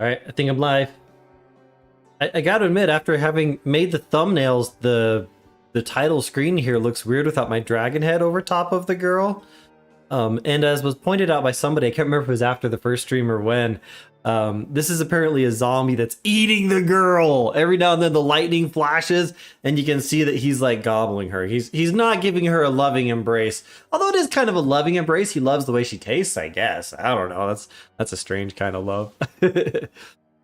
Alright, I think I'm live. I gotta admit, after having made the thumbnails, the title screen here looks weird without my dragon head over top of the girl. And as was pointed out by somebody, I can't remember if it was after the first stream or when, this is apparently a zombie that's eating the girl. Every now and then the lightning flashes and you can see that he's like gobbling her. He's not giving her a loving embrace. Although it is kind of a loving embrace. He loves the way she tastes, I guess. I don't know. That's a strange kind of love.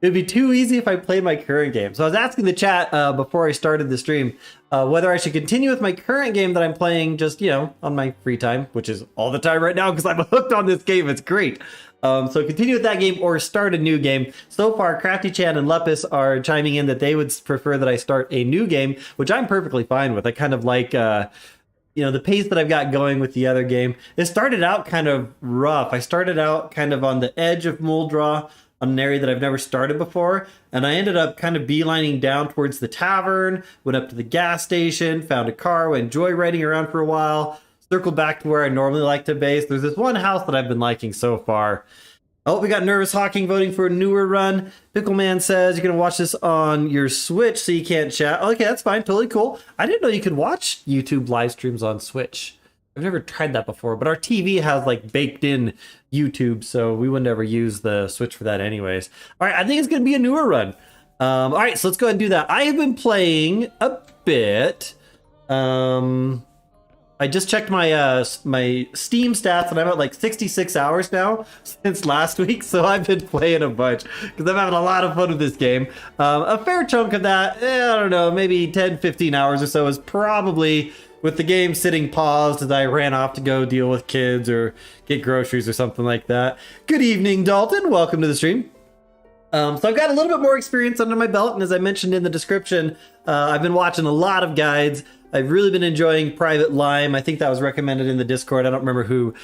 It'd be too easy if I played my current game. So I was asking the chat before I started the stream whether I should continue with my current game that I'm playing just, you know, on my free time, which is all the time right now because I'm hooked on this game. It's great. So continue with that game or start a new game. So far, Crafty Chan and Lepus are chiming in that they would prefer that I start a new game, which I'm perfectly fine with. I kind of like, you know, the pace that I've got going with the other game. It started out kind of rough. I started out kind of on the edge of Muldra, on an area that I've never started before, and I ended up kind of beelining down towards the tavern, went up to the gas station, found a car, went joyriding around for a while, circled back to where I normally like to base. There's this one house that I've been liking so far. Oh, we got Nervous Hawking voting for a newer run. Pickleman says you're going to watch this on your Switch so you can't chat. Okay, that's fine. Totally cool. I didn't know you could watch YouTube live streams on Switch. I've never tried that before, but our TV has like baked in YouTube, so we would never use the Switch for that anyways. All right, I think it's going to be a newer run. All right, so let's go ahead and do that. I have been playing a bit. I just checked my my Steam stats, and I'm at like 66 hours now since last week, so I've been playing a bunch because I'm having a lot of fun with this game. A fair chunk of that, I don't know, maybe 10, 15 hours or so is probably with the game sitting paused as I ran off to go deal with kids or get groceries or something like that. Good evening, Dalton. Welcome to the stream. So I've got a little bit more experience under my belt, and as I mentioned in the description, I've been watching a lot of guides. I've really been enjoying Private Lime. I think that was recommended in the Discord. I don't remember who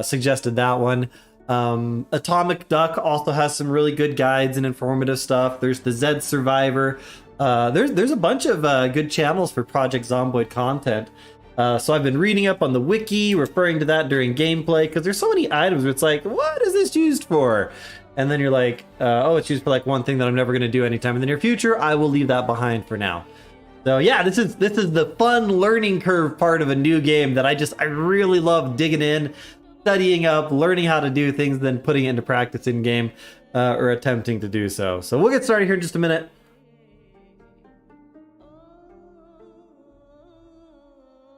suggested that one. Atomic Duck also has some really good guides and informative stuff. There's the Zed Survivor. There's a bunch of good channels for Project Zomboid content. So I've been reading up on the wiki, referring to that during gameplay, because there's so many items where it's like, what is this used for? And then you're like, oh, it's used for like one thing that I'm never going to do anytime in the near future. I will leave that behind for now. So yeah, this is the fun learning curve part of a new game that I really love digging in, studying up, learning how to do things, then putting it into practice in game, or attempting to do so. So we'll get started here in just a minute.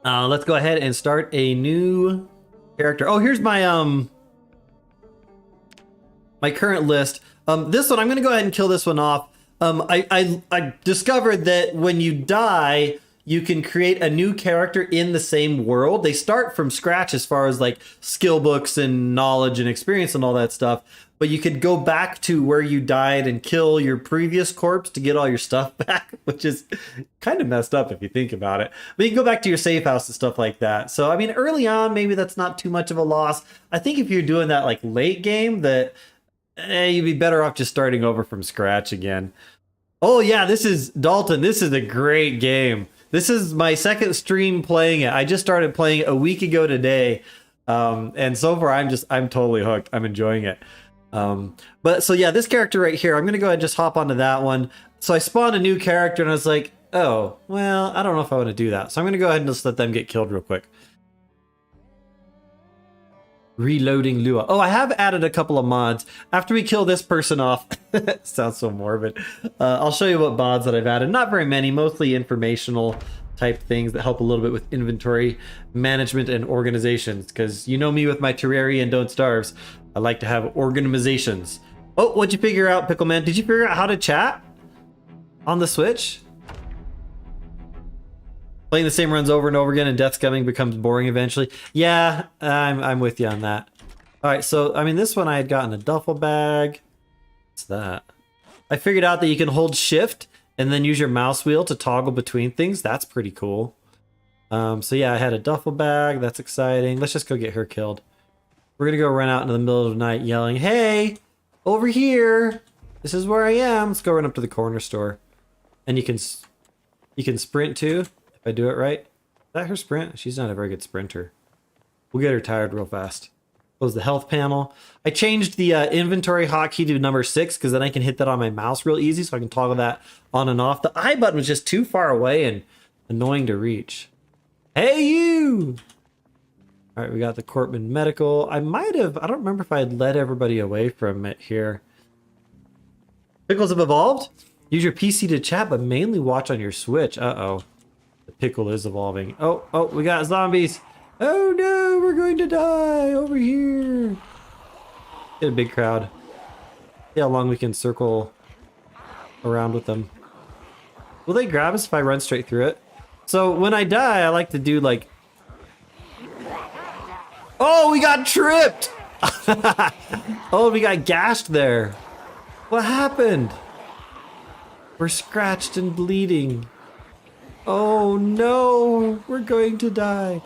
Let's go ahead and start a new character. Oh, here's my my current list. This one, I'm going to go ahead and kill this one off. I discovered that when you die, you can create a new character in the same world. They start from scratch as far as like skill books and knowledge and experience and all that stuff. But you could go back to where you died and kill your previous corpse to get all your stuff back, which is kind of messed up if you think about it. But you can go back to your safe house and stuff like that. So, I mean, early on, maybe that's not too much of a loss. I think if you're doing that like late game, that you'd be better off just starting over from scratch again. Oh yeah, this is Dalton. This is a great game. This is my second stream playing it. I just started playing it a week ago today. And so far I'm totally hooked. I'm enjoying it. But so yeah, this character right here, I'm going to go ahead and just hop onto that one. So I spawned a new character and I was like, oh, well, I don't know if I want to do that. So I'm going to go ahead and just let them get killed real quick. Reloading Lua. Oh, I have added a couple of mods. After we kill this person off, sounds so morbid. I'll show you what mods that I've added. Not very many, mostly informational type things that help a little bit with inventory management and organizations. Because you know me with my Terraria and Don't Starves. I like to have organizations. Oh, what'd you figure out, Pickleman? Did you figure out how to chat on the Switch? Playing the same runs over and over again and Death's Coming becomes boring eventually. Yeah, I'm with you on that. All right, so, I mean, this one I had gotten a duffel bag. What's that? I figured out that you can hold shift and then use your mouse wheel to toggle between things. That's pretty cool. So yeah, I had a duffel bag. That's exciting. Let's just go get her killed. We're going to go run out into the middle of the night yelling, hey, over here. This is where I am. Let's go run up to the corner store. And you can sprint too. I do it right. Is that her sprint? She's not a very good sprinter. We'll get her tired real fast. Close the health panel. I changed the inventory hotkey to number 6 because then I can hit that on my mouse real easy, so I can toggle that on and off. The I button was just too far away and annoying to reach. Hey, you! All right, we got the Cortman Medical. I don't remember if I had led everybody away from it here. Pickles have evolved. Use your PC to chat, but mainly watch on your Switch. Uh-oh. The pickle is evolving. Oh, we got zombies. Oh no, we're going to die over here. Get a big crowd. See how long we can circle around with them. Will they grab us if I run straight through it? So when I die, I like to do like... Oh, we got tripped! Oh, we got gashed there. What happened? We're scratched and bleeding. Oh no, we're going to die.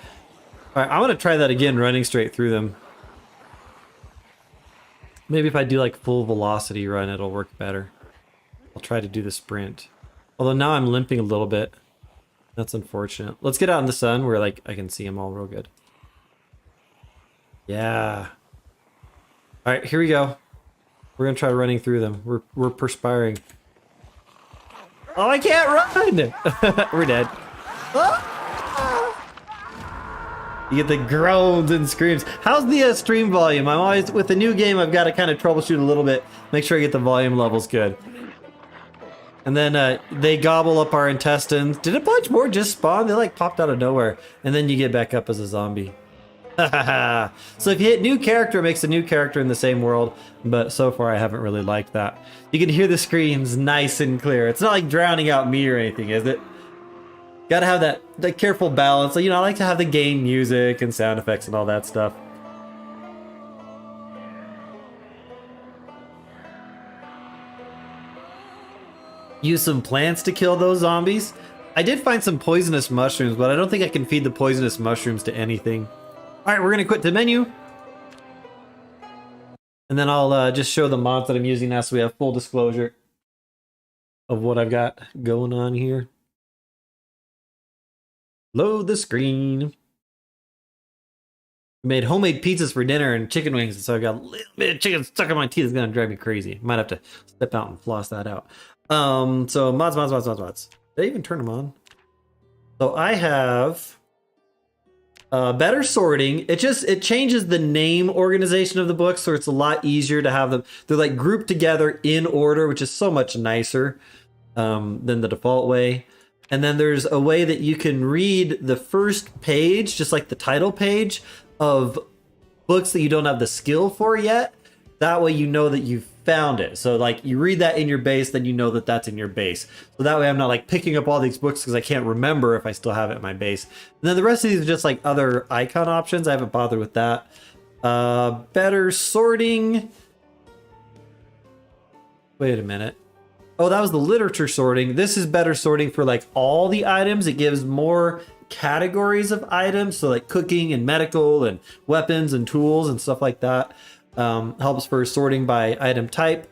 All right, I want to try that again, running straight through them. Maybe if I do like full velocity run, it'll work better. I'll try to do the sprint. Although now I'm limping a little bit. That's unfortunate. Let's get out in the sun where like I can see them all real good. Yeah. All right, here we go. We're gonna try running through them. We're perspiring. Oh, I can't run! We're dead. You get the groans and screams. How's the stream volume? I'm always, with a new game, I've got to kind of troubleshoot a little bit. Make sure I get the volume levels good. And then they gobble up our intestines. Did a bunch more just spawn? They like popped out of nowhere. And then you get back up as a zombie. So if you hit new character, it makes a new character in the same world. But so far, I haven't really liked that. You can hear the screams nice and clear. It's not like drowning out me or anything, is it? Gotta have that careful balance. So, you know, I like to have the game music and sound effects and all that stuff. Use some plants to kill those zombies. I did find some poisonous mushrooms, but I don't think I can feed the poisonous mushrooms to anything. All right, we're gonna quit the menu. And then I'll just show the mods that I'm using now so we have full disclosure of what I've got going on here. Load the screen. We made homemade pizzas for dinner and chicken wings, and so I got a little bit of chicken stuck in my teeth. It's gonna drive me crazy. Might have to step out and floss that out. So mods. Did I even turn them on? So I have better sorting. It changes the name organization of the books, so it's a lot easier to have them. They're like grouped together in order, which is so much nicer than the default way. And then there's a way that you can read the first page, just like the title page, of books that you don't have the skill for yet. That way you know that you've found it. So like you read that in your base, then you know that that's in your base. So that way I'm not like picking up all these books because I can't remember if I still have it in my base. And then the rest of these are just like other icon options. I haven't bothered with that. Better sorting. Wait a minute. Oh, that was the literature sorting. This is better sorting for like all the items. It gives more categories of items. So like cooking and medical and weapons and tools and stuff like that. Helps for sorting by item type.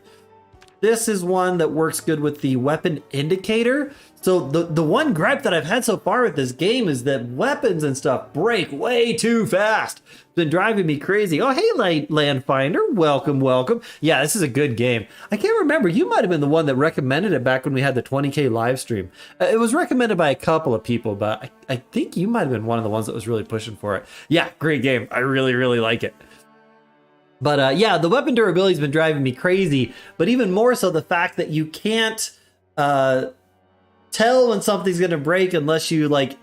This is one that works good with the weapon indicator. So the one gripe that I've had so far with this game is that weapons and stuff break way too fast. It's been driving me crazy. Oh, hey, Landfinder. Welcome. Yeah, this is a good game. I can't remember. You might have been the one that recommended it back when we had the 20K live stream. It was recommended by a couple of people, but I think you might have been one of the ones that was really pushing for it. Yeah, great game. I really like it. But yeah, the weapon durability has been driving me crazy. But even more so the fact that you can't tell when something's going to break unless you like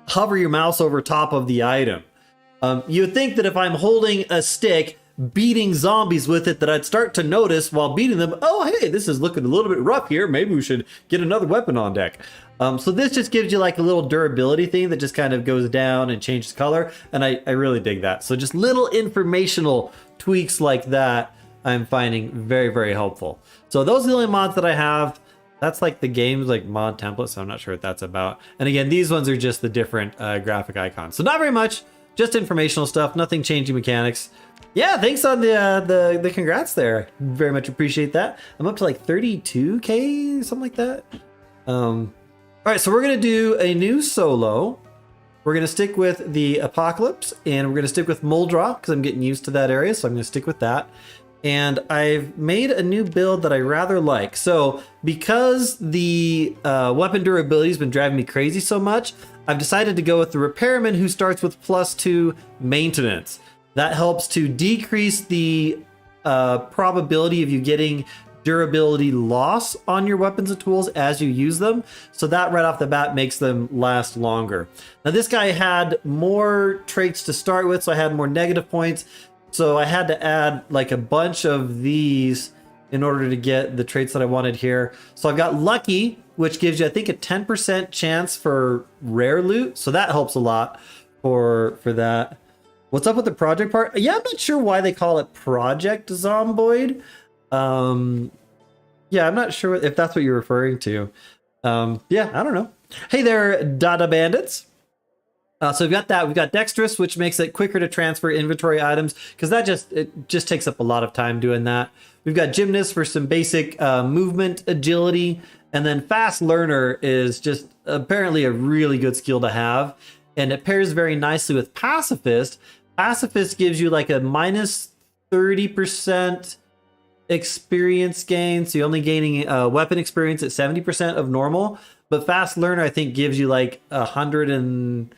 hover your mouse over top of the item. You would think that if I'm holding a stick, beating zombies with it, that I'd start to notice while beating them, oh, hey, this is looking a little bit rough here. Maybe we should get another weapon on deck. So this just gives you like a little durability thing that just kind of goes down and changes color. And I really dig that. So just little informational tweaks like that I'm finding very helpful. So those are the only mods that I have. That's like the game's like mod template, so I'm not sure what that's about. And again, these ones are just the different graphic icons. So not very much, just informational stuff, nothing changing mechanics. Yeah, thanks on the congrats there. Very much appreciate that. I'm up to like 32K, something like that. All right, so we're gonna do a new solo. We're going to stick with the Apocalypse, and we're going to stick with Muldra because I'm getting used to that area, so I'm going to stick with that. And I've made a new build that I rather like. So because the weapon durability has been driving me crazy so much, I've decided to go with the Repairman, who starts with +2 maintenance. That helps to decrease the probability of you getting durability loss on your weapons and tools as you use them. So that right off the bat makes them last longer. Now this guy had more traits to start with, so I had more negative points. So I had to add like a bunch of these in order to get the traits that I wanted here. So I've got Lucky, which gives you, I think, a 10% chance for rare loot. So that helps a lot for that. What's up with the project part? Yeah, I'm not sure why they call it Project Zomboid. Yeah, I'm not sure if that's what you're referring to. Yeah, I don't know. Hey there, Dada Bandits. So we've got that. We've got Dexterous, which makes it quicker to transfer inventory items, because it just takes up a lot of time doing that. We've got Gymnast for some basic movement agility, and then Fast Learner is just apparently a really good skill to have, and it pairs very nicely with Pacifist. Pacifist gives you like a minus 30% experience gain, so you're only gaining weapon experience at 70% of normal. But Fast Learner, I think, gives you like 100 and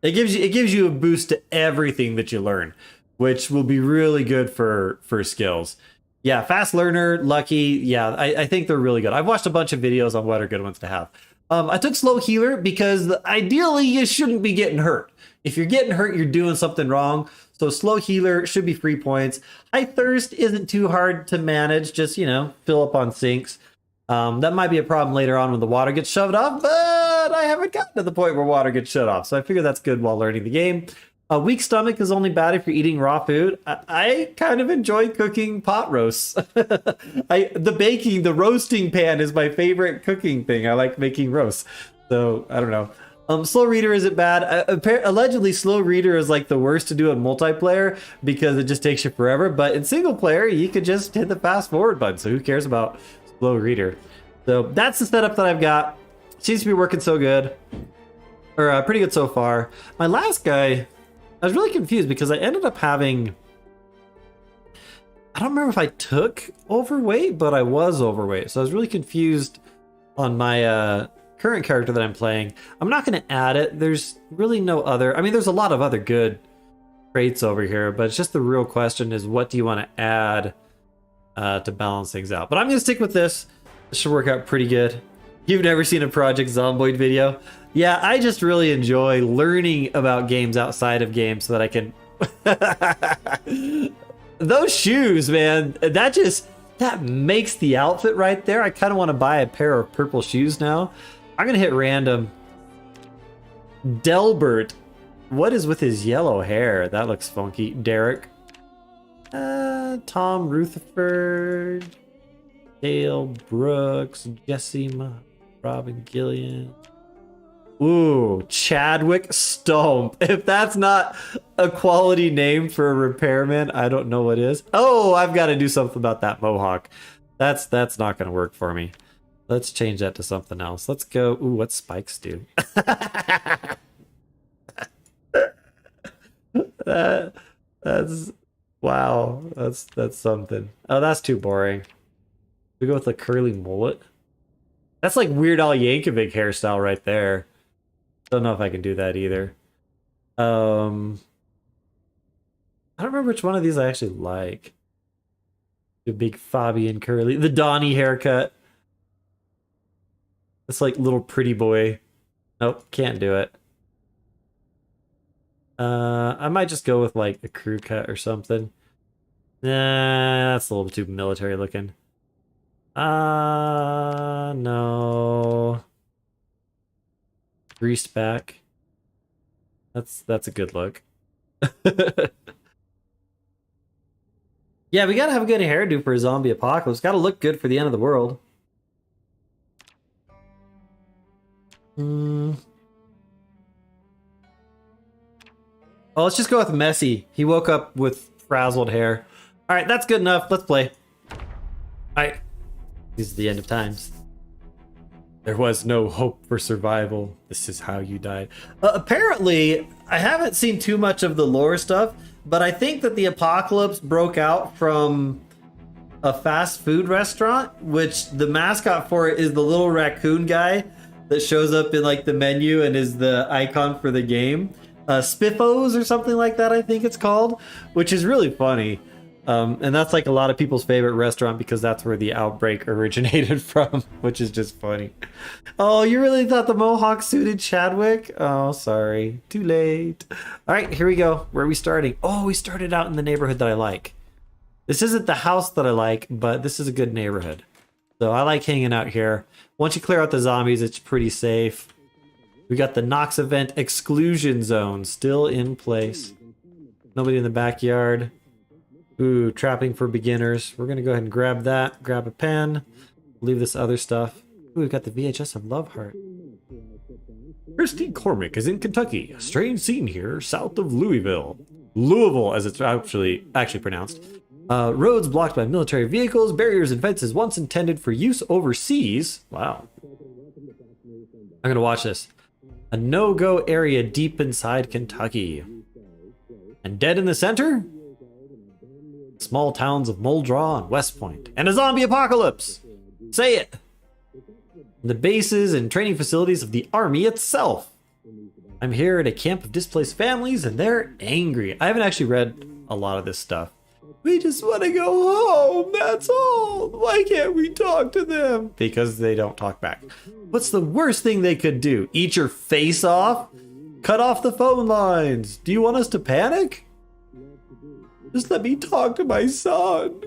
it gives you a boost to everything that you learn, which will be really good for skills. Yeah, Fast Learner, Lucky, yeah, I think they're really good. I've watched a bunch of videos on what are good ones to have. I took Slow Healer because ideally you shouldn't be getting hurt. If you're getting hurt, you're doing something wrong. So Slow Healer should be free points. High Thirst isn't too hard to manage. Just, fill up on sinks. That might be a problem later on when the water gets shoved off, but I haven't gotten to the point where water gets shut off. So I figure that's good while learning the game. A weak stomach is only bad if you're eating raw food. I kind of enjoy cooking pot roasts. The roasting pan is my favorite cooking thing. I like making roasts. So I don't know. Slow Reader isn't bad. Allegedly, Slow Reader is like the worst to do in multiplayer because it just takes you forever. But in single player, you could just hit the fast forward button. So who cares about Slow Reader? So that's the setup that I've got. Seems to be working so good, or pretty good so far. My last guy, I was really confused because I ended up having, I don't remember if I took overweight, but I was overweight. So I was really confused on my current character that I'm playing. I'm not going to add it. There's really no other, I mean, there's a lot of other good traits over here, but it's just the real question is, what do you want to add to balance things out? But I'm going to stick with this. This should work out pretty good. You've never seen a Project Zomboid video? Yeah, I just really enjoy learning about games outside of games so that I can... Those shoes, man, that makes the outfit right there. I kind of want to buy a pair of purple shoes now. I'm going to hit random. Delbert. What is with his yellow hair? That looks funky. Derek. Tom Rutherford. Dale Brooks. Jessima. Robin Gillian. Ooh, Chadwick Stomp. If that's not a quality name for a repairman, I don't know what is. Oh, I've got to do something about that mohawk. That's not going to work for me. Let's change that to something else. Let's go. Ooh, what spikes do? That's wow. That's something. Oh, that's too boring. We go with the curly mullet. That's like Weird Al Yankovic hairstyle right there. Don't know if I can do that either. I don't remember which one of these I actually like. The big Fabian curly, the Donnie haircut. It's like little pretty boy. Nope, can't do it. I might just go with like a crew cut or something. Nah, that's a little too military looking. No. Greased back. That's a good look. Yeah, we gotta have a good hairdo for a zombie apocalypse. Gotta look good for the end of the world. Oh, let's just go with messy. He woke up with frazzled hair. All right, that's good enough. Let's play. All right. This is the end of times. There was no hope for survival. This is how you died. Apparently, I haven't seen too much of the lore stuff, but I think that the apocalypse broke out from a fast food restaurant, which the mascot for it is the little raccoon guy that shows up in like the menu and is the icon for the game. Spiffos or something like that, I think it's called, which is really funny. And that's like a lot of people's favorite restaurant because that's where the outbreak originated from, which is just funny. Oh, you really thought the Mohawk suited Chadwick? Oh, sorry. Too late. All right, here we go. Where are we starting? Oh, we started out in the neighborhood that I like. This isn't the house that I like, but this is a good neighborhood. So I like hanging out here. Once you clear out the zombies, it's pretty safe. We got the Nox event exclusion zone still in place. Nobody in the backyard. Ooh, trapping for beginners. We're gonna go ahead and grab that. Grab a pen. Leave this other stuff. Ooh, we've got the VHS of Loveheart. Christy Cormick is in Kentucky. A strange scene here, south of Louisville. Louisville, as it's actually pronounced. Roads blocked by military vehicles, barriers and fences once intended for use overseas. Wow. I'm gonna watch this. A no-go area deep inside Kentucky. And dead in the center? Small towns of Muldraw and West Point. And a zombie apocalypse! Say it! The bases and training facilities of the army itself. I'm here at a camp of displaced families and they're angry. I haven't actually read a lot of this stuff. We just want to go home, that's all. Why can't we talk to them? Because they don't talk back. What's the worst thing they could do? Eat your face off? Cut off the phone lines. Do you want us to panic? Just let me talk to my son.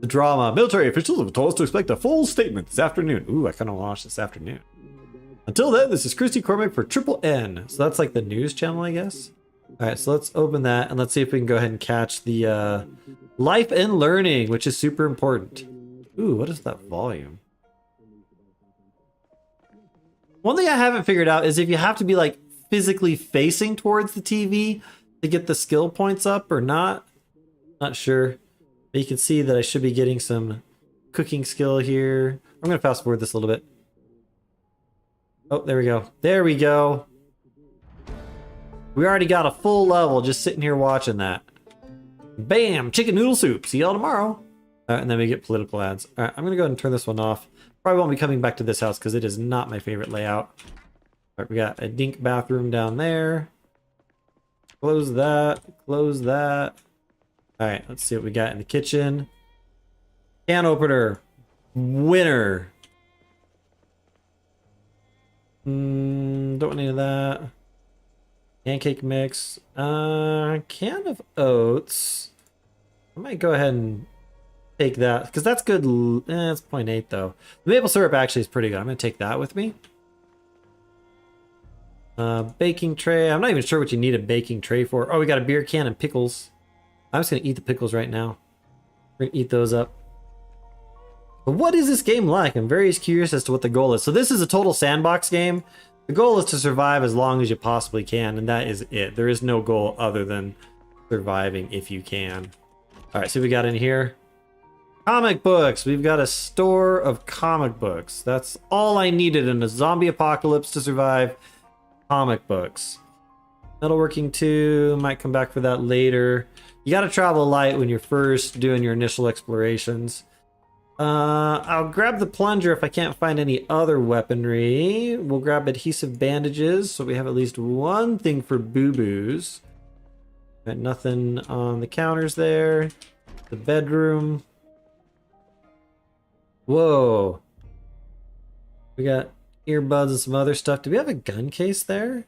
The drama. Military officials have told us to expect a full statement this afternoon. Ooh, I kind of want to watch this afternoon. Until then, this is Christy Cormick for Triple N. So that's like the news channel, I guess. All right, so let's open that and let's see if we can go ahead and catch the life and learning, which is super important. Ooh, what is that volume? One thing I haven't figured out is if you have to be like physically facing towards the TV to get the skill points up or not. Not sure. But you can see that I should be getting some cooking skill here. I'm going to fast forward this a little bit. Oh, there we go. There we go. We already got a full level just sitting here watching that. Bam! Chicken noodle soup. See y'all tomorrow. And then we get political ads. All right, I'm going to go ahead and turn this one off. Probably won't be coming back to this house because it is not my favorite layout. All right, we got a dink bathroom down there. Close that. Close that. All right, let's see what we got in the kitchen. Can opener. Winner. Don't want any of that. Pancake mix. Can of oats. I might go ahead and take that because that's good. It's 0.8 though. The maple syrup actually is pretty good. I'm gonna take that with me. Baking tray. I'm not even sure what you need a baking tray for. Oh, we got a beer can and pickles. I'm just gonna eat the pickles right now. We're gonna eat those up. But what is this game like? I'm very curious as to what the goal is. So this is a total sandbox game. The goal is to survive as long as you possibly can, and that is it. There is no goal other than surviving if you can. All right, so we got in here. Comic books. We've got a store of comic books. That's all I needed in a zombie apocalypse to survive. Comic books. Metalworking 2. Might come back for that later. You got to travel light when you're first doing your initial explorations. I'll grab the plunger if I can't find any other weaponry. We'll grab adhesive bandages so we have at least one thing for boo-boos. Got nothing on the counters there. The bedroom. Whoa. We got earbuds and some other stuff. Do we have a gun case there?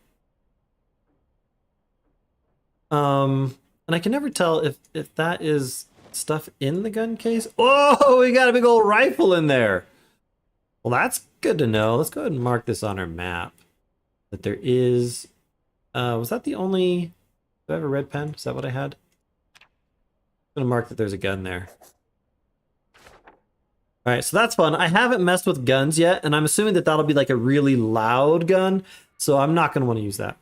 And I can never tell if that is stuff in the gun case. Oh, we got a big old rifle in there. Well, that's good to know. Let's go ahead and mark this on our map. That there is... was that the only... Do I have a red pen? Is that what I had? I'm gonna mark that there's a gun there. Alright, so that's fun. I haven't messed with guns yet, and I'm assuming that that'll be like a really loud gun, so I'm not gonna want to use that.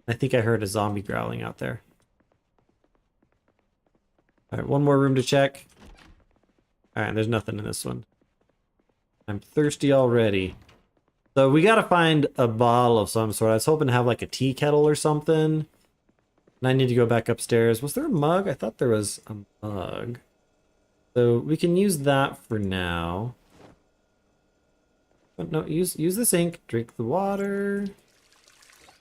I think I heard a zombie growling out there. Alright, one more room to check. Alright, there's nothing in this one. I'm thirsty already. So we gotta find a bottle of some sort. I was hoping to have like a tea kettle or something. And I need to go back upstairs. Was there a mug? I thought there was a mug. So we can use that for now. But no, use the sink, drink the water,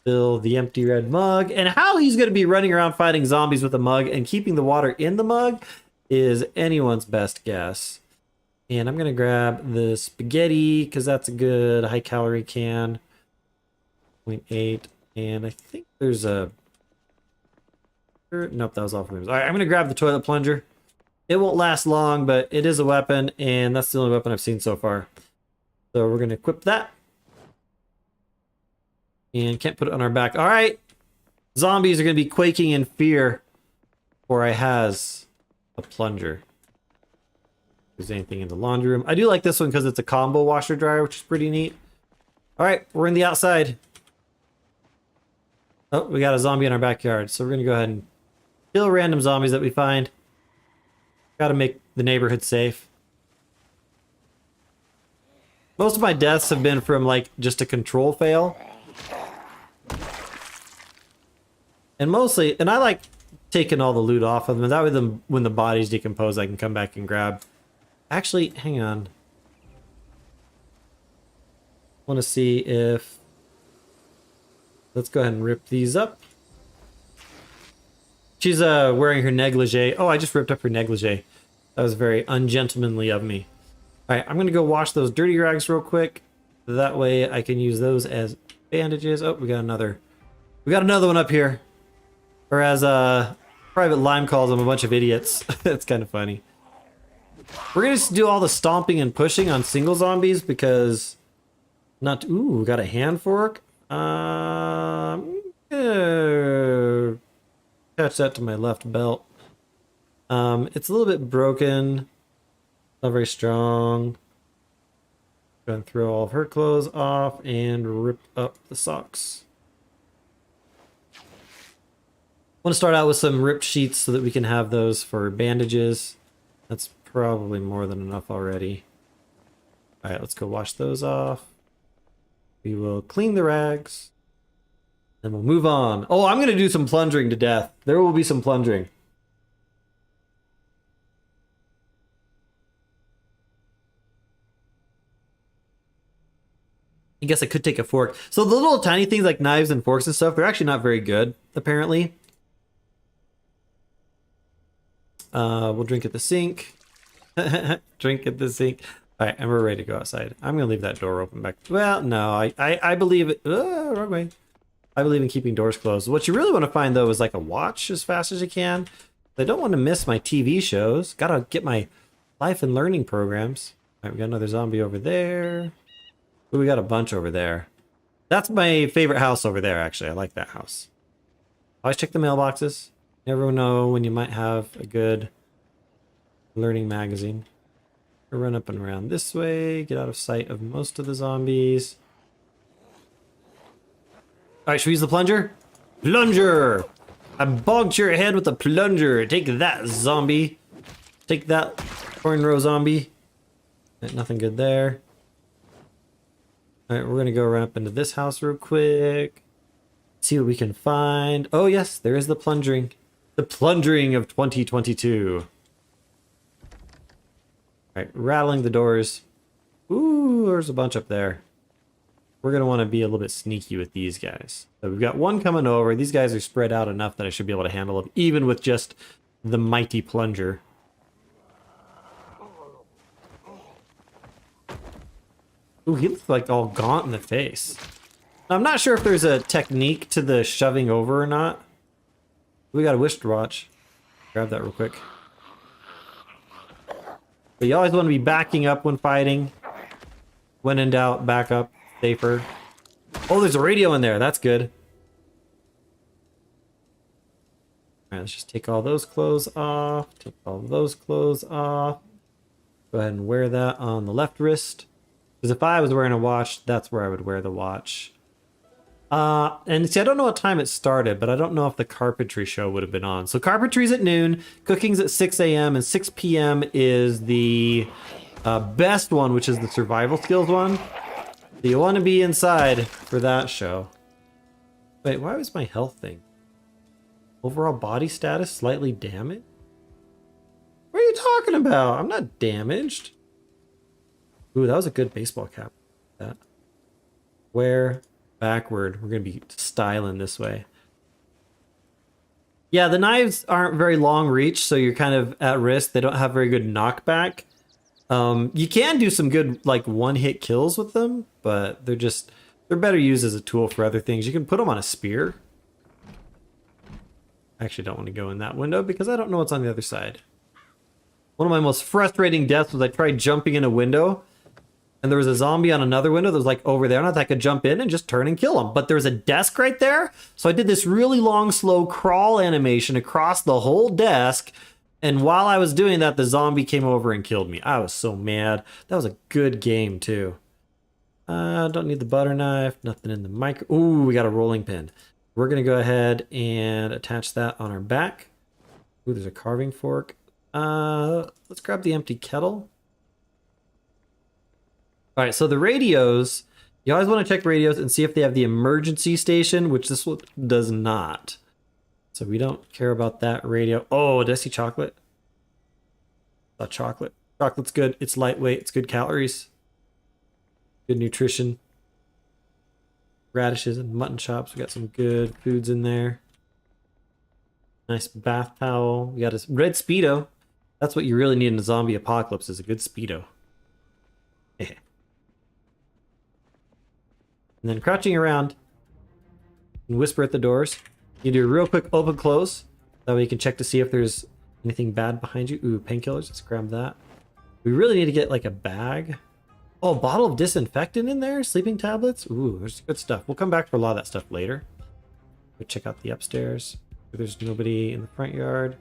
fill the empty red mug. And how he's gonna be running around fighting zombies with a mug and keeping the water in the mug is anyone's best guess. And I'm gonna grab the spaghetti because that's a good high calorie can. 0.8. And I think there's a... Nope, that was all from him. All right, I'm gonna grab the toilet plunger. It won't last long, but it is a weapon, and that's the only weapon I've seen so far. So we're gonna equip that. And can't put it on our back. All right, zombies are gonna be quaking in fear, for I has a plunger. If there's anything in the laundry room. I do like this one because it's a combo washer dryer, which is pretty neat. All right, we're in the outside. Oh, we got a zombie in our backyard, so we're gonna go ahead and kill random zombies that we find. Gotta make the neighborhood safe. Most of my deaths have been from like just a control fail. And mostly, and I like taking all the loot off of them. That way when the bodies decompose, I can come back and grab. Actually, hang on. I want to see if... Let's go ahead and rip these up. She's wearing her negligee. Oh, I just ripped up her negligee. That was very ungentlemanly of me. All right, I'm going to go wash those dirty rags real quick. That way I can use those as bandages. Oh, we got another one up here. Or as Private Lime calls them, a bunch of idiots. It's kind of funny. We're going to do all the stomping and pushing on single zombies because... Ooh, we got a hand fork. Attach that to my left belt. It's a little bit broken. Not very strong. Go and throw all of her clothes off and rip up the socks. I want to start out with some ripped sheets so that we can have those for bandages. That's probably more than enough already. All right, let's go wash those off. We will clean the rags. And we'll move on. Oh, I'm going to do some plunging to death. There will be some plunging. I guess I could take a fork. So the little tiny things like knives and forks and stuff, they're actually not very good, apparently. We'll drink at the sink. Drink at the sink. All right, and we're ready to go outside. I'm going to leave that door open back. Well, no, I believe it. Wrong way. I believe in keeping doors closed. What you really want to find, though, is like a watch as fast as you can. I don't want to miss my TV shows. Got to get my life and learning programs. All right, we got another zombie over there. Ooh, we got a bunch over there. That's my favorite house over there, actually. I like that house. Always check the mailboxes. Never know when you might have a good learning magazine. We'll run up and around this way. Get out of sight of most of the zombies. All right, should we use the plunger? Plunger! I bonked your head with a plunger. Take that, zombie. Take that, cornrow zombie. Nothing good there. All right, we're going to go run up into this house real quick. See what we can find. Oh, yes, there is the plunging. The plunging of 2022. All right, rattling the doors. Ooh, there's a bunch up there. We're going to want to be a little bit sneaky with these guys. So we've got one coming over. These guys are spread out enough that I should be able to handle them, even with just the mighty plunger. Ooh, he looks like all gaunt in the face. I'm not sure if there's a technique to the shoving over or not. We got a wristwatch. Grab that real quick. But you always want to be backing up when fighting. When in doubt, back up. Safer. Oh, there's a radio in there. That's good. Alright, let's just take all those clothes off. Take all those clothes off. Go ahead and wear that on the left wrist. Because if I was wearing a watch, that's where I would wear the watch. And see, I don't know what time it started, but I don't know if the carpentry show would have been on. So carpentry's at noon, cooking's at 6 a.m., and 6 p.m. is the best one, which is the survival skills one. Do you want to be inside for that show? Wait, why was my health thing? Overall body status slightly damaged? What are you talking about? I'm not damaged. Ooh, that was a good baseball cap. That. Where? Backward. We're going to be styling this way. Yeah, the knives aren't very long reach, so you're kind of at risk. They don't have very good knockback. You can do some good, like, one-hit kills with them, but they're better used as a tool for other things. You can put them on a spear. I actually don't want to go in that window because I don't know what's on the other side. One of my most frustrating deaths was I tried jumping in a window, and there was a zombie on another window that was like over there, and I thought I could jump in and just turn and kill him. But there was a desk right there, so I did this really long, slow crawl animation across the whole desk, and while I was doing that, the zombie came over and killed me. I was so mad. That was a good game, too. Don't need the butter knife, nothing in the micro. Ooh, we got a rolling pin. We're going to go ahead and attach that on our back. Ooh, there's a carving fork. Let's grab the empty kettle. All right, so the radios, you always want to check radios and see if they have the emergency station, which this one does not. So we don't care about that radio. Oh, did I see chocolate? Chocolate. Chocolate's good. It's lightweight. It's good calories. Good nutrition. Radishes and mutton chops. We got some good foods in there. Nice bath towel. We got a red Speedo. That's what you really need in a zombie apocalypse, is a good Speedo. And then crouching around and whisper at the doors. You do a real quick open close. That way you can check to see if there's anything bad behind you. Ooh, painkillers. Let's grab that. We really need to get like a bag. Oh, a bottle of disinfectant in there? Sleeping tablets? Ooh, there's good stuff. We'll come back for a lot of that stuff later. Go check out the upstairs. There's nobody in the front yard.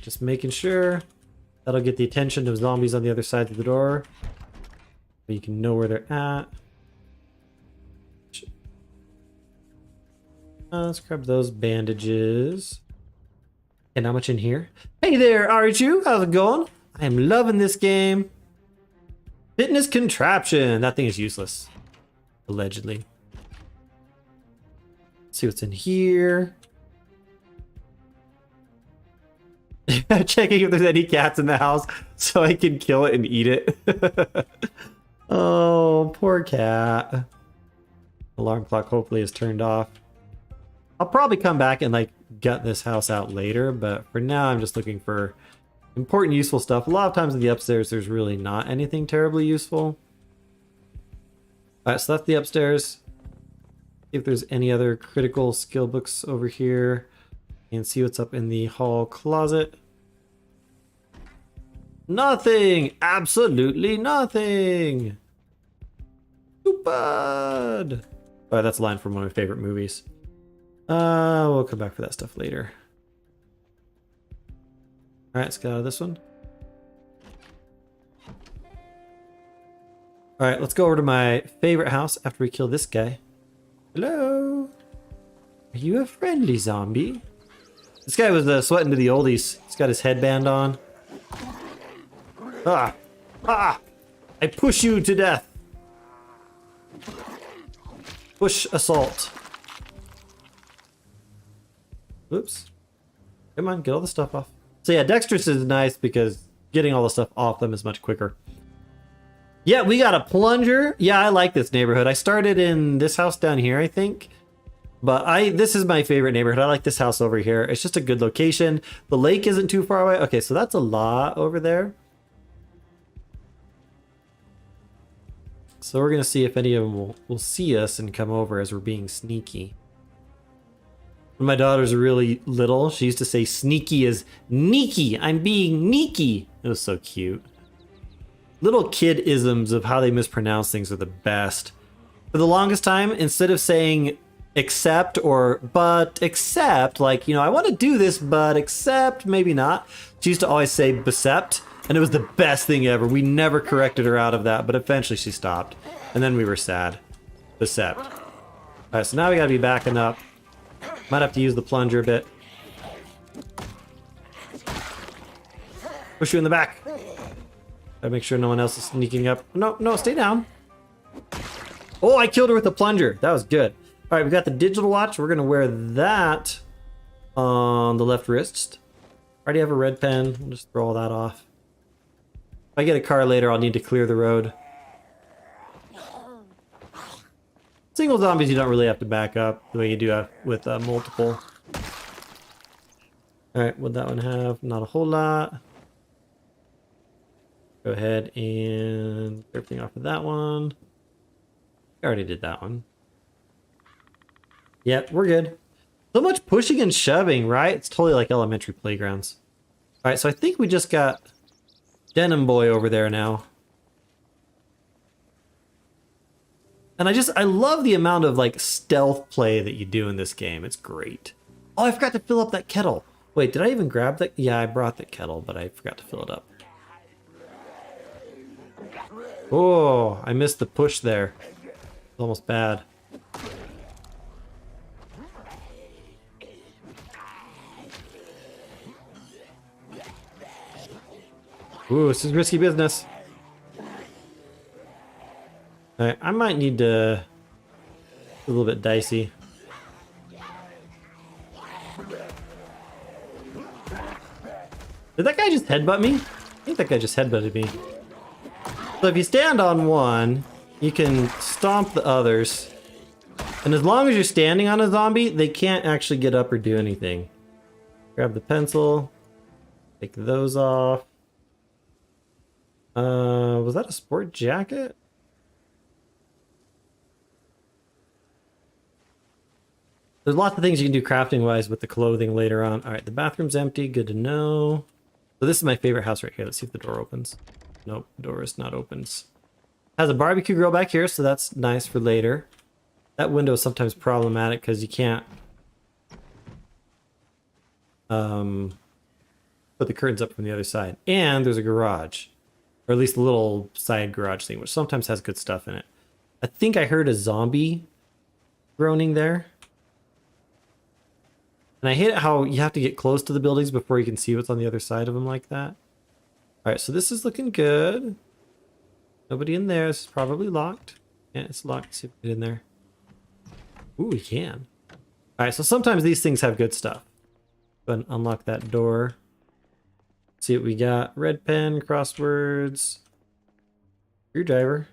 Just making sure. That'll get the attention of zombies on the other side of the door. So you can know where they're at. Let's grab those bandages. And how much in here? Hey there, Arju. How's it going? I am loving this game. Fitness contraption. That thing is useless. Allegedly. Let's see what's in here. Checking if there's any cats in the house so I can kill it and eat it. Oh, poor cat. Alarm clock hopefully is turned off. I'll probably come back and like gut this house out later, but for now I'm just looking for important, useful stuff. A lot of times in the upstairs there's really not anything terribly useful. Alright, so that's the upstairs. See if there's any other critical skill books over here. And see what's up in the hall closet. Nothing! Absolutely nothing! Too bad! Alright, that's a line from one of my favorite movies. We'll come back for that stuff later. Alright, let's get out of this one. Alright, let's go over to my favorite house after we kill this guy. Hello? Are you a friendly zombie? This guy was sweating to the oldies. He's got his headband on. Ah! Ah! I push you to death! Push assault. Oops. Come on, get all the stuff off. So yeah, dexterous is nice because getting all the stuff off them is much quicker. Yeah, we got a plunger. Yeah, I like this neighborhood. I started in this house down here, I think. But this is my favorite neighborhood. I like this house over here. It's just a good location. The lake isn't too far away. Okay, so that's a lot over there. So we're going to see if any of them will see us and come over as we're being sneaky. When my daughters were really little, she used to say sneaky as neaky. I'm being neaky. It was so cute. Little kid isms of how they mispronounce things are the best. For the longest time, instead of saying except or but except, like, you know, I want to do this but except maybe not, she used to always say becept, and it was the best thing ever. We never corrected her out of that, but eventually she stopped, and then we were sad. Becept. All right, so now we gotta be backing up. Might have to use the plunger a bit. Push you in the back. Gotta make sure no one else is sneaking up. No, no, stay down. Oh, I killed her with a plunger. That was good. All right, we got the digital watch. We're gonna wear that on the left wrist. Already have a red pen. We'll just throw all that off. If I get a car later, I'll need to clear the road. Single zombies, you don't really have to back up the way you do with multiple. All right, what'd that one have? Not a whole lot. Go ahead and clear everything off of that one. I already did that one. Yep, we're good. So much pushing and shoving, right? It's totally like elementary playgrounds. All right, so I think we just got Denim Boy over there now. And I love the amount of like stealth play that you do in this game. It's great. Oh, I forgot to fill up that kettle. Wait, did I even grab that? Yeah, I brought the kettle, but I forgot to fill it up. Oh, I missed the push there. It's almost bad. Ooh, this is risky business. Alright, I might need to... a little bit dicey. Did that guy just headbutt me? I think that guy just headbutted me. So if you stand on one, you can stomp the others. And as long as you're standing on a zombie, they can't actually get up or do anything. Grab the pencil. Take those off. Was that a sport jacket? There's lots of things you can do crafting-wise with the clothing later on. All right, the bathroom's empty. Good to know. So this is my favorite house right here. Let's see if the door opens. Nope, door is not opens. Has a barbecue grill back here, so that's nice for later. That window is sometimes problematic because you can't put the curtains up from the other side. And there's a garage. Or at least a little side garage thing, which sometimes has good stuff in it. I think I heard a zombie groaning there. And I hate how you have to get close to the buildings before you can see what's on the other side of them like that. Alright, so this is looking good. Nobody in there. This is probably locked. Yeah, it's locked. Let's see if we can get in there. Ooh, we can. Alright, so sometimes these things have good stuff. Go ahead and unlock that door. See what we got. Red pen, crosswords. Screwdriver.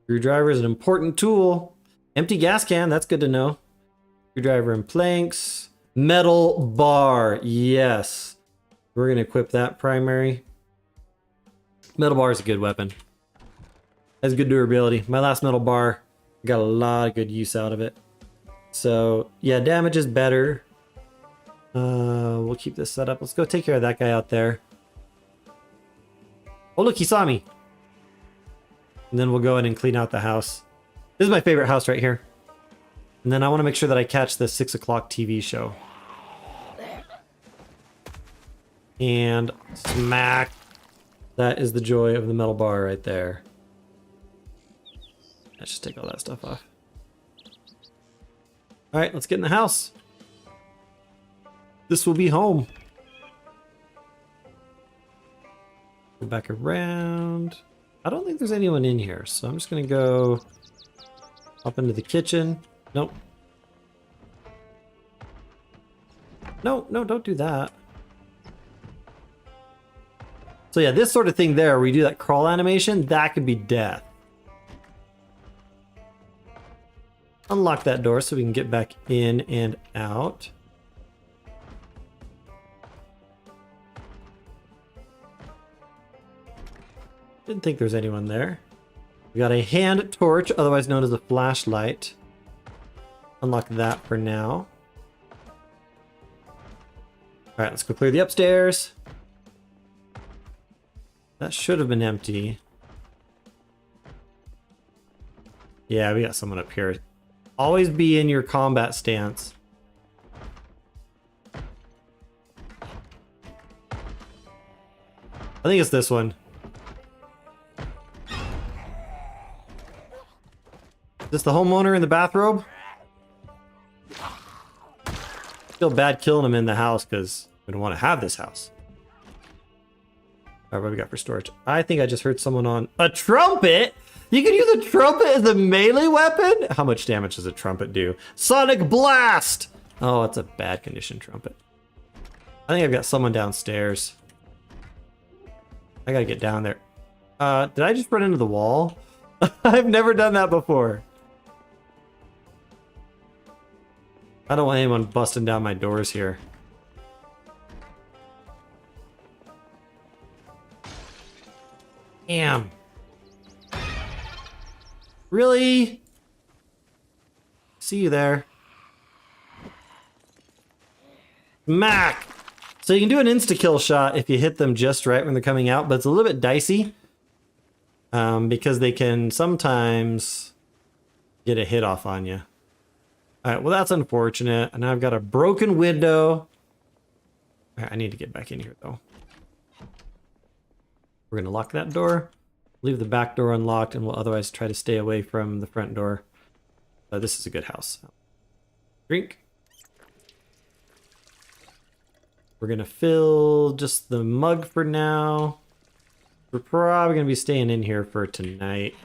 Screwdriver is an important tool. Empty gas can, that's good to know. Screwdriver and planks. Metal bar, yes. We're gonna equip that primary. Metal bar is a good weapon. Has good durability. My last metal bar, got a lot of good use out of it. So yeah, damage is better. We'll keep this set up. Let's go take care of that guy out there. Oh look, he saw me. And then we'll go in and clean out the house. This is my favorite house right here. And then I want to make sure that I catch the 6 o'clock TV show. And smack. That is the joy of the metal bar right there. Let's just take all that stuff off. Alright, let's get in the house. This will be home. Go back around. I don't think there's anyone in here, so I'm just gonna go up into the kitchen. Nope. No, no, don't do that. So yeah, this sort of thing there, where you do that crawl animation, that could be death. Unlock that door so we can get back in and out. Didn't think there's anyone there. We got a hand torch, otherwise known as a flashlight. Unlock that for now. Alright, let's go clear the upstairs. That should have been empty. Yeah, we got someone up here. Always be in your combat stance. I think it's this one. Is this the homeowner in the bathrobe? Feel bad killing him in the house because we don't want to have this house. All right, what do we got for storage? I think I just heard someone on a trumpet. You can use a trumpet as a melee weapon? How much damage does a trumpet do? Sonic Blast! Oh, it's a bad condition trumpet. I think I've got someone downstairs. I gotta get down there. Did I just run into the wall? I've never done that before. I don't want anyone busting down my doors here. Damn. Really? See you there. Mac! So you can do an insta-kill shot if you hit them just right when they're coming out, but it's a little bit dicey. Because they can sometimes get a hit off on you. Alright, well that's unfortunate. And now I've got a broken window. Right, I need to get back in here though. We're gonna lock that door. Leave the back door unlocked, and we'll otherwise try to stay away from the front door. This is a good house. Drink. We're gonna fill just the mug for now. We're probably gonna be staying in here for tonight.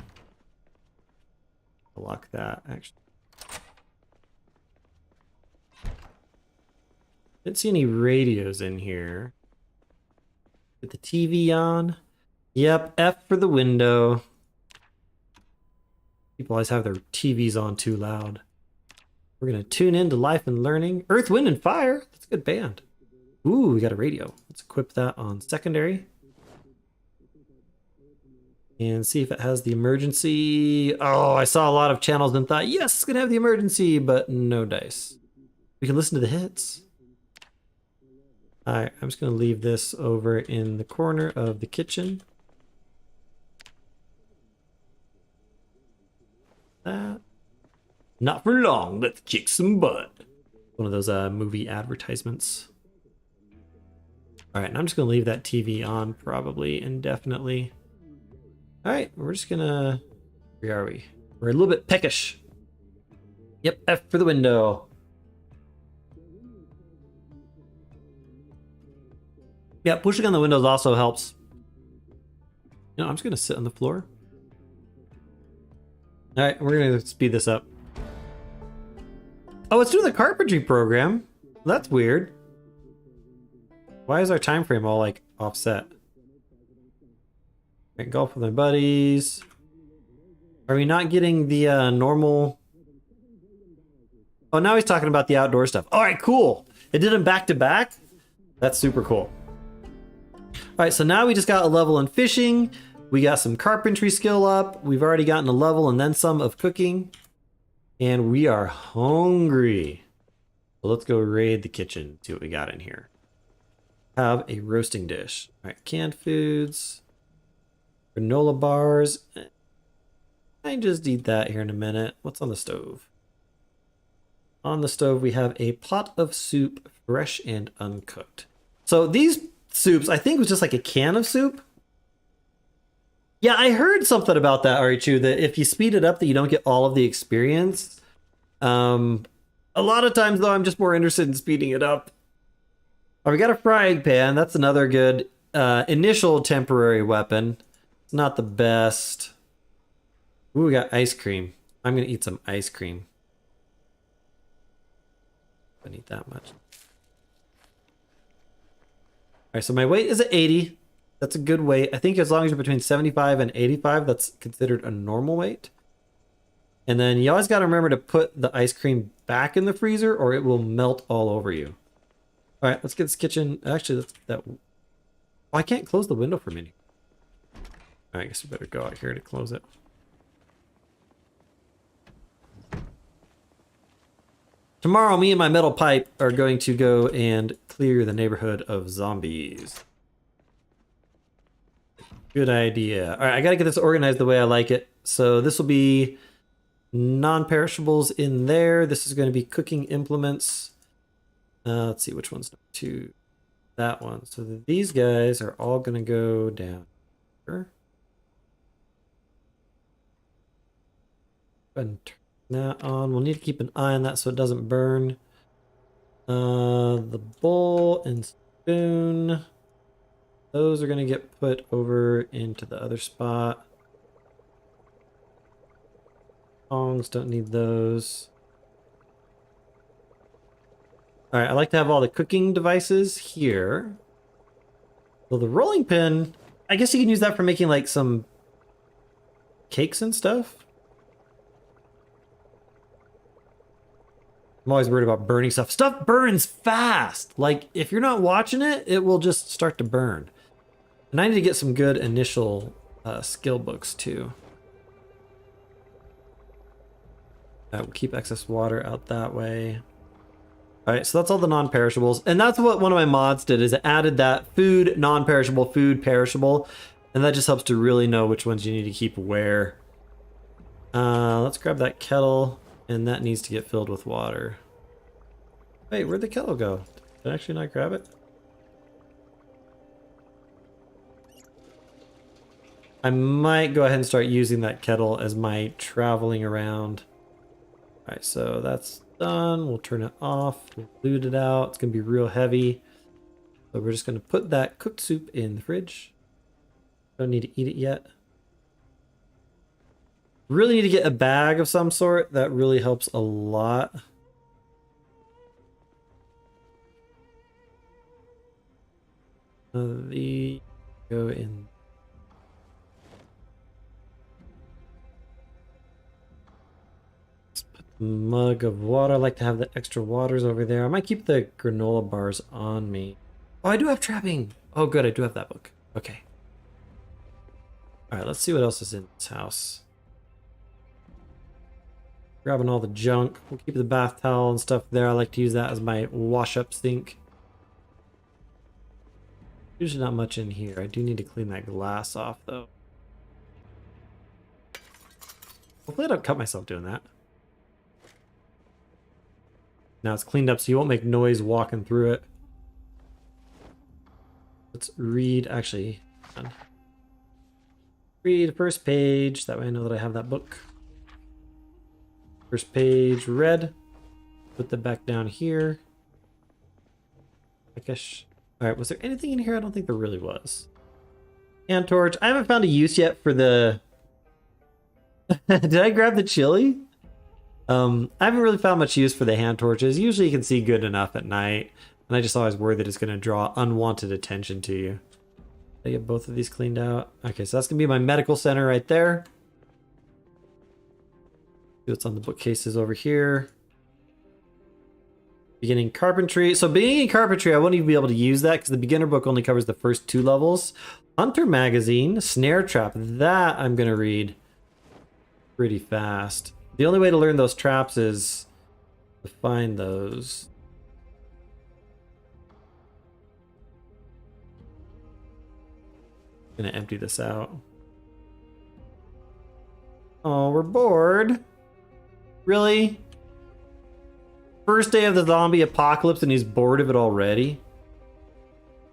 I'll lock that, actually. Didn't see any radios in here. Put the TV on. Yep, F for the window. People always have their TVs on too loud. We're gonna tune in to Life and Learning. Earth, Wind, and Fire. That's a good band. Ooh, we got a radio. Let's equip that on secondary. And see if it has the emergency. Oh, I saw a lot of channels and thought, yes, it's gonna have the emergency, but no dice. We can listen to the hits. All right, I'm just gonna leave this over in the corner of the kitchen. That. Not for long, let's kick some butt. One of those movie advertisements. All right, and I'm just gonna leave that TV on probably indefinitely. All right, we're just gonna, where are we? We're a little bit peckish. Yep, F for the window. Yeah, pushing on the windows also helps. You know, I'm just gonna sit on the floor. All right, we're gonna speed this up. Oh, it's doing the carpentry program. That's weird. Why is our time frame all like offset? Right, golf with my buddies. Are we not getting the normal? Oh, now he's talking about the outdoor stuff. All right, cool. It did them back to back. That's super cool. All right, so now we just got a level in fishing. We got some carpentry skill up. We've already gotten a level and then some of cooking. And we are hungry. So let's go raid the kitchen, see what we got in here. Have a roasting dish. All right, canned foods. Granola bars. I just eat that here in a minute. What's on the stove? On the stove, we have a pot of soup, fresh and uncooked. So these soups, I think, was just like a can of soup. Yeah, I heard something about that, Arichu, that if you speed it up, that you don't get all of the experience. A lot of times, though, I'm just more interested in speeding it up. Oh, we got a frying pan. That's another good initial temporary weapon. It's not the best. Ooh, we got ice cream. I'm going to eat some ice cream. I don't eat that much. All right, so my weight is at 80. That's a good weight. I think as long as you're between 75 and 85, that's considered a normal weight. And then you always got to remember to put the ice cream back in the freezer or it will melt all over you. All right, let's get this kitchen. Actually, that's that. Oh, I can't close the window for a minute. All right, I guess we better go out here to close it. Tomorrow, me and my metal pipe are going to go and clear the neighborhood of zombies. Good idea. All right, I gotta get this organized the way I like it. So this will be non-perishables in there. This is going to be cooking implements. Let's see which one's number 2. That one. So these guys are all going to go down here. Go ahead and turn that on. We'll need to keep an eye on that so it doesn't burn. The bowl and spoon. Those are going to get put over into the other spot. Tongs, don't need those. All right, I like to have all the cooking devices here. Well, the rolling pin, I guess you can use that for making like some cakes and stuff. I'm always worried about burning stuff. Stuff burns fast. Like, if you're not watching it, it will just start to burn. And I need to get some good initial skill books, too. We'll keep excess water out that way. All right, so that's all the non-perishables. And that's what one of my mods did, is it added that food, non-perishable, food, perishable. And that just helps to really know which ones you need to keep where. Let's grab that kettle. And that needs to get filled with water. Wait, where'd the kettle go? Did I actually not grab it? I might go ahead and start using that kettle as my traveling around. Alright, so that's done. We'll turn it off. We'll loot it out. It's going to be real heavy. So we're just going to put that cooked soup in the fridge. Don't need to eat it yet. Really need to get a bag of some sort. That really helps a lot. The go in. Let's put the mug of water. I like to have the extra waters over there. I might keep the granola bars on me. Oh, I do have trapping. Oh, good. I do have that book. Okay. All right, let's see what else is in this house. Grabbing all the junk. We'll keep the bath towel and stuff there. I like to use that as my wash-up sink. Usually not much in here. I do need to clean that glass off, though. Hopefully I don't cut myself doing that. Now it's cleaned up so you won't make noise walking through it. Let's read, actually, read first page. That way I know that I have that book. First page read. Put them back down here. I guess. All right, was there anything in here? I don't think there really was. Hand torch. I haven't found a use yet for the... Did I grab the chili? I haven't really found much use for the hand torches. Usually you can see good enough at night. And I just always worry that it's going to draw unwanted attention to you. Did I get both of these cleaned out? Okay, so that's going to be my medical center right there. See what's on the bookcases over here. Beginning carpentry. So beginning carpentry, I won't even be able to use that because the beginner book only covers the first 2 levels. Hunter magazine, snare trap. That I'm going to read pretty fast. The only way to learn those traps is to find those. I'm going to empty this out. Oh, we're bored. Really? First day of the zombie apocalypse and he's bored of it already?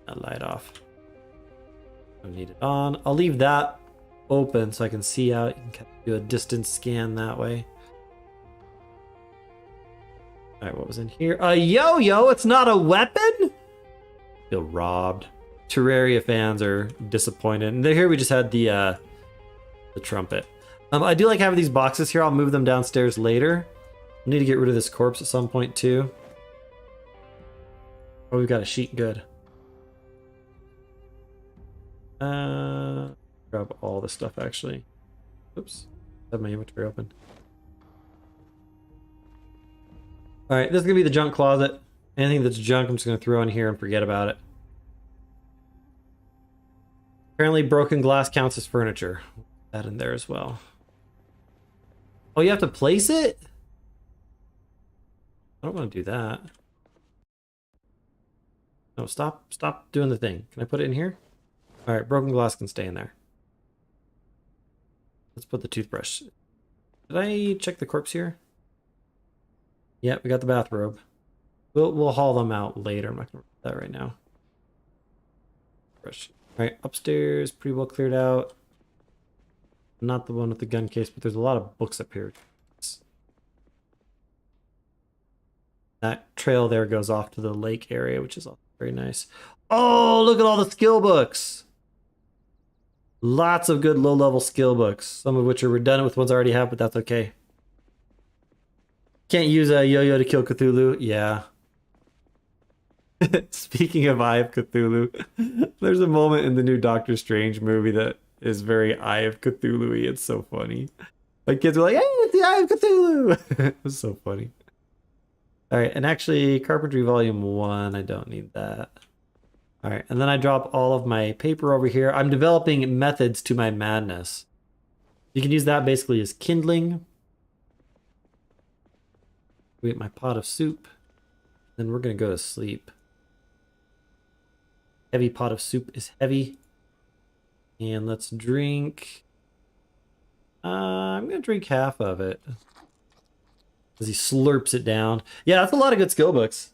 That light off. Don't need it on. I'll leave that open so I can see out. You can do a distance scan that way. Alright, what was in here? A yo-yo! It's not a weapon? Feel robbed. Terraria fans are disappointed. And here we just had the trumpet. I do like having these boxes here. I'll move them downstairs later. I need to get rid of this corpse at some point too. Oh, we've got a sheet. Good. Grab all the stuff actually. Oops. I have my inventory open. Alright, this is going to be the junk closet. Anything that's junk, I'm just going to throw in here and forget about it. Apparently broken glass counts as furniture. Put that in there as well. Oh, you have to place it? I don't want to do that. No, stop doing the thing. Can I put it in here? All right, broken glass can stay in there. Let's put the toothbrush. Did I check the corpse here? Yeah, we got the bathrobe. We'll haul them out later. I'm not gonna do that right now. Brush. All right, upstairs, pretty well cleared out. Not the one with the gun case, but there's a lot of books up here. That trail there goes off to the lake area, which is also very nice. Oh, look at all the skill books. Lots of good low-level skill books, some of which are redundant with ones I already have, but that's okay. Can't use a yo-yo to kill Cthulhu. Yeah. Speaking of Eye of Cthulhu, there's a moment in the new Doctor Strange movie that is very Eye of Cthulhu-y. It's so funny. My kids are like, hey, it's the Eye of Cthulhu! It's so funny. Alright, and actually, Carpentry Volume 1, I don't need that. Alright, and then I drop all of my paper over here. I'm developing methods to my madness. You can use that basically as kindling. We get my pot of soup. Then we're going to go to sleep. Heavy pot of soup is heavy. And let's drink... I'm going to drink half of it. As he slurps it down. Yeah, that's a lot of good skill books.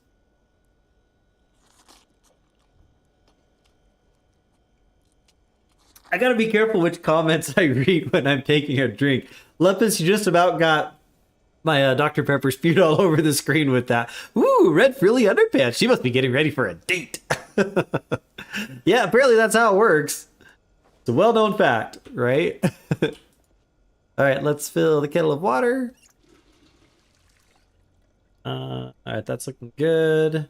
I gotta be careful which comments I read when I'm taking a drink. Lepus, you just about got my Dr. Pepper spewed all over the screen with that. Ooh, red frilly underpants. She must be getting ready for a date. Yeah, apparently that's how it works. It's a well-known fact, right? All right, let's fill the kettle of water. All right, that's looking good.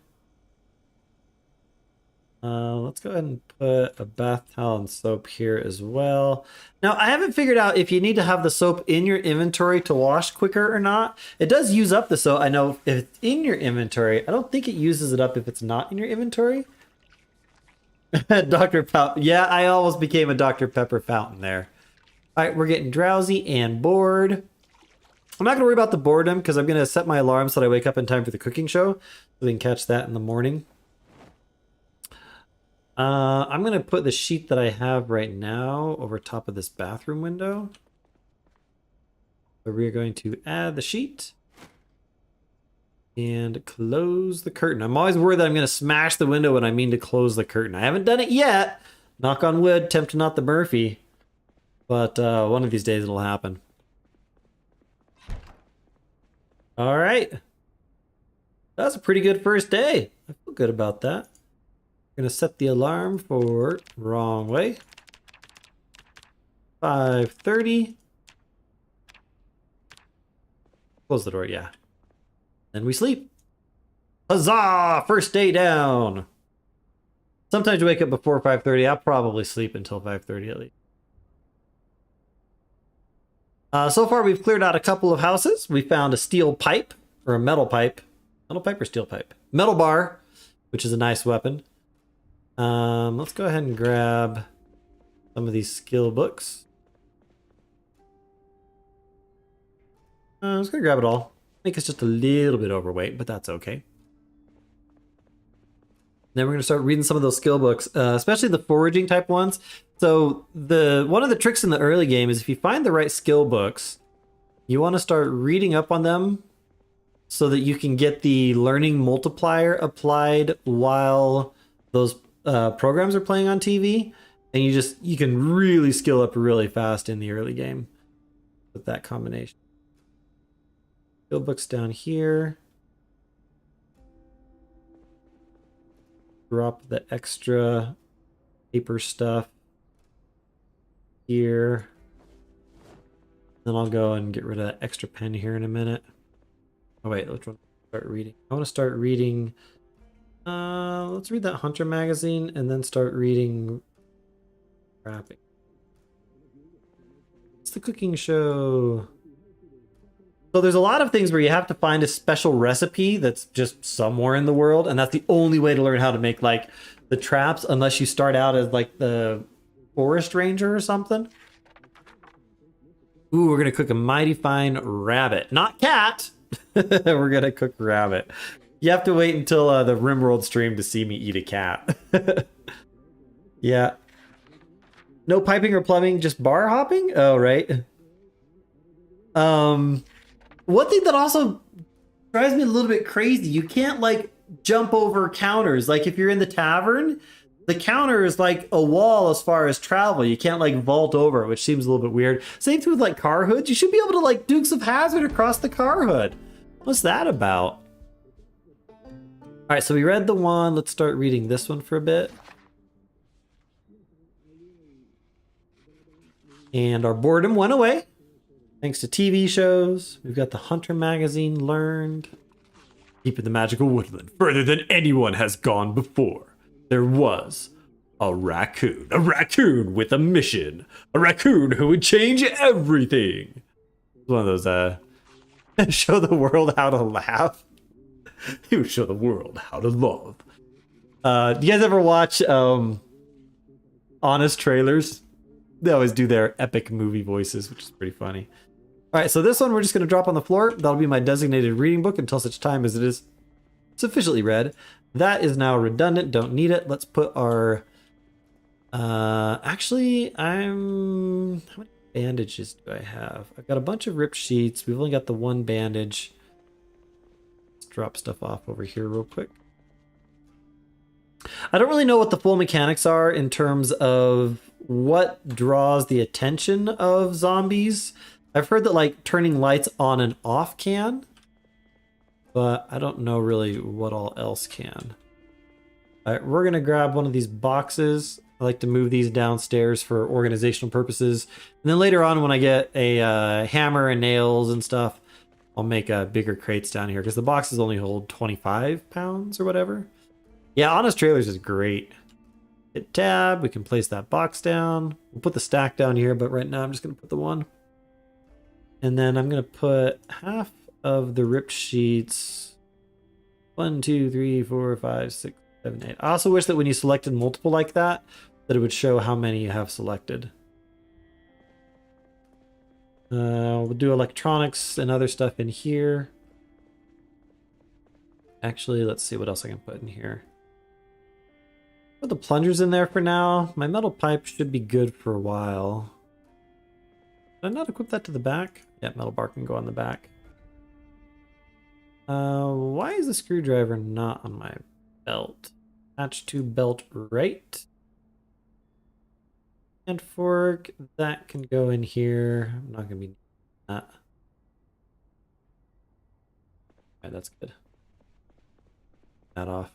Let's go ahead and put a bath towel and soap here as well. Now, I haven't figured out if you need to have the soap in your inventory to wash quicker or not. It does use up the soap. I know if it's in your inventory, I don't think it uses it up if it's not in your inventory. Dr. Pepper. Yeah, I almost became a Dr. Pepper fountain there. All right, we're getting drowsy and bored. I'm not going to worry about the boredom because I'm going to set my alarm so that I wake up in time for the cooking show. So we can catch that in the morning. I'm going to put the sheet that I have right now over top of this bathroom window. So we're going to add the sheet. And close the curtain. I'm always worried that I'm going to smash the window when I mean to close the curtain. I haven't done it yet. Knock on wood, tempt not the Murphy. But one of these days it'll happen. All right. That's a pretty good first day. I feel good about that. I'm going to set the alarm for wrong way. 5:30. Close the door, yeah. Then we sleep. Huzzah! First day down. Sometimes you wake up before 5:30. I'll probably sleep until 5:30 at least. So far, we've cleared out a couple of houses. We found a steel pipe, or a metal pipe. Metal pipe or steel pipe? Metal bar, which is a nice weapon. Let's go ahead and grab some of these skill books. I'm just going to grab it all. Make us just a little bit overweight, but that's okay. Then we're going to start reading some of those skill books, especially the foraging type ones. So one of the tricks in the early game is if you find the right skill books, you want to start reading up on them so that you can get the learning multiplier applied while those programs are playing on TV. And you can really skill up really fast in the early game with that combination. Skill books down here. Drop the extra paper stuff here. Then I'll go and get rid of that extra pen here in a minute. Oh wait, which one? Start reading. I want to start reading. Let's read that Hunter magazine and then start reading. Wrapping. It's the cooking show. So there's a lot of things where you have to find a special recipe that's just somewhere in the world, and that's the only way to learn how to make like the traps, unless you start out as like the forest ranger or something. Ooh, we're gonna cook a mighty fine rabbit, not cat. We're gonna cook rabbit. You have to wait until the Rimworld stream to see me eat a cat. Yeah. No piping or plumbing, just bar hopping? Oh, right. One thing that also drives me a little bit crazy, you can't like jump over counters. Like if you're in the tavern, the counter is like a wall as far as travel. You can't like vault over it, which seems a little bit weird. Same thing with like car hoods. You should be able to like Dukes of Hazzard across the car hood. What's that about? right, so we read the one. Let's start reading this one for a bit. And our boredom went away. Thanks to TV shows. We've got the Hunter magazine learned. Deep in the magical woodland, further than anyone has gone before, there was a raccoon with a mission, a raccoon who would change everything. One of those, show the world how to laugh. He would show the world how to love. Do you guys ever watch Honest Trailers? They always do their epic movie voices, which is pretty funny. All right, so this one we're just going to drop on the floor. That'll be my designated reading book until such time as it is sufficiently read. That is now redundant. Don't need it. Let's put our... actually, how many bandages do I have? I've got a bunch of ripped sheets. We've only got the one bandage. Let's drop stuff off over here real quick. I don't really know what the full mechanics are in terms of what draws the attention of zombies. I've heard that like turning lights on and off can, but I don't know really what all else can. All right, we're gonna grab one of these boxes. I like to move these downstairs for organizational purposes. And then later on when I get a hammer and nails and stuff, I'll make bigger crates down here because the boxes only hold 25 pounds or whatever. Yeah, Honest Trailers is great. Hit tab, we can place that box down. We'll put the stack down here, but right now I'm just gonna put the one. And then I'm going to put half of the ripped sheets. 1, 2, 3, 4, 5, 6, 7, 8. I also wish that when you selected multiple like that, that it would show how many you have selected. We'll do electronics and other stuff in here. Actually, let's see what else I can put in here. Put the plungers in there for now. My metal pipe should be good for a while. Did I not equip that to the back? Yeah, metal bar can go on the back. Why is the screwdriver not on my belt? Attach to belt right. And fork, that can go in here. I'm not gonna be needing that. Alright, that's good. That off.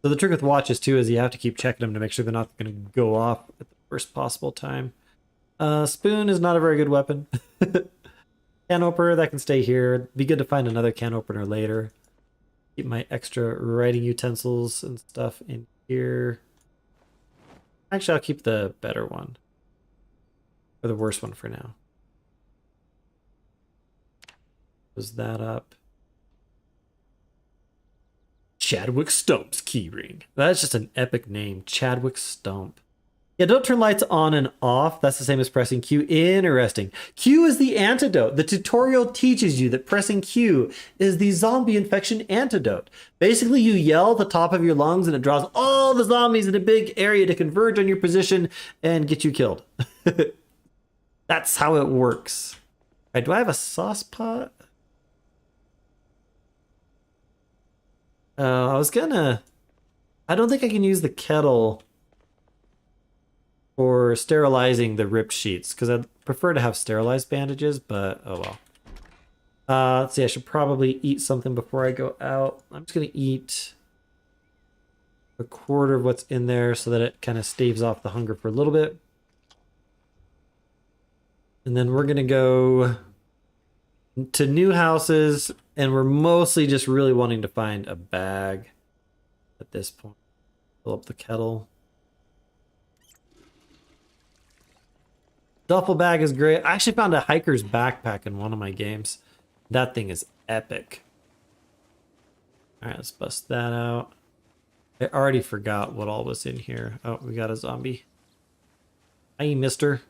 So the trick with watches too is you have to keep checking them to make sure they're not gonna go off at the worst possible time. Spoon is not a very good weapon. Can opener, that can stay here. Be good to find another can opener later. Keep my extra writing utensils and stuff in here. Actually, I'll keep the better one. Or the worst one for now. Close that up. Chadwick Stump's keyring. That's just an epic name. Chadwick Stump. Yeah, don't turn lights on and off. That's the same as pressing Q. Interesting. Q is the antidote. The tutorial teaches you that pressing Q is the zombie infection antidote. Basically, you yell at the top of your lungs and it draws all the zombies in a big area to converge on your position and get you killed. That's how it works. All right, do I have a sauce pot? I was gonna... I don't think I can use the kettle for sterilizing the ripped sheets, because I'd prefer to have sterilized bandages, but oh well. Let's see, I should probably eat something before I go out. I'm just going to eat a quarter of what's in there so that it kind of staves off the hunger for a little bit. And then we're going to go to new houses, and we're mostly just really wanting to find a bag at this point. Fill up the kettle. Duffel bag is great. I actually found a hiker's backpack in one of my games. That thing is epic. All right, let's bust that out. I already forgot what all was in here. Oh, we got a zombie. Hi, mister.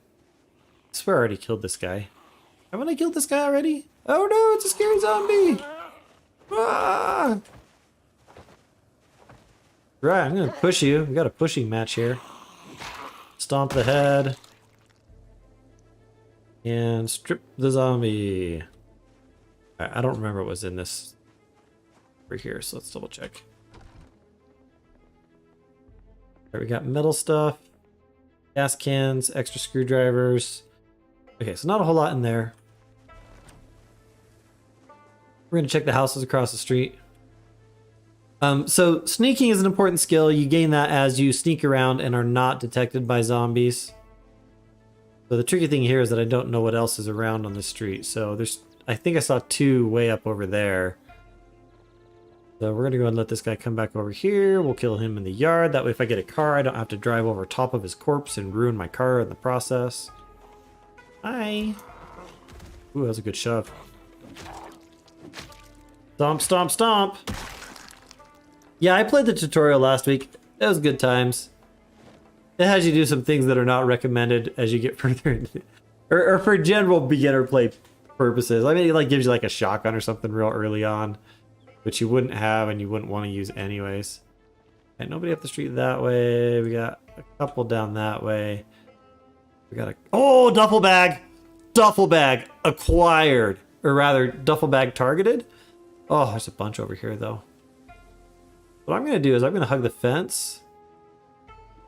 I swear I already killed this guy. Haven't I killed this guy already? Oh no, it's a scary zombie! Ah! Right, I'm gonna push you. We got a pushing match here. Stomp the head. And strip the zombie. I don't remember what was in this over here, so let's double check. Alright, we got metal stuff, gas cans, extra screwdrivers. Okay, so not a whole lot in there. We're gonna check the houses across the street. So sneaking is an important skill. You gain that as you sneak around and are not detected by zombies. So the tricky thing here is that I don't know what else is around on the street. So I think I saw 2 way up over there. So we're gonna go and let this guy come back over here. We'll kill him in the yard. That way if I get a car, I don't have to drive over top of his corpse and ruin my car in the process. Hi. Ooh, that was a good shove. Stomp, stomp, stomp. Yeah, I played the tutorial last week. It was good times. It has you do some things that are not recommended as you get further into, or for general beginner play purposes. I mean, it like gives you like a shotgun or something real early on, which you wouldn't have and you wouldn't want to use anyways. And nobody up the street that way. We got a couple down that way. We got oh, duffel bag! Duffel bag acquired, or rather duffel bag targeted. Oh, there's a bunch over here though. What I'm gonna do is I'm gonna hug the fence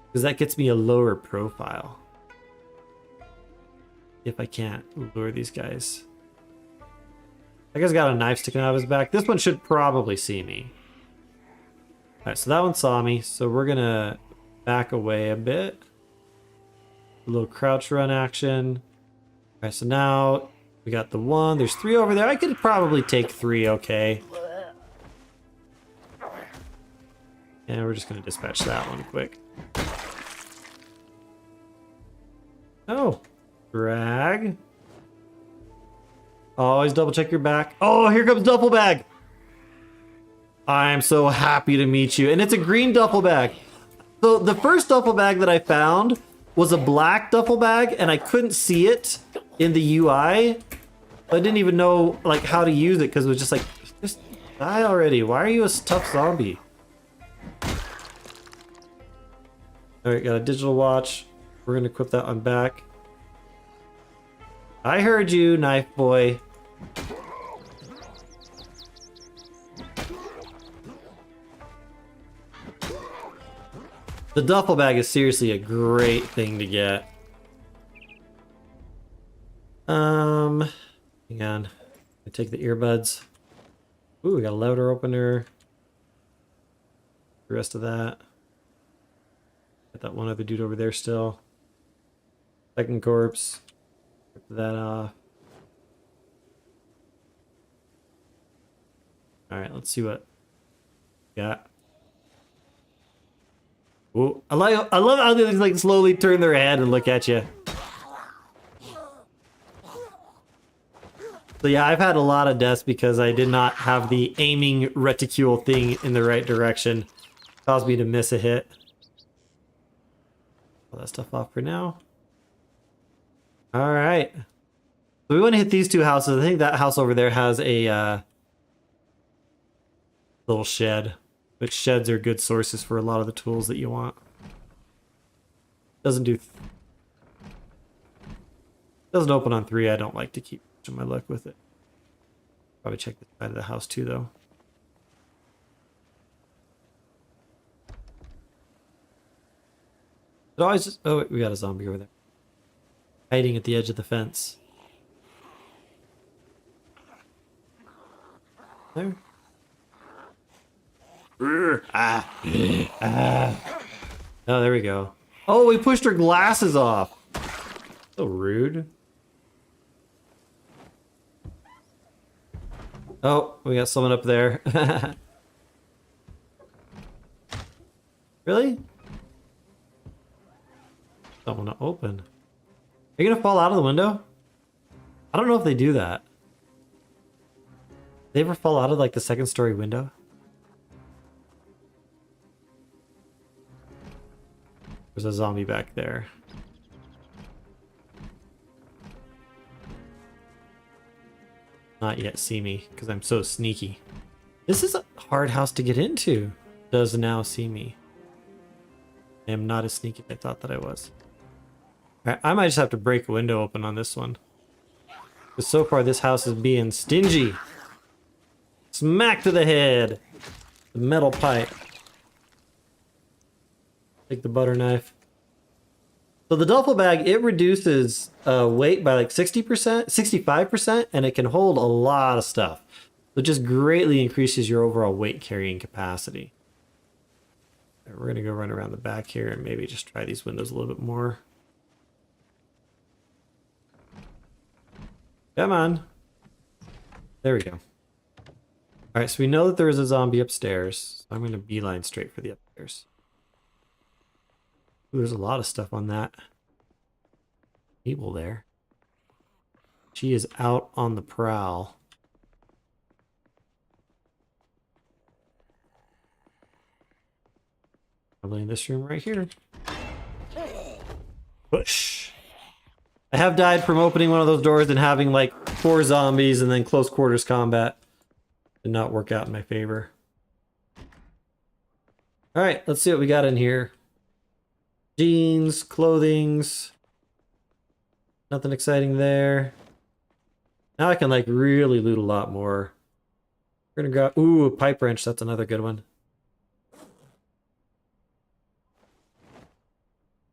because that gets me a lower profile. If I can't lure these guys. That guy's got a knife sticking out of his back. This one should probably see me. Alright, so that one saw me, so we're gonna back away a bit. A little crouch run action. Alright, so now we got the 1. There's 3 over there. I could probably take 3, okay. And we're just gonna dispatch that one quick. Oh, drag. Always double check your back. Oh, here comes duffel bag. I'm so happy to meet you. And it's a green duffel bag. So the first duffel bag that I found was a black duffel bag and I couldn't see it in the UI. I didn't even know like how to use it because it was just like, just die already. Why are you a tough zombie? All right, got a digital watch. We're gonna equip that on back. I heard you, knife boy. The duffel bag is seriously a great thing to get. Hang on. I take the earbuds. Ooh, we got a louder opener. The rest of that. Got that one other dude over there still. Second corpse. Rip that off. Alright, let's see what we got. Ooh, I love how they like slowly turn their head and look at you. So yeah, I've had a lot of deaths because I did not have the aiming reticule thing in the right direction. Caused me to miss a hit. Pull that stuff off for now. All right. So we want to hit these 2 houses. I think that house over there has a little shed, which sheds are good sources for a lot of the tools that you want. Doesn't open on 3. I don't like to keep my luck with it. Probably check the side of the house too, though. It always just, oh, wait, we got a zombie over there. Hiding at the edge of the fence. There. Oh, there we go. Oh, we pushed her glasses off. So rude. Oh, we got someone up there. Really? Don't want to open. Are you gonna fall out of the window? I don't know if they do that. They ever fall out of like the 2nd story window? There's a zombie back there. Not yet see me because I'm so sneaky. This is a hard house to get into. Does now see me. I am not as sneaky as I thought that I was. Alright, I might just have to break a window open on this one. Because so far this house is being stingy. Smack to the head. The metal pipe. Take the butter knife. So the duffel bag, it reduces weight by like 60%, 65%, and it can hold a lot of stuff. So it just greatly increases your overall weight carrying capacity. All right, we're gonna go run around the back here and maybe just try these windows a little bit more. Come on. There we go. All right, so we know that there is a zombie upstairs. So I'm gonna beeline straight for the upstairs. Ooh, there's a lot of stuff on that table there. She is out on the prowl. Probably in this room right here. Push. I have died from opening one of those doors and having like 4 zombies and then close quarters combat. Did not work out in my favor. Alright, let's see what we got in here. Jeans, clothings. Nothing exciting there. Now I can like really loot a lot more. We're gonna grab, ooh, a pipe wrench, that's another good one.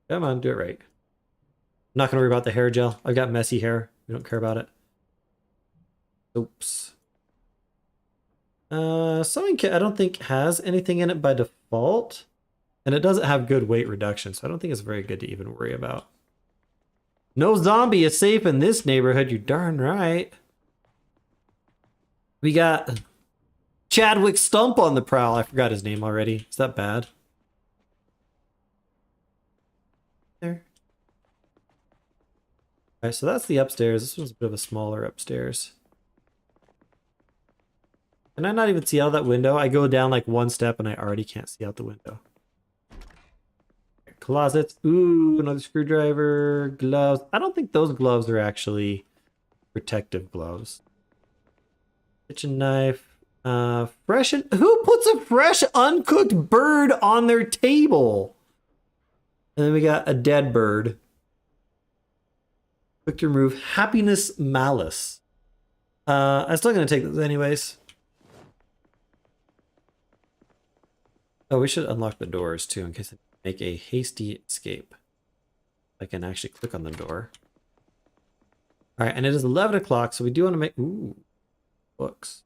Come on, do it right. I'm not gonna worry about the hair gel. I've got messy hair. We don't care about it. Oops. Sewing kit I don't think has anything in it by default. And it doesn't have good weight reduction, so I don't think it's very good to even worry about. No zombie is safe in this neighborhood, you darn right. We got Chadwick Stump on the prowl. I forgot his name already. Is that bad? There. Alright, so that's the upstairs. This one's a bit of a smaller upstairs. Can I not even see out that window? I go down like 1 step and I already can't see out the window. Closets. Ooh, another screwdriver. Gloves. I don't think those gloves are actually protective gloves. Kitchen knife. Fresh. Who puts a fresh uncooked bird on their table? And then we got a dead bird. Quick to remove. Happiness Malice. I'm still going to take those anyways. Oh, we should unlock the doors too in case I make a hasty escape. I can actually click on the door. All right, and it is 11 o'clock, so we do want to make... Ooh, books.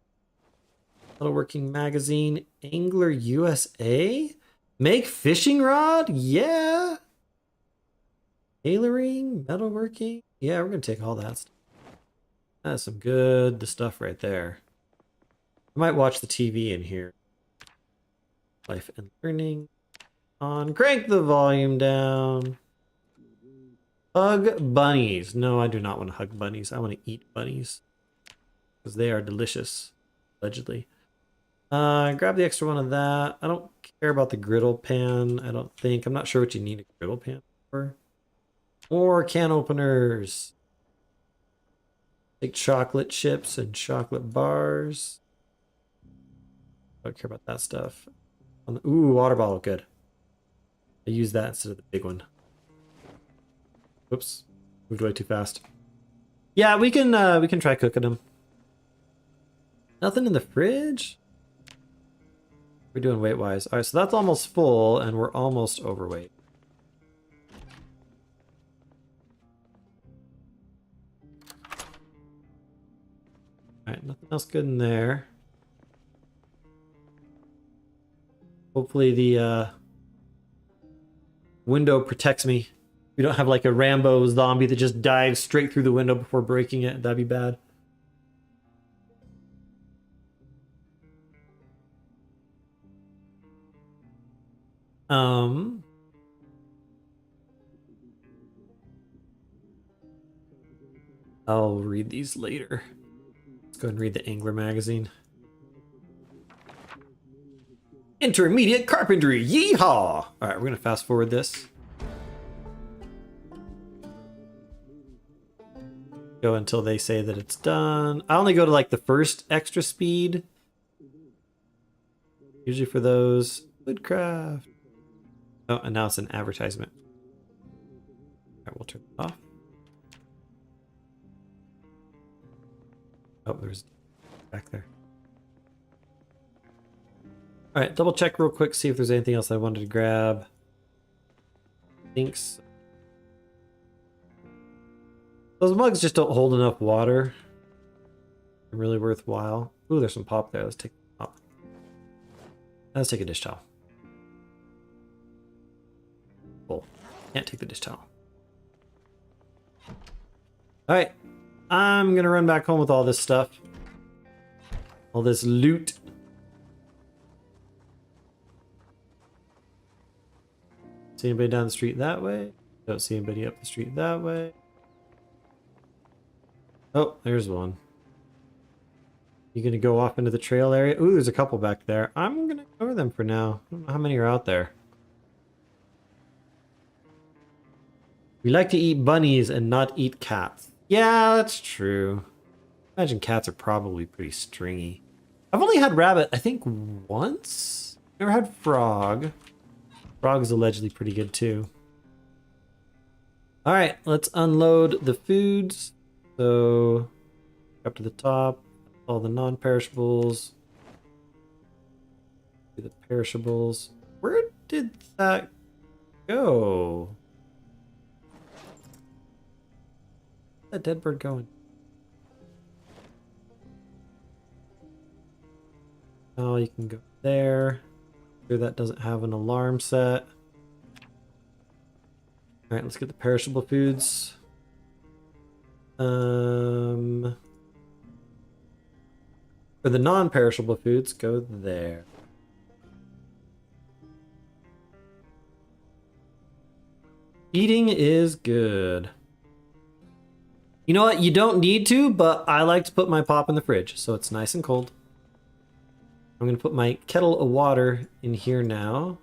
Metalworking magazine. Angler USA? Make fishing rod? Yeah. Tailoring, metalworking. Yeah, we're going to take all that stuff. That's some good stuff right there. I might watch the TV in here. Life and learning. On. Crank the volume down. Hug bunnies. No, I do not want to hug bunnies. I want to eat bunnies. Because they are delicious. Allegedly. Grab the extra one of that. I don't care about the griddle pan. I don't think. I'm not sure what you need a griddle pan for. More can openers. Take chocolate chips and chocolate bars. I don't care about that stuff. Ooh, water bottle, good. I use that instead of the big one. Whoops, moved way too fast. Yeah, we can try cooking them. Nothing in the fridge? We're doing weight-wise. All right, so that's almost full, and we're almost overweight. All right, nothing else good in there. Hopefully the window protects me. We don't have like a Rambo zombie that just dives straight through the window before breaking it. That'd be bad. I'll read these later. Let's go ahead and read the Angler magazine. Intermediate carpentry, yeehaw! All right, we're gonna fast forward this. Go until they say that it's done. I only go to like the first extra speed. Usually for those. Woodcraft. Oh, and now it's an advertisement. All right, we'll turn it off. Oh, there's back there. All right, double check real quick, see if there's anything else I wanted to grab. Thanks. Those mugs just don't hold enough water. really worthwhile. Ooh, there's some pop there. Let's take pop. Let's take a dish towel. Cool. Can't take the dish towel. Alright. I'm gonna run back home with all this stuff. All this loot. See anybody down the street that way? Don't see anybody up the street that way. Oh, there's one. You gonna go off into the trail area? Ooh, there's a couple back there. I'm gonna ignore them for now. I don't know how many are out there. We like to eat bunnies and not eat cats. Yeah, that's true. I imagine cats are probably pretty stringy. I've only had rabbit, I think, once. Never had frog. Frog is allegedly pretty good too. All right, let's unload the foods. So up to the top, all the non-perishables. Do the perishables. Where did that go? Where's that dead bird going? Oh, you can go there. Sure that doesn't have an alarm set. All right, let's get the perishable foods. For the non-perishable foods, go there. Eating is good. You know what? You don't need to, but I like to put my pop in the fridge, so it's nice and cold. I'm going to put my kettle of water in here now.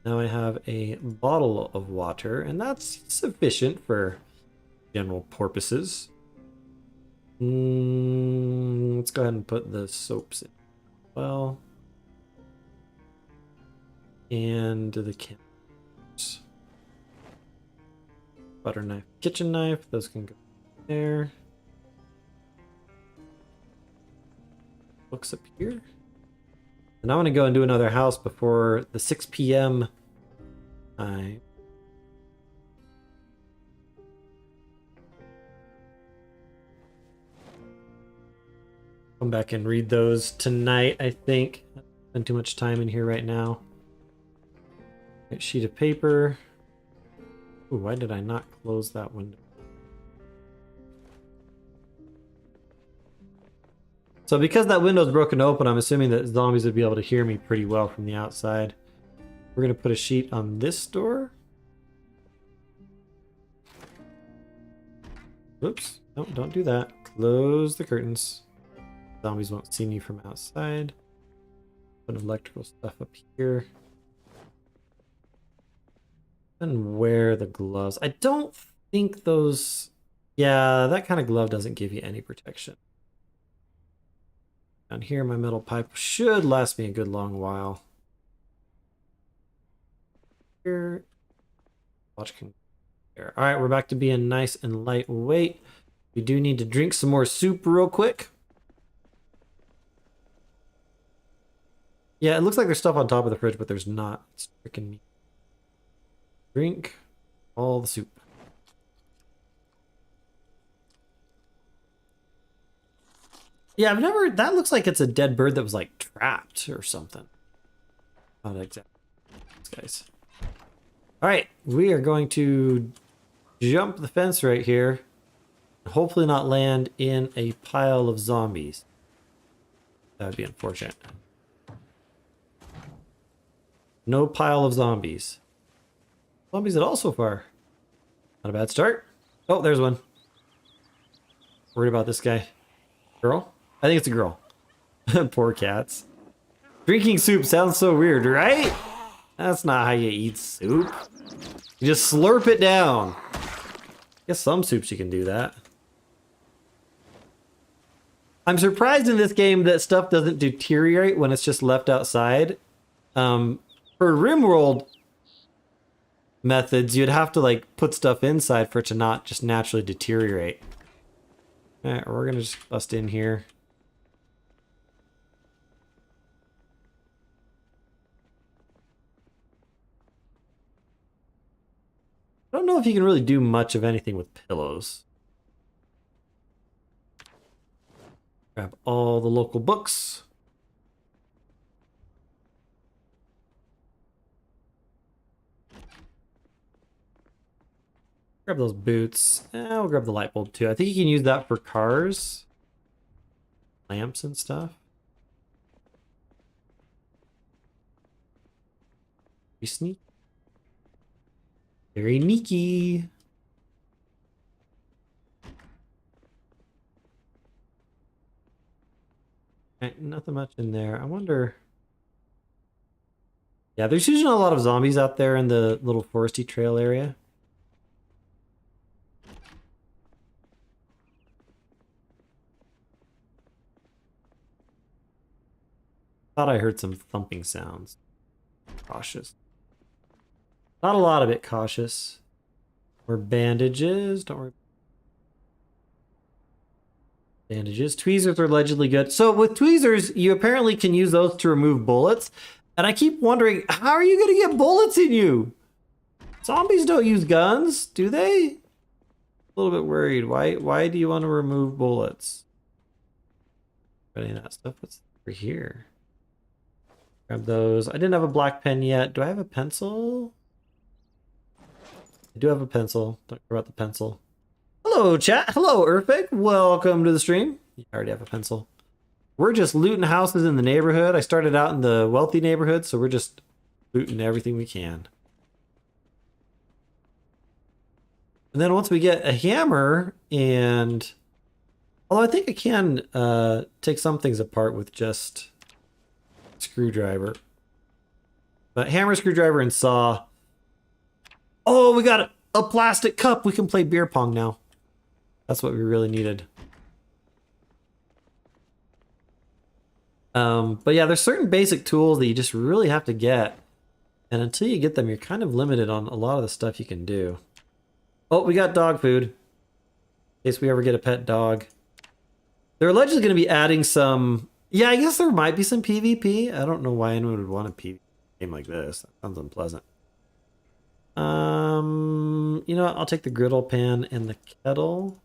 Now I have a bottle of water, and that's sufficient for general purposes. Let's go ahead and put the soaps in as well. And the candles. Butter knife, kitchen knife, those can go there. Books up here. And I want to go and do another house before the 6 p.m. time. Come back and read those tonight, I think. I spend too much time in here right now. Right, sheet of paper. Ooh, why did I not close that window? So because that window's broken open, I'm assuming that zombies would be able to hear me pretty well from the outside. We're going to put a sheet on this door. Oops. No, don't do that. Close the curtains. Zombies won't see me from outside. Put electrical stuff up here. And wear the gloves. I don't think those... Yeah, that kind of glove doesn't give you any protection. Down here, my metal pipe should last me a good long while. Here. Watch can there. All right, we're back to being nice and lightweight. We do need to drink some more soup real quick. Yeah, it looks like there's stuff on top of the fridge, but there's not. It's freaking me. Drink all the soup. Yeah, I've never... That looks like it's a dead bird that was, like, trapped or something. Not exactly. Guys. Alright, we are going to jump the fence right here. Hopefully not land in a pile of zombies. That would be unfortunate. No pile of zombies. Zombies at all so far. Not a bad start. Oh, there's one. Worried about this guy. Girl? I think it's a girl. Poor cats. Drinking soup sounds so weird, right? That's not how you eat soup. You just slurp it down. Guess some soups you can do that. I'm surprised in this game that stuff doesn't deteriorate when it's just left outside. For RimWorld methods, you'd have to like put stuff inside for it to not just naturally deteriorate. Alright, we're gonna just bust in here. I don't know if you can really do much of anything with pillows. Grab all the local books. Grab those boots. We'll grab the light bulb too. I think you can use that for cars. Lamps and stuff. Very sneaky. Very sneaky. Right, nothing much in there. I wonder... Yeah, there's usually a lot of zombies out there in the little foresty trail area. Thought I heard some thumping sounds. Cautious. Not a lot of it, cautious. More bandages. Don't worry. Bandages. Tweezers are allegedly good. So with tweezers, you apparently can use those to remove bullets. And I keep wondering, how are you going to get bullets in you? Zombies don't use guns, do they? A little bit worried. Why do you want to remove bullets? Any of that stuff? What's over here? Grab those. I didn't have a black pen yet. Do I have a pencil? I do have a pencil. Don't care about the pencil. Hello, chat. Hello, Earthbag. Welcome to the stream. You already have a pencil. We're just looting houses in the neighborhood. I started out in the wealthy neighborhood, so we're just looting everything we can. And then once we get a hammer and... Although I think I can take some things apart with just screwdriver. But hammer, screwdriver, and saw. Oh, we got a plastic cup. We can play beer pong now. That's what we really needed. But yeah, there's certain basic tools that you just really have to get. And until you get them, you're kind of limited on a lot of the stuff you can do. Oh, we got dog food. In case we ever get a pet dog. They're allegedly going to be adding some... Yeah, I guess there might be some PvP. I don't know why anyone would want a PvP game like this. That sounds unpleasant. You know what? I'll take the griddle pan and the kettle.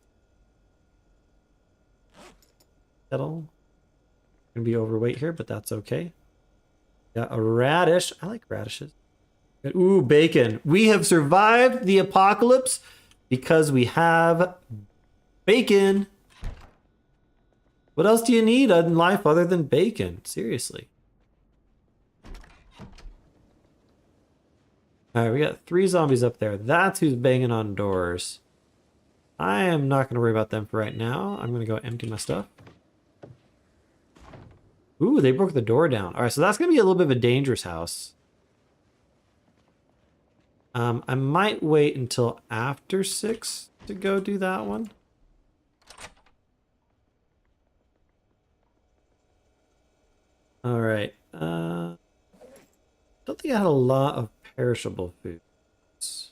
Gonna be overweight here, but that's okay. Got a radish. I like radishes. Ooh, bacon. We have survived the apocalypse because we have bacon. What else do you need in life other than bacon? Seriously. Alright, we got 3 zombies up there. That's who's banging on doors. I am not going to worry about them for right now. I'm going to go empty my stuff. Ooh, they broke the door down. Alright, so that's going to be a little bit of a dangerous house. I might wait until after 6 to go do that one. Alright. Don't think I had a lot of perishable foods.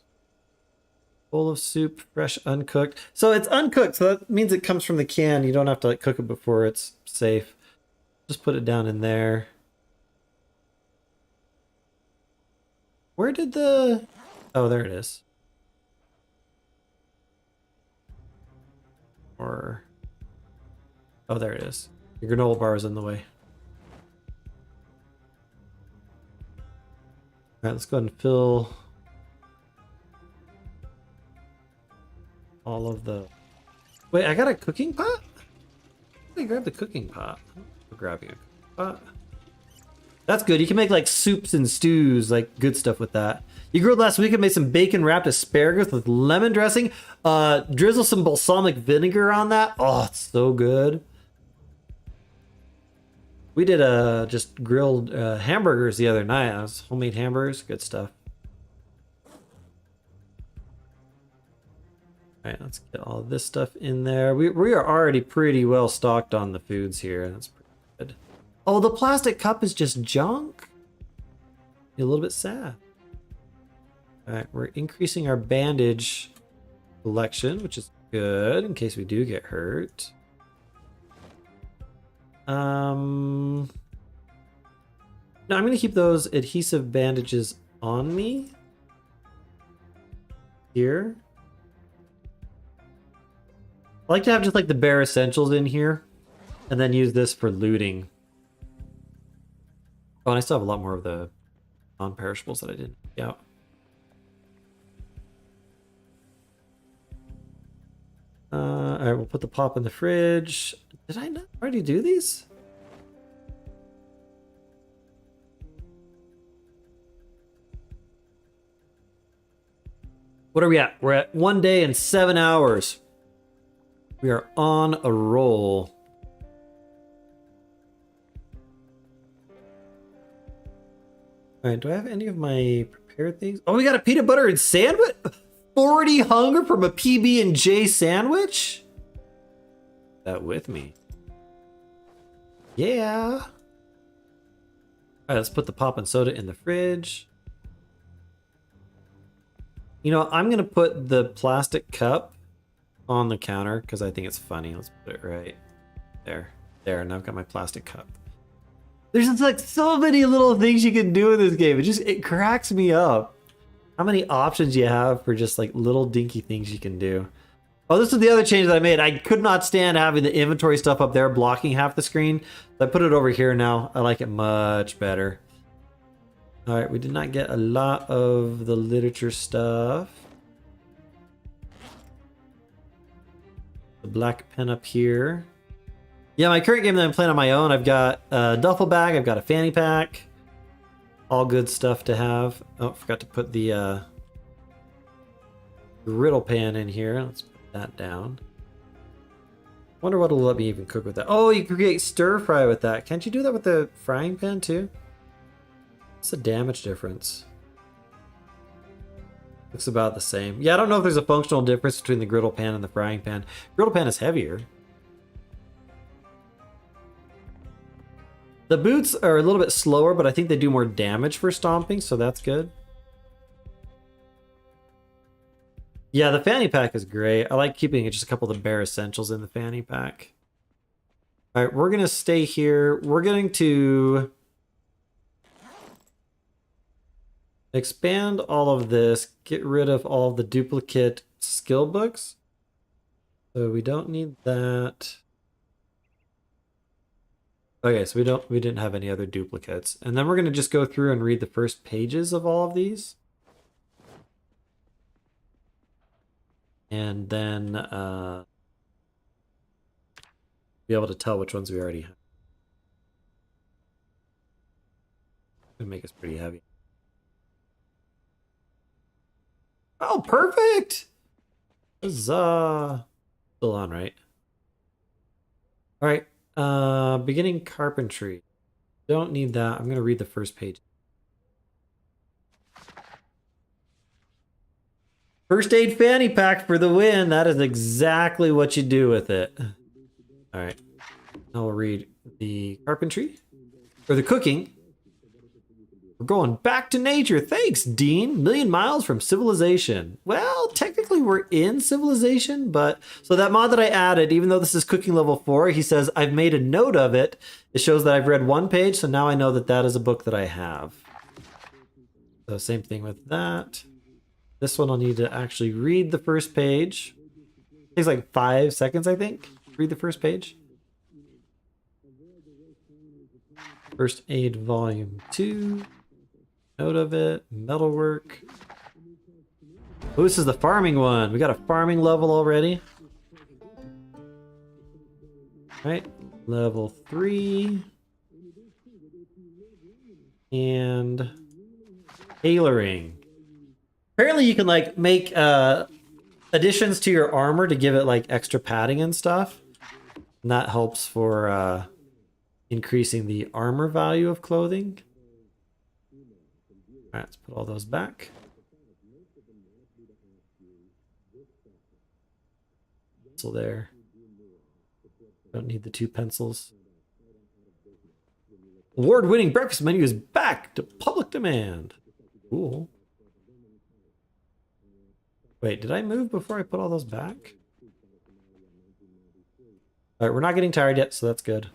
Bowl of soup, fresh, uncooked. So it's uncooked, so that means it comes from the can. You don't have to like cook it before it's safe. Just put it down in there. Where did the... Oh, there it is. Or... Oh, there it is. Your granola bar is in the way. Alright, let's go ahead and fill all of the... Wait, I got a cooking pot? I grabbed the cooking pot. I'm grabbing a cooking pot. That's good. You can make like soups and stews, like good stuff with that. You grilled last week and made some bacon wrapped asparagus with lemon dressing. Drizzle some balsamic vinegar on that. Oh, it's so good. We did just grilled hamburgers the other night. It was homemade hamburgers, good stuff. All right, let's get all this stuff in there. We are already pretty well stocked on the foods here. That's pretty good. Oh, the plastic cup is just junk. A little bit sad. All right, we're increasing our bandage collection, which is good in case we do get hurt. No, I'm gonna keep those adhesive bandages on me. Here. I like to have just like the bare essentials in here. And then use this for looting. Oh, and I still have a lot more of the non-perishables that I didn't take out. All right, we'll put the pop in the fridge. Did I not already do these? What are we at? We're at 1 day and 7 hours. We are on a roll. All right, do I have any of my prepared things? Oh, we got a peanut butter and sandwich? 40 hunger from a PB&J sandwich? That with me. Yeah. All right, let's put the pop and soda in the fridge. You know, I'm going to put the plastic cup on the counter because I think it's funny. Let's put it right there. There, and I've got my plastic cup. There's just like so many little things you can do in this game. It cracks me up. How many options you have for just like little dinky things you can do. Oh, this is the other change that I made. I could not stand having the inventory stuff up there blocking half the screen. So I put it over here now. I like it much better. All right, we did not get a lot of the literature stuff. The black pen up here. Yeah, my current game that I'm playing on my own, I've got a duffel bag, I've got a fanny pack. All good stuff to have. Oh, forgot to put the griddle pan in here. Let's put that down. Wonder what will let me even cook with that. Oh, you can create stir fry with that. Can't you do that with the frying pan too? What's the damage difference? Looks about the same. Yeah, I don't know if there's a functional difference between the griddle pan and the frying pan. Griddle pan is heavier. The boots are a little bit slower, but I think they do more damage for stomping, so that's good. Yeah, the fanny pack is great. I like keeping just a couple of the bare essentials in the fanny pack. All right, we're going to stay here. We're going to expand all of this, get rid of all the duplicate skill books. So we don't need that. Okay, so we didn't have any other duplicates. And then we're going to just go through and read the first pages of all of these. And then be able to tell which ones we already have. Gonna make us pretty heavy. Oh, perfect! Huzzah! Still on, right? All right. Beginning carpentry. Don't need that. I'm going to read the first page. First aid fanny pack for the win. That is exactly what you do with it. All right. Now we'll read the carpentry. Or the cooking. We're going back to nature. Thanks, Dean. Million miles from civilization. Well, technically we're in civilization, but so that mod that I added, even though this is cooking level 4, he says I've made a note of it. It shows that I've read one page, so now I know that that is a book that I have. So same thing with that. This one I'll need to actually read the first page. It takes like 5 seconds, I think, to read the first page. First Aid Volume 2. Note of it. Metalwork. Oh, this is the farming one. We got a farming level already. All right. Level 3. And tailoring. Apparently you can like make additions to your armor to give it like extra padding and stuff. And that helps for increasing the armor value of clothing. All right, let's put all those back. Pencil there. Don't need the 2 pencils. Award-winning breakfast menu is back to public demand. Cool. Wait, did I move before I put all those back? All right, we're not getting tired yet, so that's good.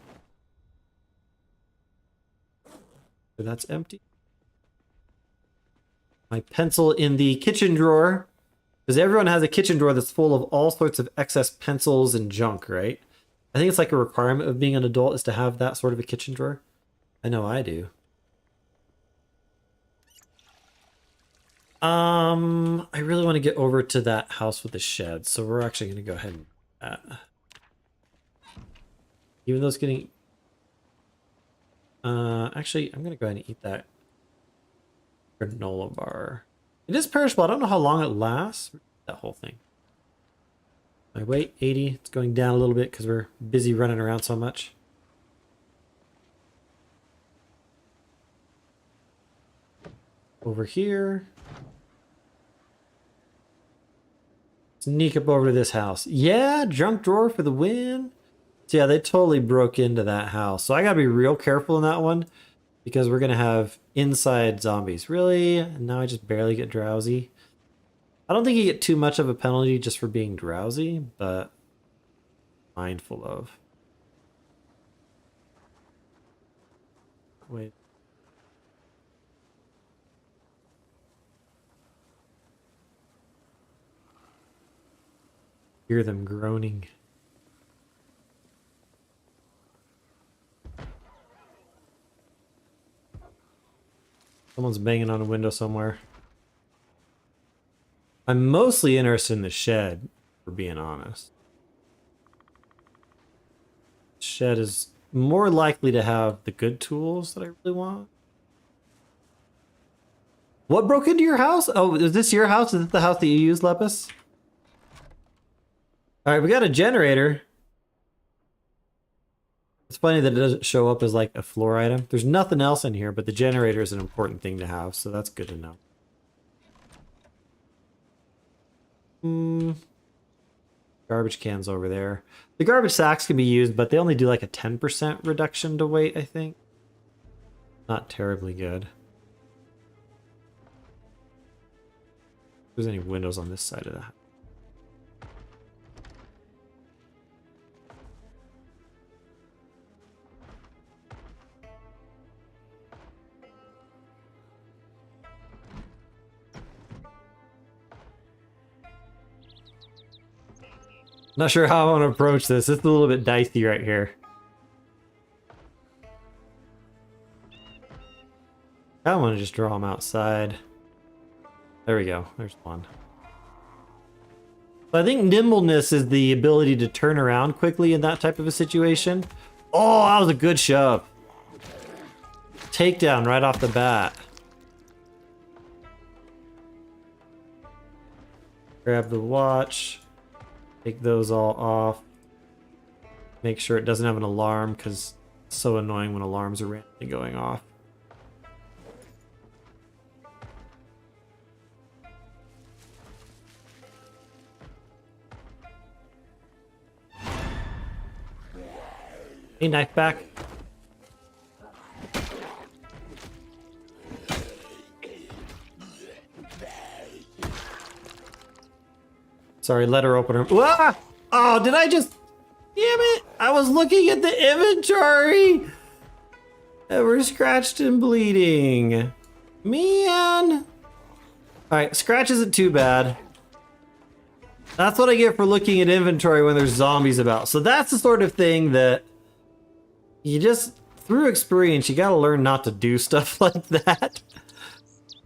So that's empty. My pencil in the kitchen drawer, because everyone has a kitchen drawer that's full of all sorts of excess pencils and junk, right? I think it's like a requirement of being an adult is to have that sort of a kitchen drawer. I know I do. I really want to get over to that house with the shed, so we're actually going to go ahead and do that. Even though it's getting... actually, I'm going to go ahead and eat that granola bar. It is perishable. I don't know how long it lasts. That whole thing. My weight, 80. It's going down a little bit because we're busy running around so much. Over here. Sneak up over to this house. Yeah, junk drawer for the win. So yeah, they totally broke into that house. So I gotta be real careful in that one because we're gonna have inside zombies. Really? And now I just barely get drowsy. I don't think you get too much of a penalty just for being drowsy, but mindful of. Wait. Hear them groaning. Someone's banging on a window somewhere. I'm mostly interested in the shed, for being honest. Shed is more likely to have the good tools that I really want. What broke into your house? Oh, is this your house? Is this the house that you use, Lepus? All right, we got a generator. It's funny that it doesn't show up as like a floor item. There's nothing else in here, but the generator is an important thing to have, so that's good to know. Garbage cans over there. The garbage sacks can be used, but they only do like a 10% reduction to weight, I think. Not terribly good. If there's any windows on this side of the house. Not sure how I want to approach this. It's a little bit dicey right here. I want to just draw them outside. There we go. There's one. I think nimbleness is the ability to turn around quickly in that type of a situation. Oh, that was a good shove. Takedown right off the bat. Grab the watch. Take those all off. Make sure it doesn't have an alarm because it's so annoying when alarms are randomly going off. Hey, knife back. Sorry, letter opener. Ah! Oh, did I just... Damn it! I was looking at the inventory! And we're scratched and bleeding. Man! Alright, scratch isn't too bad. That's what I get for looking at inventory when there's zombies about. So that's the sort of thing that... You just... Through experience, you gotta learn not to do stuff like that.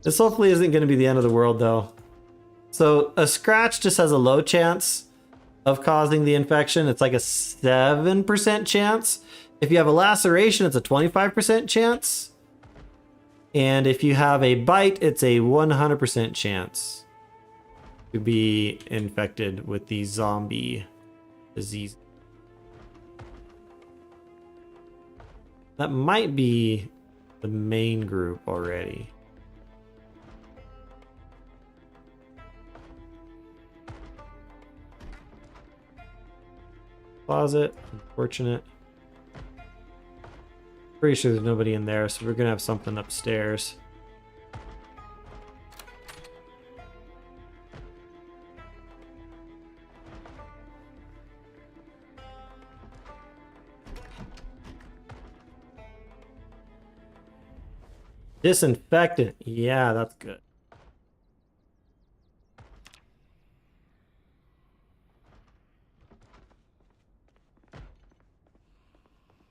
This hopefully isn't gonna be the end of the world, though. So a scratch just has a low chance of causing the infection. It's like a 7% chance. If you have a laceration, it's a 25% chance. And if you have a bite, it's a 100% chance to be infected with the zombie disease. That might be the main group already. Closet, unfortunate. Pretty sure there's nobody in there, so we're gonna have something upstairs. Disinfectant, yeah, that's good.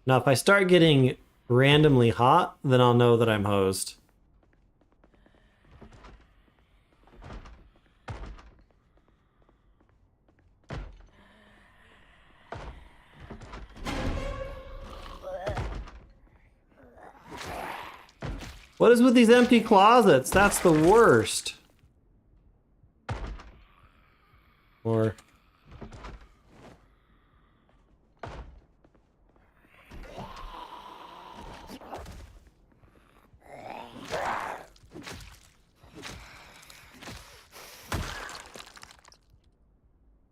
Now, if I start getting randomly hot, then I'll know that I'm hosed. What is with these empty closets? That's the worst. Or...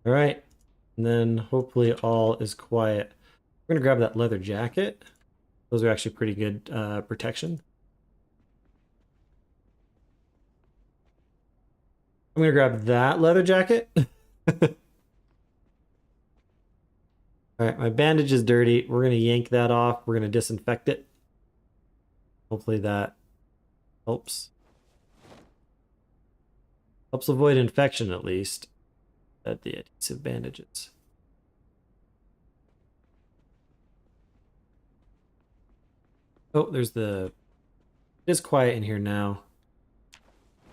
All right, and then hopefully all is quiet. We're gonna grab that leather jacket. Those are actually pretty good protection. I'm gonna grab that leather jacket. All right, my bandage is dirty. We're gonna yank that off. We're gonna disinfect it. Hopefully that helps. Helps avoid infection at least. At the adhesive bandages. Oh, there's the... It is quiet in here now.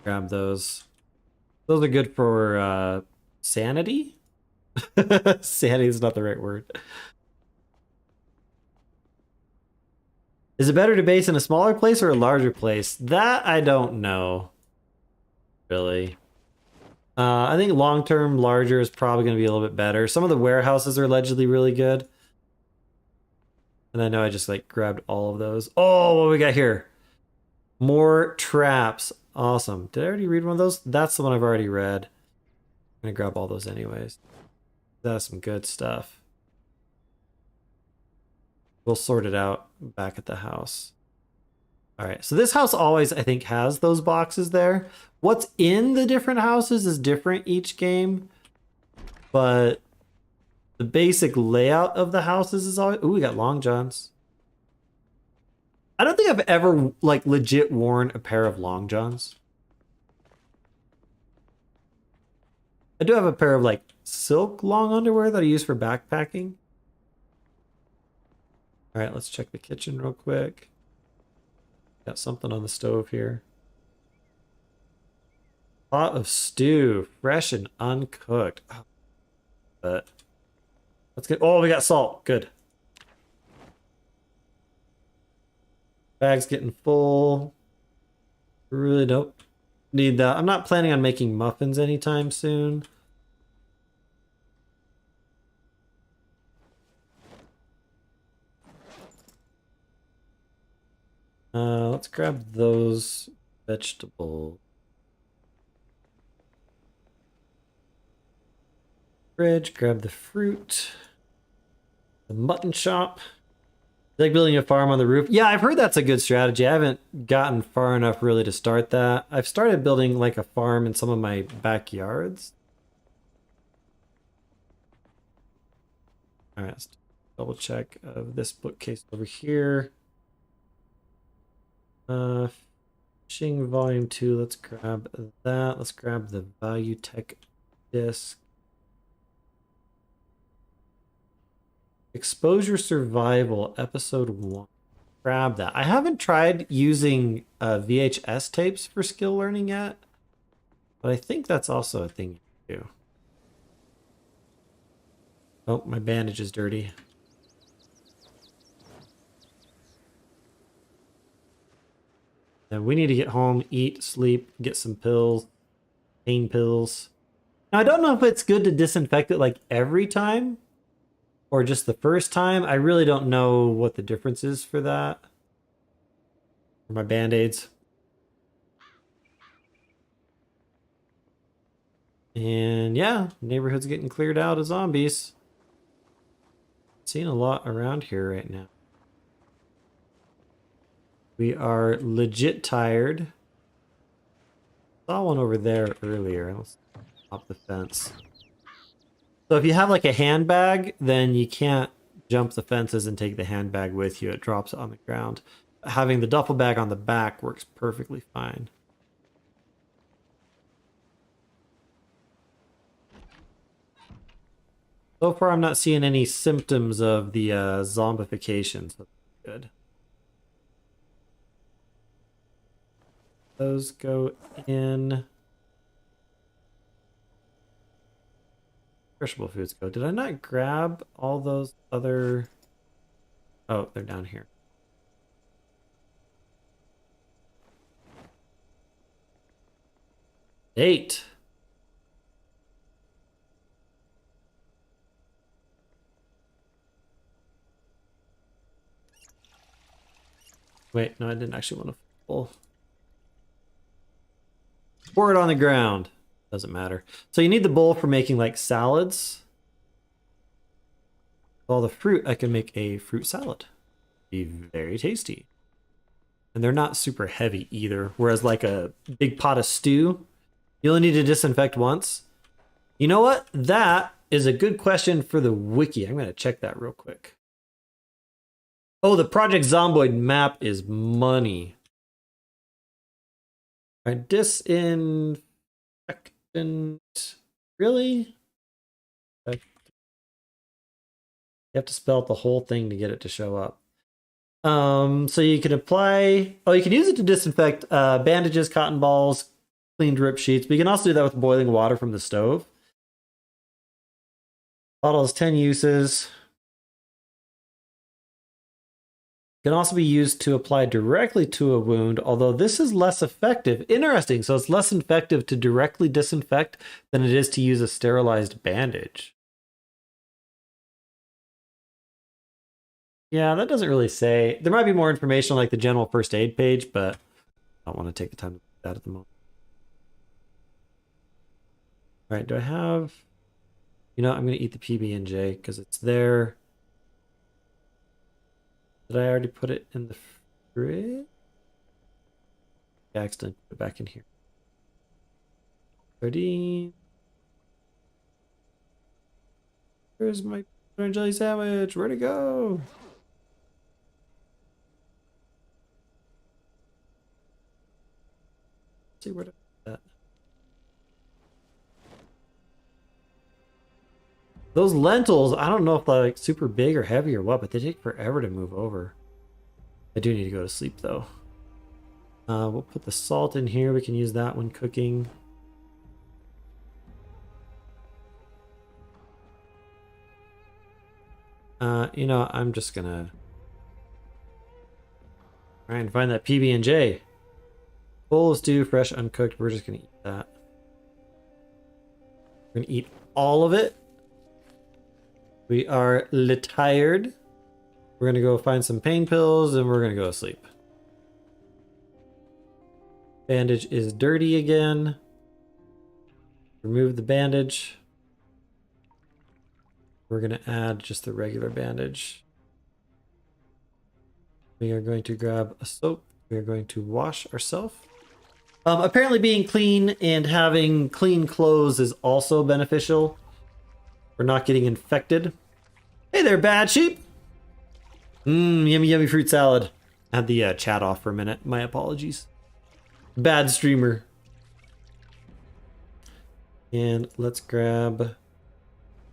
Grab those. Those are good for sanity? Sanity is not the right word. Is it better to base in a smaller place or a larger place? That I don't know. Really. I think long-term larger is probably going to be a little bit better. Some of the warehouses are allegedly really good. And I know I just like grabbed all of those. Oh, what we got here? More traps. Awesome. Did I already read one of those? That's the one I've already read. I'm going to grab all those anyways. That's some good stuff. We'll sort it out back at the house. All right, so this house always, I think, has those boxes there. What's in the different houses is different each game, but the basic layout of the houses is always... Ooh, we got long johns. I don't think I've ever, like, legit worn a pair of long johns. I do have a pair of, like, silk long underwear that I use for backpacking. All right, let's check the kitchen real quick. Got something on the stove here. Pot of stew, fresh and uncooked. Oh, but let's get... Oh, we got salt. Good. Bag's getting full. Really don't need that. I'm not planning on making muffins anytime soon. Let's grab those vegetables. Fridge, grab the fruit. The mutton chop. Like building a farm on the roof. Yeah, I've heard that's a good strategy. I haven't gotten far enough really to start that. I've started building like a farm in some of my backyards. All right, let's double check of this bookcase over here. Fishing volume 2, let's grab that. Let's grab the value tech disc. Exposure survival episode 1. Grab that. I haven't tried using VHS tapes for skill learning yet, but I think that's also a thing you do. Oh, my bandage is dirty. And we need to get home, eat, sleep, get some pills, pain pills. Now, I don't know if it's good to disinfect it like every time or just the first time. I really don't know what the difference is for that. For my band-aids. And yeah, neighborhood's getting cleared out of zombies. Seeing a lot around here right now. We are legit tired. Saw one over there earlier. Let's hop the fence. So if you have like a handbag, then you can't jump the fences and take the handbag with you. It drops it on the ground. Having the duffel bag on the back works perfectly fine. So far, I'm not seeing any symptoms of the zombifications. That's good. Those go in. Perishable foods go. Did I not grab all those other... Oh, they're down here. Eight. Wait, no, I didn't actually want to pull. Pour it on the ground. Doesn't matter. So you need the bowl for making like salads. With all the fruit, I can make a fruit salad. Be very tasty. And they're not super heavy either. Whereas like a big pot of stew, you only need to disinfect once. You know what? That is a good question for the wiki. I'm going to check that real quick. Oh, the Project Zomboid map is money. All right, disinfectant. Really? You have to spell out the whole thing to get it to show up. So you can apply... Oh, you can use it to disinfect bandages, cotton balls, clean drip sheets. But you can also do that with boiling water from the stove. Bottle has 10 uses. Can also be used to apply directly to a wound, although this is less effective. Interesting. So it's less effective to directly disinfect than it is to use a sterilized bandage. Yeah, that doesn't really say. There might be more information on like the general first aid page, but I don't want to take the time to do that at the moment. All right, do I have... You know, I'm going to eat the PB&J because it's there. Did I already put it in the fridge? Yeah, I accidentally put it back in here. 30. Where's my peanut and jelly sandwich? Where'd it go? Let's see where to put that. Those lentils, I don't know if they're like super big or heavy or what, but they take forever to move over. I do need to go to sleep though. We'll put the salt in here. We can use that when cooking. You know, I'm just gonna try and find that PB&J. Full of stew, fresh, uncooked. We're just gonna eat that. We're gonna eat all of it. We are tired. We're gonna go find some pain pills and we're gonna go to sleep. Bandage is dirty again. Remove the bandage. We're gonna add just the regular bandage. We are going to grab a soap. We are going to wash ourselves. Apparently being clean and having clean clothes is also beneficial for not getting infected. Hey there, bad sheep. Yummy, yummy fruit salad. I had the chat off for a minute. My apologies. Bad streamer. And let's grab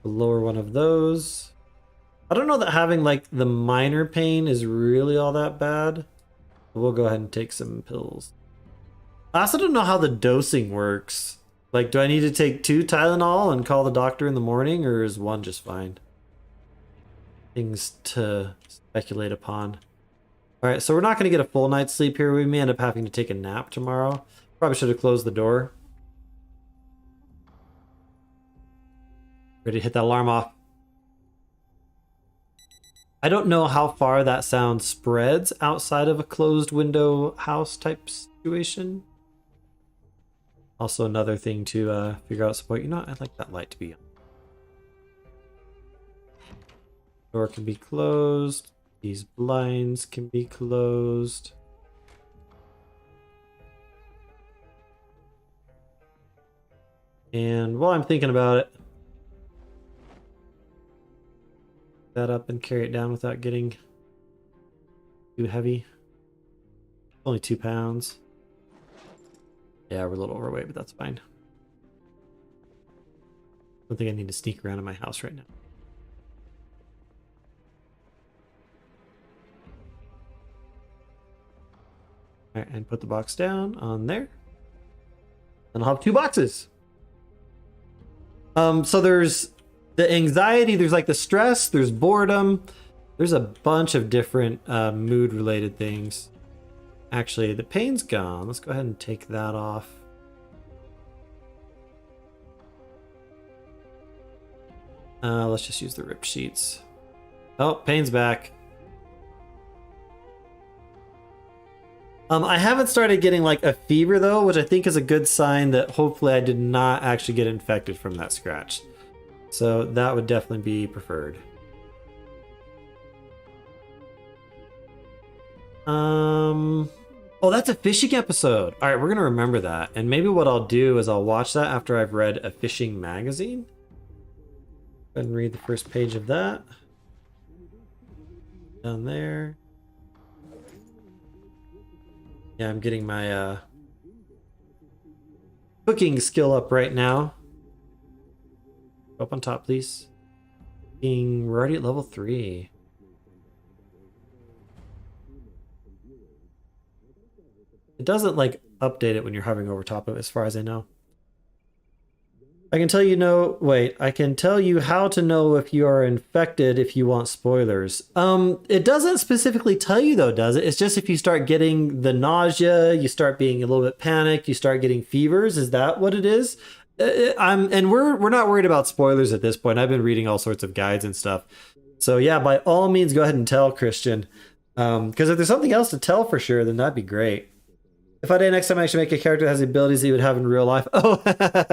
the lower one of those. I don't know that having like the minor pain is really all that bad. But we'll go ahead and take some pills. I also don't know how the dosing works. Like, do I need to take 2 Tylenol and call the doctor in the morning, or is 1 just fine? Things to speculate upon. All right, so we're not going to get a full night's sleep here. We may end up having to take a nap tomorrow. Probably should have closed the door. Ready to hit that alarm off. I don't know how far that sound spreads outside of a closed window house type situation. Also another thing to figure out support. You know, I'd like that light to be on. Door can be closed. These blinds can be closed. And while I'm thinking about it, that up and carry it down without getting too heavy. Only 2 pounds. Yeah, we're a little overweight, but that's fine. I don't think I need to sneak around in my house right now. All right, and put the box down on there. And I'll have 2 boxes. So there's the anxiety, there's like the stress, there's boredom. There's a bunch of different mood-related things. Actually, the pain's gone. Let's go ahead and take that off. Let's just use the rip sheets. Oh, pain's back. I haven't started getting like a fever though, which I think is a good sign that hopefully I did not actually get infected from that scratch. So that would definitely be preferred. Oh, that's a fishing episode. All right, we're gonna remember that. And maybe what I'll do is I'll watch that after I've read a fishing magazine. Go ahead and read the first page of that. Down there. Yeah, I'm getting my cooking skill up right now. Up on top, please. We're already at level 3. It doesn't like update it when you're hovering over top of it, as far as I know. I can tell you I can tell you how to know if you are infected if you want spoilers. It doesn't specifically tell you though, does it? It's just if you start getting the nausea, you start being a little bit panicked, you start getting fevers. Is that what it is? And we're not worried about spoilers at this point. I've been reading all sorts of guides and stuff. So yeah, by all means, go ahead and tell Christian. Because if there's something else to tell for sure, then that'd be great. If I did next time, I actually make a character that has the abilities he would have in real life. Oh,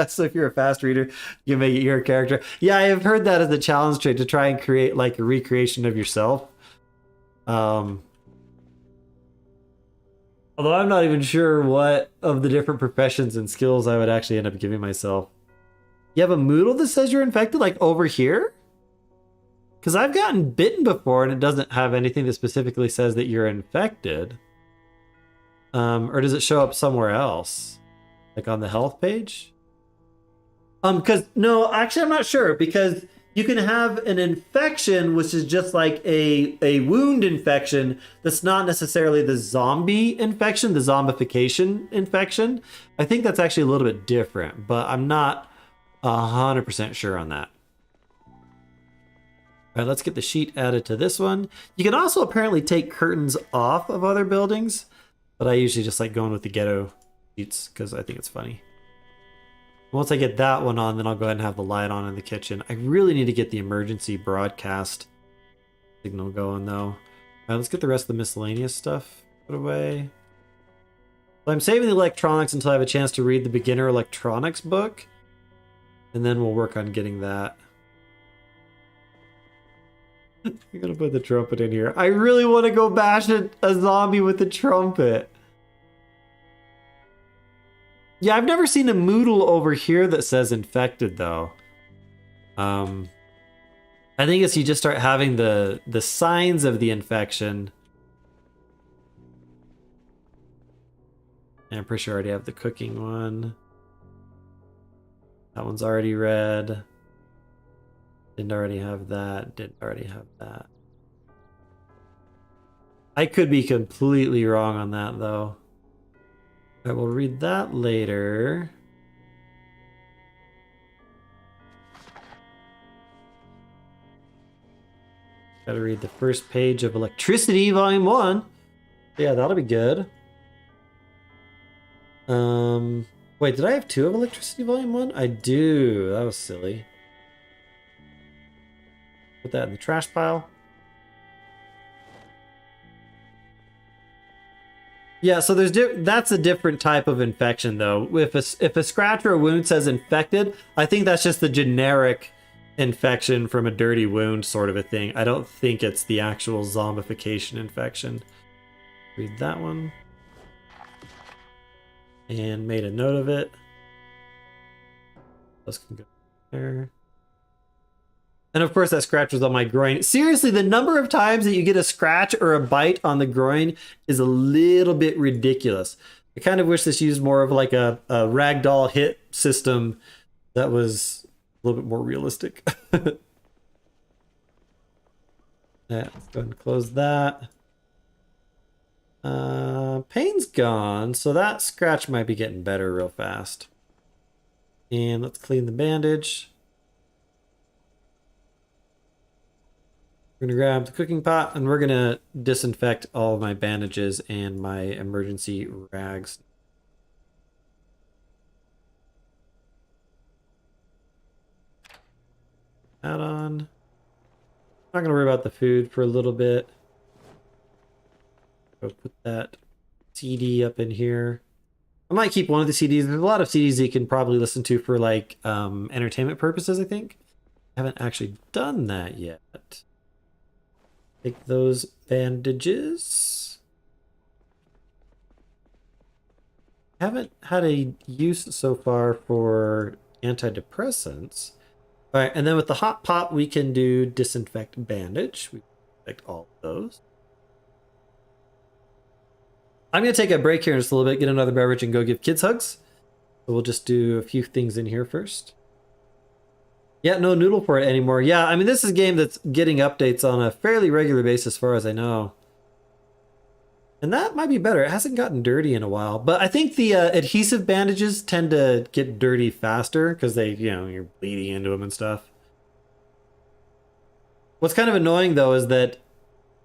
so if you're a fast reader, you make it your character. Yeah, I have heard that as a challenge trait to try and create like a recreation of yourself. Although I'm not even sure what of the different professions and skills I would actually end up giving myself. You have a Moodle that says you're infected, like over here? Because I've gotten bitten before and it doesn't have anything that specifically says that you're infected. Or does it show up somewhere else? Like on the health page? No, actually I'm not sure, because you can have an infection which is just like a wound infection that's not necessarily the zombie infection, the zombification infection. I think that's actually a little bit different, but I'm not 100% sure on that. All right, let's get the sheet added to this one. You can also apparently take curtains off of other buildings. But I usually just like going with the ghetto sheets because I think it's funny. Once I get that one on, then I'll go ahead and have the light on in the kitchen. I really need to get the emergency broadcast signal going though. All right, let's get the rest of the miscellaneous stuff put away. So I'm saving the electronics until I have a chance to read the beginner electronics book. And then we'll work on getting that. I'm gonna put the trumpet in here. I really want to go bash a zombie with the trumpet. Yeah, I've never seen a Moodle over here that says infected though. I think it's you just start having the signs of the infection. And I'm pretty sure I already have the cooking one. That one's already read. Didn't already have that. Didn't already have that. I could be completely wrong on that, though. I will read that later. Gotta read the first page of Electricity, Volume 1. Yeah, that'll be good. Wait, did I have 2 of Electricity, Volume 1? I do. That was silly. Put that in the trash pile. Yeah, so that's a different type of infection though. If a scratch or a wound says infected, I think that's just the generic infection from a dirty wound sort of a thing. I don't think it's the actual zombification infection. Read that one. And made a note of it. Those can go there. And of course that scratch was on my groin. Seriously, the number of times that you get a scratch or a bite on the groin is a little bit ridiculous. I kind of wish this used more of like a ragdoll hit system that was a little bit more realistic. Yeah, let's go ahead and close that. Pain's gone, so that scratch might be getting better real fast. And let's clean the bandage. We're gonna grab the cooking pot and we're gonna disinfect all of my bandages and my emergency rags. Add on. I'm not gonna worry about the food for a little bit. Go put that CD up in here. I might keep one of the CDs. There's a lot of CDs you can probably listen to for like entertainment purposes, I think. I haven't actually done that yet. Take those bandages. Haven't had a use so far for antidepressants. All right, and then with the hot pot, we can do disinfect bandage. We disinfect all of those. I'm going to take a break here in just a little bit, get another beverage, and go give kids hugs. So we'll just do a few things in here first. Yeah, no noodle for it anymore. Yeah, I mean, this is a game that's getting updates on a fairly regular basis, as far as I know. And that might be better. It hasn't gotten dirty in a while. But I think the adhesive bandages tend to get dirty faster because they, you're bleeding into them and stuff. What's kind of annoying, though, is that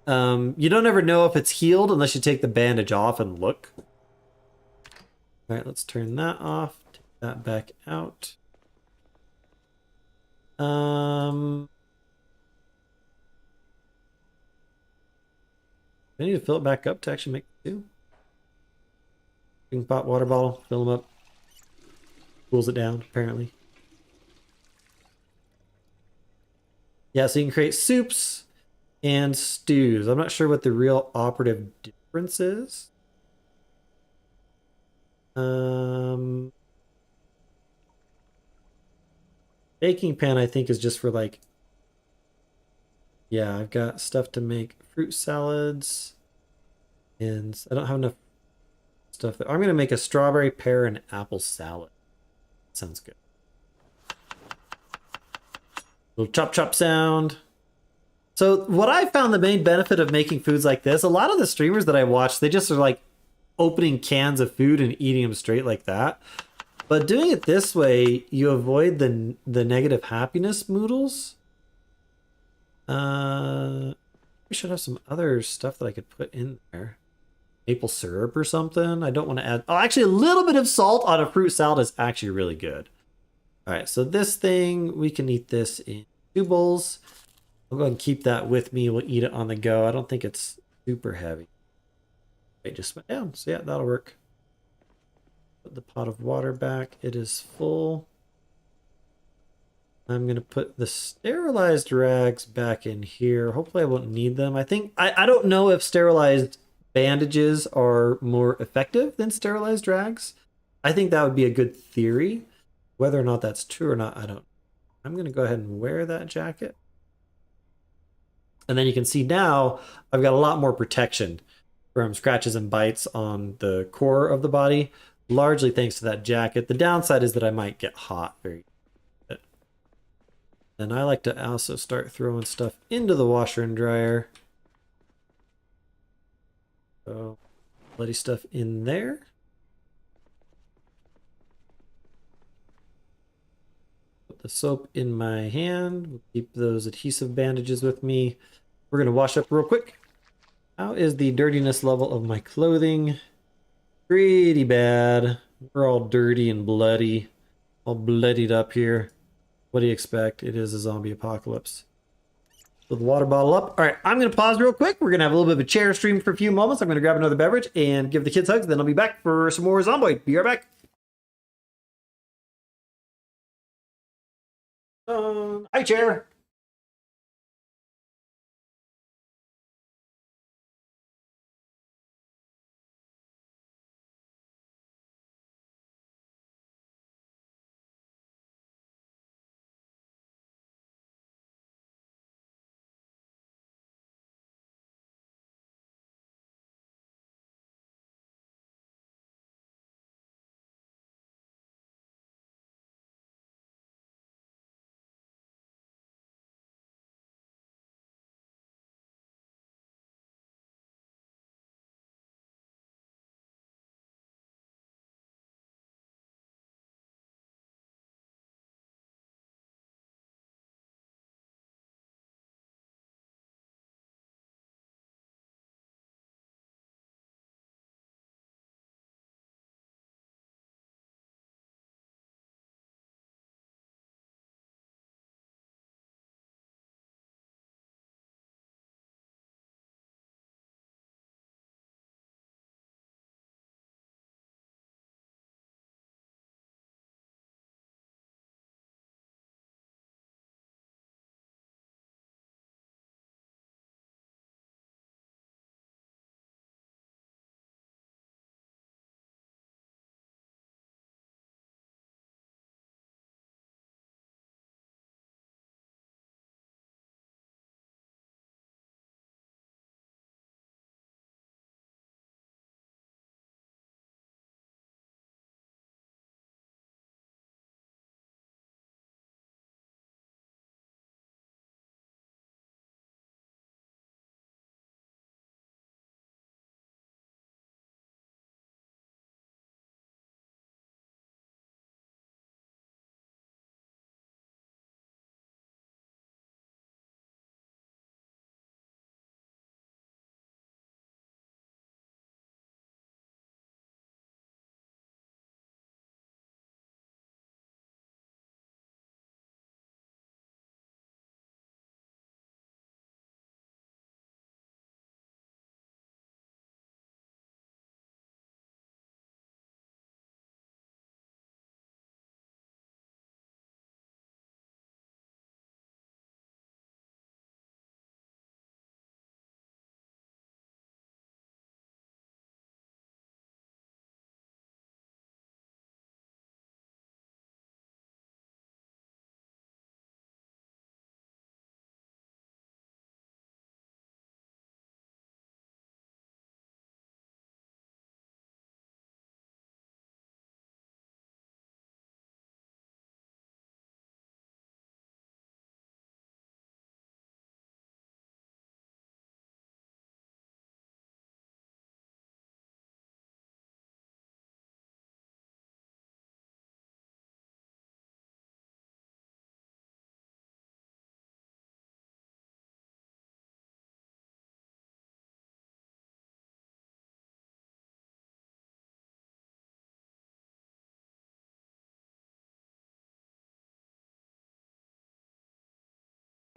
you don't ever know if it's healed unless you take the bandage off and look. All right, let's turn that off. Take that back out. I need to fill it back up to actually make two. Drinking pot, water bottle, fill them up. Cools it down, apparently. Yeah, so you can create soups and stews. I'm not sure what the real operative difference is. Baking pan, I think, is just for like, yeah, I've got stuff to make fruit salads, and I don't have enough stuff there. I'm going to make a strawberry, pear, and apple salad. Sounds good. Little chop chop sound. So what I found the main benefit of making foods like this, a lot of the streamers that I watch, they just are like opening cans of food and eating them straight like that. But doing it this way, you avoid the negative happiness moodles. We should have some other stuff that I could put in there. Maple syrup or something. I don't want to add... Oh, actually, a little bit of salt on a fruit salad is actually really good. All right, so this thing, we can eat this in 2 bowls. I'll go ahead and keep that with me. We'll eat it on the go. I don't think it's super heavy. It just went down, so yeah, that'll work. Put the pot of water back. It is full. I'm going to put the sterilized rags back in here. Hopefully I won't need them. I don't know if sterilized bandages are more effective than sterilized rags. I think that would be a good theory. Whether or not that's true or not, I don't. I'm going to go ahead and wear that jacket. And then you can see now I've got a lot more protection from scratches and bites on the core of the body, largely thanks to that jacket. The downside is that I might get hot very good. And I like to also start throwing stuff into the washer and dryer. So, bloody stuff in there. Put the soap in my hand. We'll keep those adhesive bandages with me. We're going to wash up real quick. How is the dirtiness level of my clothing? Pretty bad. We're all dirty and bloody. All bloodied up here. What do you expect? It is a zombie apocalypse. Fill the water bottle up. All right, I'm going to pause real quick. We're going to have a little bit of a chair stream for a few moments. I'm going to grab another beverage and give the kids hugs. Then I'll be back for some more Zomboid. Be right back. Hi, chair.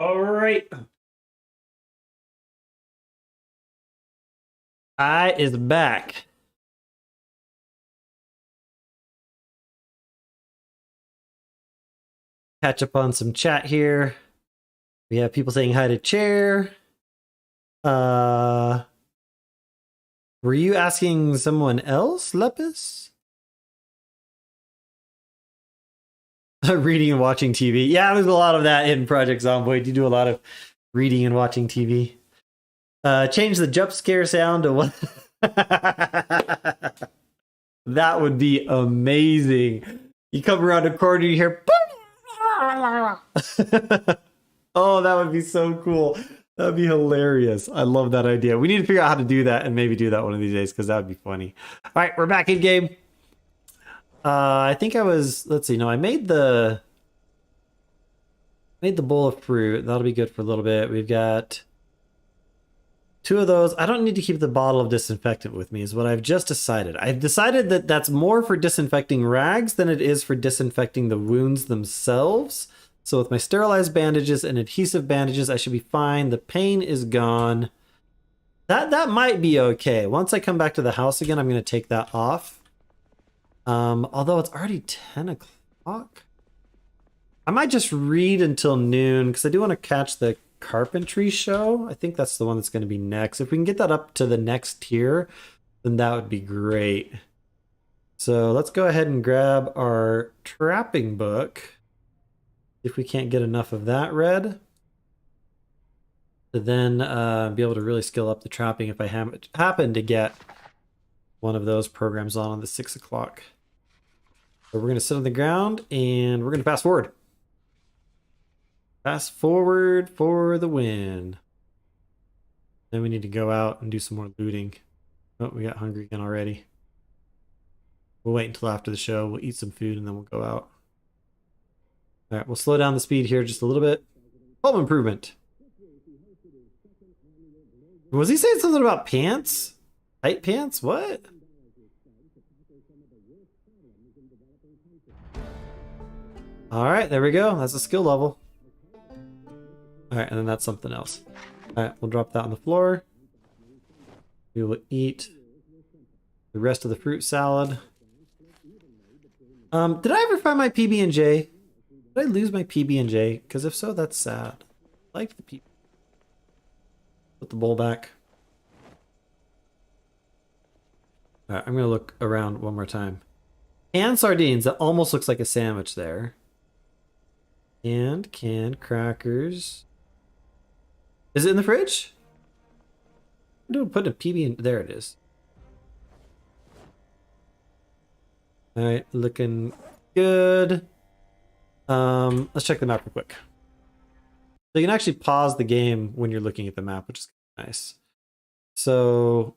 All right. I is back. Catch up on some chat here. We have people saying hi to Chair. Were you asking someone else, Lepis? Reading and watching TV. Yeah, there's a lot of that in Project Zomboid. You do a lot of reading and watching TV. Change the jump scare sound to what? That would be amazing. You come around a corner, you hear. Oh, that would be so cool. That'd be hilarious. I love that idea. We need to figure out how to do that and maybe do that one of these days because that would be funny. All right, we're back in game. I think I was. Let's see. No, I made the bowl of fruit. That'll be good for a little bit. We've got 2 of those. I don't need to keep the bottle of disinfectant with me is what I've just decided. I've decided that that's more for disinfecting rags than it is for disinfecting the wounds themselves. So with my sterilized bandages and adhesive bandages, I should be fine. The pain is gone. That might be okay. Once I come back to the house again, I'm going to take that off. Although it's already 10 o'clock. I might just read until noon because I do want to catch the carpentry show. I think that's the one that's going to be next. If we can get that up to the next tier, then that would be great. So let's go ahead and grab our trapping book. If we can't get enough of that read, to then be able to really skill up the trapping if I happen to get one of those programs on the 6 o'clock. So we're going to sit on the ground and we're going to fast forward. Fast forward for the win. Then we need to go out and do some more looting. Oh, we got hungry again already. We'll wait until after the show. We'll eat some food and then we'll go out. All right, we'll slow down the speed here just a little bit. Home improvement. Was he saying something about pants? Tight pants? What? All right, there we go. That's a skill level. All right, and then that's something else. All right, we'll drop that on the floor. We will eat the rest of the fruit salad. Did I ever find my PB&J? Did I lose my PB&J? Because if so, that's sad. I like the PB. Put the bowl back. All right, I'm going to look around one more time. Canned sardines. That almost looks like a sandwich there. And canned crackers. Is it in the fridge? Do put a PB in. There it is. All right, looking good. Let's check the map real quick. So you can actually pause the game when you're looking at the map, which is nice. So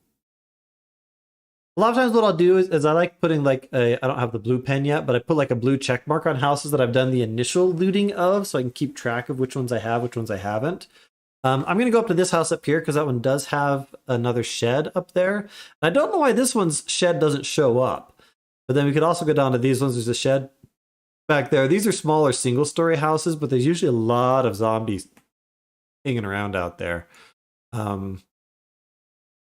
a lot of times what I'll do is I like putting like I don't have the blue pen yet, but I put like a blue check mark on houses that I've done the initial looting of so I can keep track of which ones I have, which ones I haven't. I'm going to go up to this house up here because that one does have another shed up there. I don't know why this one's shed doesn't show up. But then we could also go down to these ones. There's a shed back there. These are smaller single-story houses, but there's usually a lot of zombies hanging around out there. But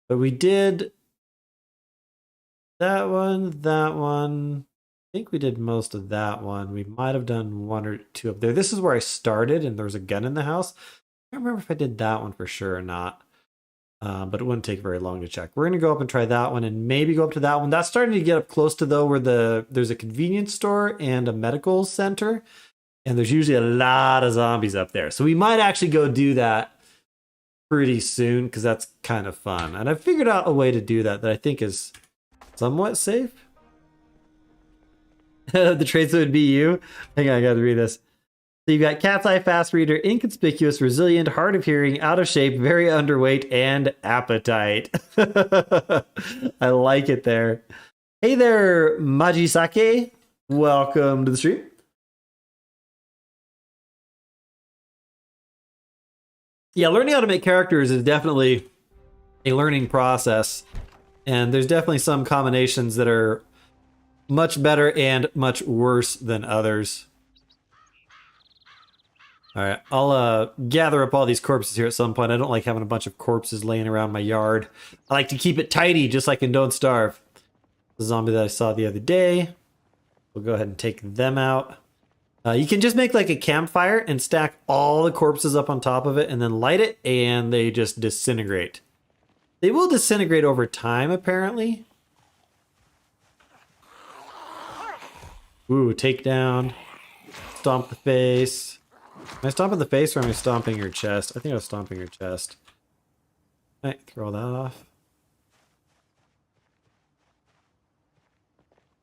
we did that one. I think we did most of that one. We might have done 1 or 2 up there. This is where I started, and there was a gun in the house. I don't remember if I did that one for sure or not. But it wouldn't take very long to check. We're going to go up and try that one and maybe go up to that one. That's starting to get up close to though where there's a convenience store and a medical center. And there's usually a lot of zombies up there. So we might actually go do that pretty soon because that's kind of fun. And I figured out a way to do that I think is somewhat safe. The traits that would be you. Hang on, I got to read this. So you've got cat's eye, fast reader, inconspicuous, resilient, hard of hearing, out of shape, very underweight, and appetite. I like it there. Hey there, Majisake. Welcome to the stream. Yeah, learning how to make characters is definitely a learning process. And there's definitely some combinations that are much better and much worse than others. All right, I'll gather up all these corpses here at some point. I don't like having a bunch of corpses laying around my yard. I like to keep it tidy, just like in Don't Starve. The zombie that I saw the other day. We'll go ahead and take them out. You can just make like a campfire and stack all the corpses up on top of it and then light it and they just disintegrate. They will disintegrate over time, apparently. Ooh, takedown. Stomp the face. Am I stomping the face or am I stomping your chest? I think I was stomping your chest. All right, throw that off.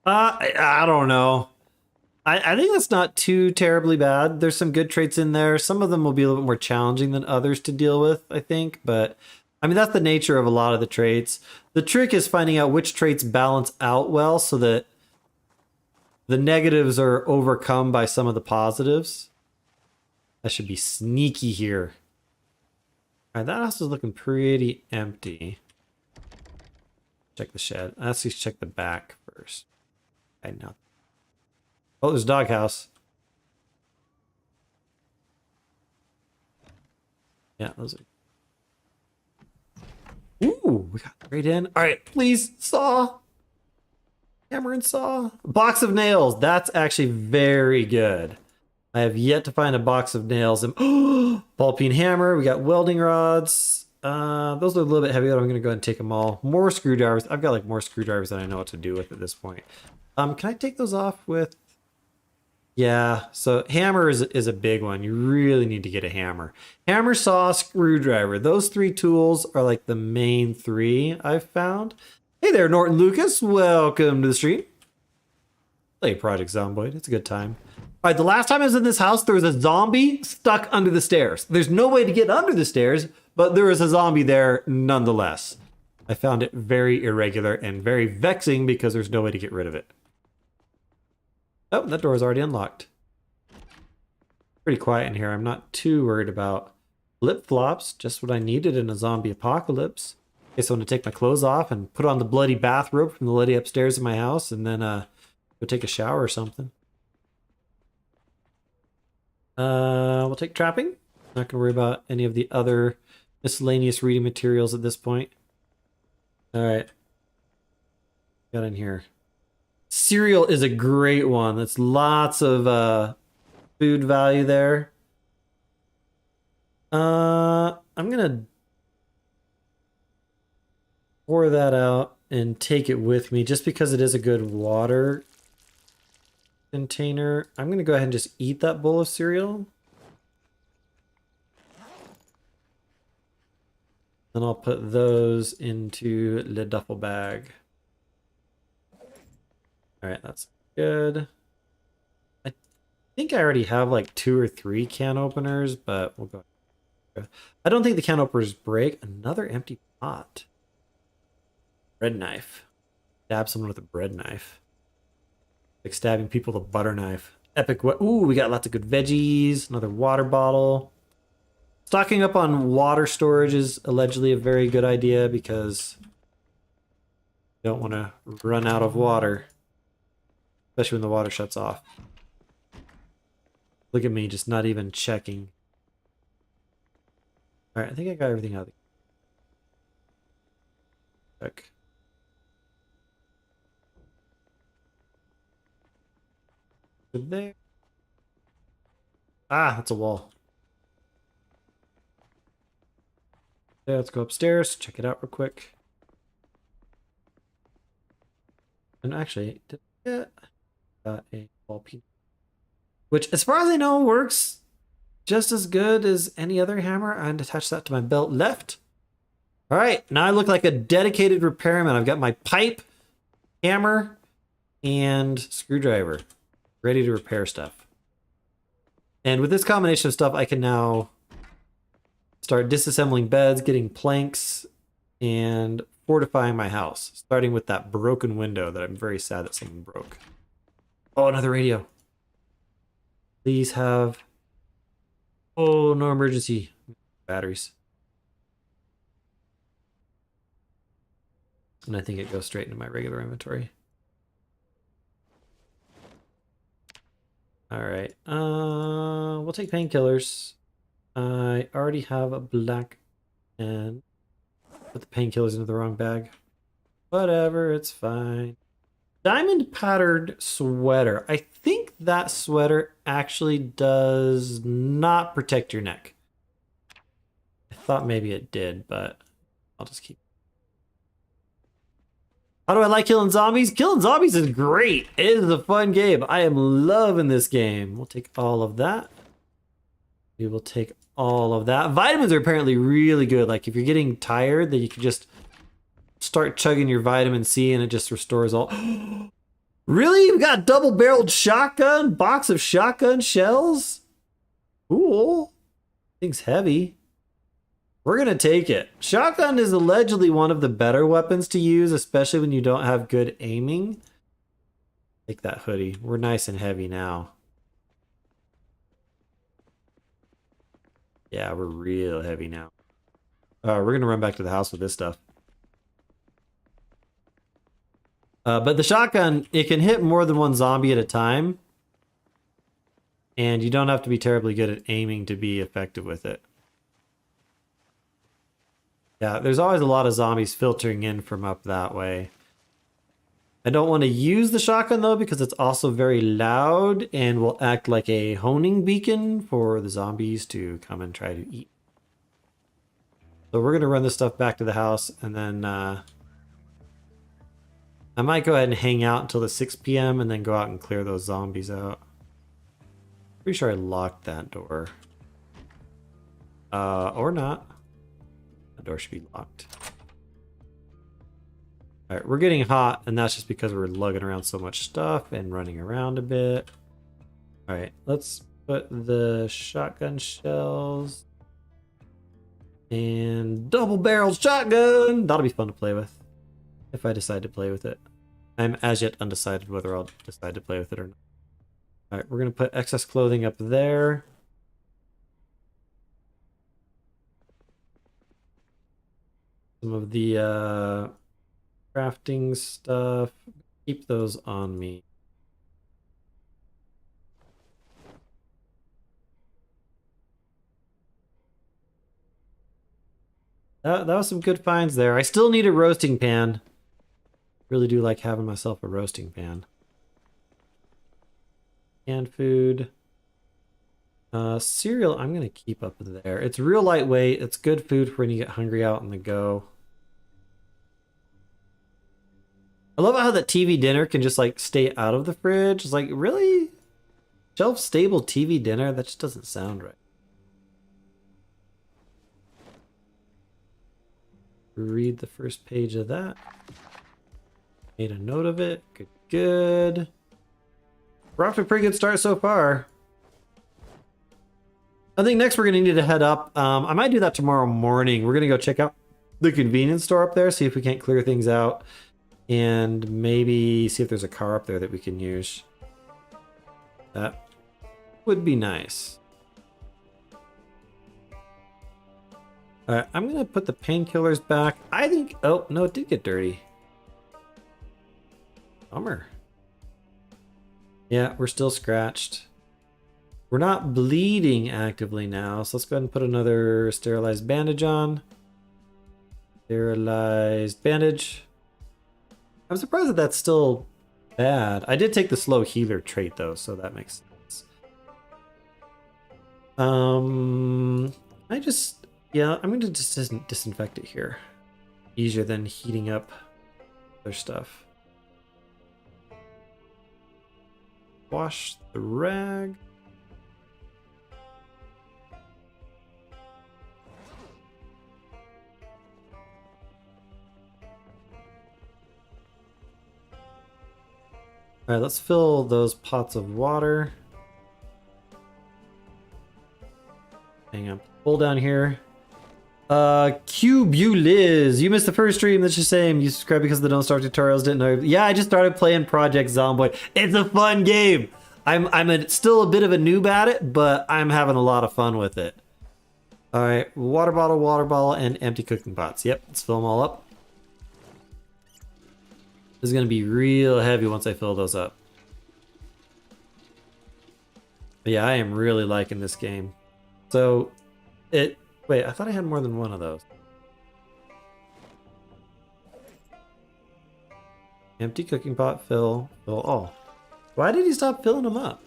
I don't know. I think that's not too terribly bad. There's some good traits in there. Some of them will be a little bit more challenging than others to deal with, I think. But, I mean, that's the nature of a lot of the traits. The trick is finding out which traits balance out well so that the negatives are overcome by some of the positives. That should be sneaky here. All right, that house is looking pretty empty. Check the shed. Let's just check the back first. I know. Oh, there's a doghouse. Yeah, those are... Ooh, we got right in. All right, please, saw. Hammer and saw. Box of nails. That's actually very good. I have yet to find a box of nails. And ball peen hammer. We got welding rods. Those are a little bit heavy, but I'm going to go ahead and take them all. More screwdrivers. I've got like more screwdrivers than I know what to do with at this point. Can I take those off with... Yeah, so hammer is a big one. You really need to get a hammer. Hammer, saw, screwdriver. Those three tools are like the main three I've found. Hey there, Norton Lucas. Welcome to the stream. Play Project Zomboid. It's a good time. All right, the last time I was in this house, there was a zombie stuck under the stairs. There's no way to get under the stairs, but there is a zombie there nonetheless. I found it very irregular and very vexing because there's no way to get rid of it. Oh, that door is already unlocked. Pretty quiet in here. I'm not too worried about flip-flops. Just what I needed in a zombie apocalypse. Okay, so I'm going to take my clothes off and put on the bloody bathrobe from the lady upstairs in my house and then go take a shower or something. We'll take trapping. Not going to worry about any of the other miscellaneous reading materials at this point. All right. Got in here. Cereal is a great one. That's lots of food value there. I'm gonna pour that out and take it with me just because it is a good water container. I'm gonna go ahead and just eat that bowl of cereal. Then I'll put those into the duffel bag. All right, that's good. I think I already have like 2 or 3 can openers, but we'll go. I don't think the can openers break. Another empty pot. Bread knife. Stab someone with a bread knife. Like stabbing people with a butter knife. Epic. Ooh, we got lots of good veggies. Another water bottle. Stocking up on water storage is allegedly a very good idea because you don't want to run out of water. Especially when the water shuts off. Look at me, just not even checking. Alright, I think I got everything out of the... Check. Good there. Ah, that's a wall. Okay, let's go upstairs, check it out real quick. And actually, did I get... Got a ball peen, which as far as I know works just as good as any other hammer. And attach that to my belt left. All right, now I look like a dedicated repairman. I've got my pipe, hammer, and screwdriver ready to repair stuff. And with this combination of stuff, I can now start disassembling beds, getting planks, and fortifying my house, starting with that broken window that I'm very sad that someone broke. Oh, another radio. Please have... Oh, no emergency. Batteries. And I think it goes straight into my regular inventory. All right. What we'll take painkillers. I already have a black and put the painkillers into the wrong bag. Whatever, it's fine. Diamond patterned sweater. I think that sweater actually does not protect your neck. I thought maybe it did, but I'll just keep. How do I like killing zombies? Killing zombies is great. It is a fun game. I am loving this game. We'll take all of that. We will take all of that. Vitamins are apparently really good. Like if you're getting tired, then you can just start chugging your vitamin C and it just restores all. Really? We got double-barreled shotgun? Box of shotgun shells? Cool. Thing's heavy. We're gonna take it. Shotgun is allegedly one of the better weapons to use, especially when you don't have good aiming. Take that hoodie. We're nice and heavy now. Yeah, we're real heavy now. We're gonna run back to the house with this stuff. But the shotgun, it can hit more than one zombie at a time. And you don't have to be terribly good at aiming to be effective with it. Yeah, there's always a lot of zombies filtering in from up that way. I don't want to use the shotgun though because it's also very loud and will act like a honing beacon for the zombies to come and try to eat. So we're going to run this stuff back to the house and then I might go ahead and hang out until the 6 p.m. and then go out and clear those zombies out. Pretty sure I locked that door. Or not. The door should be locked. Alright, we're getting hot, and that's just because we're lugging around so much stuff and running around a bit. Alright, let's put the shotgun shells and double-barreled shotgun! That'll be fun to play with. If I decide to play with it. I'm as yet undecided whether I'll decide to play with it or not. Alright, we're going to put excess clothing up there. Some of the crafting stuff. Keep those on me. That was some good finds there. I still need a roasting pan. Really do like having myself a roasting pan. Canned food. Cereal, I'm going to keep up there. It's real lightweight. It's good food for when you get hungry out on the go. I love how that TV dinner can just like stay out of the fridge. It's like, really? Shelf-stable TV dinner? That just doesn't sound right. Read the first page of that. Made a note of it. Good, good. We're off to a pretty good start so far. I think next we're going to need to head up. I might do that tomorrow morning. We're going to go check out the convenience store up there, see if we can't clear things out, and maybe see if there's a car up there that we can use. That would be nice. Alright, I'm going to put the painkillers back. I think... Oh, no, it did get dirty. Bummer. Yeah, we're still scratched. We're not bleeding actively now, so let's go ahead and put another sterilized bandage on. Sterilized bandage. I'm surprised that that's still bad. I did take the slow healer trait though, so that makes sense. I just... Yeah, I'm going to just disinfect it here. Easier than heating up other stuff. Wash the rag. All right, let's fill those pots of water. Hang on, pull down here. Cube, you Liz, you missed the first stream. That's just saying you subscribed because of the Don't Start tutorials. Didn't know. Yeah, I just started playing Project Zomboid. It's a fun game. I'm still a bit of a noob at it, but I'm having a lot of fun with it. All right, water bottle, and empty cooking pots. Yep, let's fill them all up. This is gonna be real heavy once I fill those up. But yeah, I am really liking this game. So, wait, I thought I had more than one of those. Empty cooking pot, fill. Oh. Why did he stop filling them up?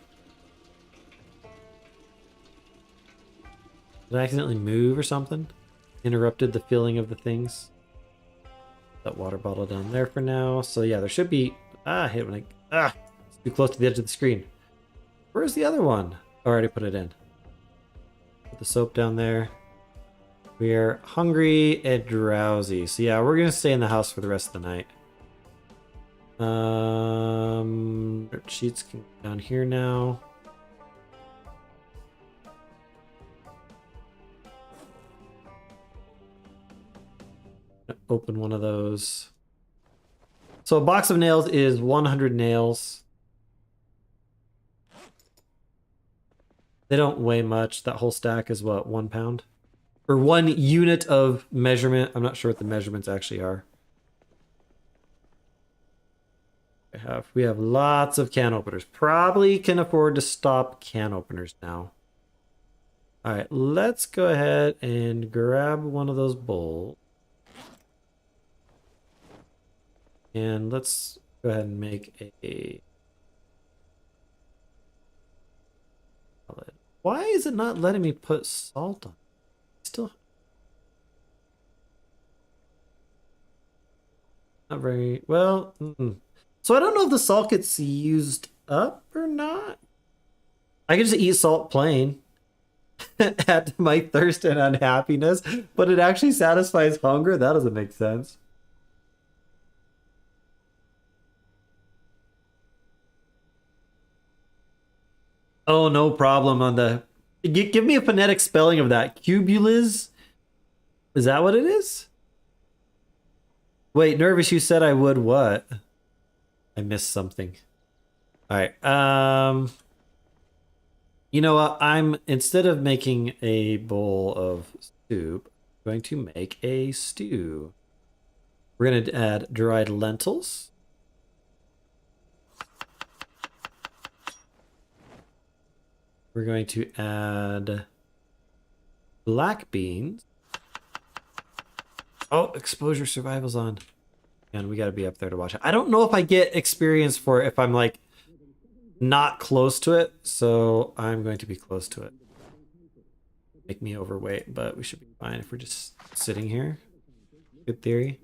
Did I accidentally move or something? Interrupted the filling of the things. That water bottle down there for now. So yeah, there should be... I hate when it's too close to the edge of the screen. Where's the other one? I already put it in. Put the soap down there. We are hungry and drowsy. So yeah, we're gonna stay in the house for the rest of the night. Sheets can go down here now. Open one of those. So a box of nails is 100 nails. They don't weigh much. That whole stack is what, 1 pound? Or 1 unit of measurement. I'm not sure what the measurements actually are. We have lots of can openers. Probably can afford to stop can openers now. All right, let's go ahead and grab one of those bowls. And let's go ahead and make a... Why is it not letting me put salt on? Still... Not very... Well... So I don't know if the salt gets used up or not. I can just eat salt plain. Add to my thirst and unhappiness, but it actually satisfies hunger? That doesn't make sense. Oh, no problem on the... Give me a phonetic spelling of that. Cubuliz? Is that what it is? Wait, Nervous, you said I would what? I missed something. All right. You know what? Instead of making a bowl of soup, I'm going to make a stew. We're going to add dried lentils. We're going to add black beans. Oh, exposure survival's on. And we got to be up there to watch it. I don't know if I get experience for it if I'm like not close to it. So I'm going to be close to it. Make me overweight, but we should be fine if we're just sitting here. Good theory.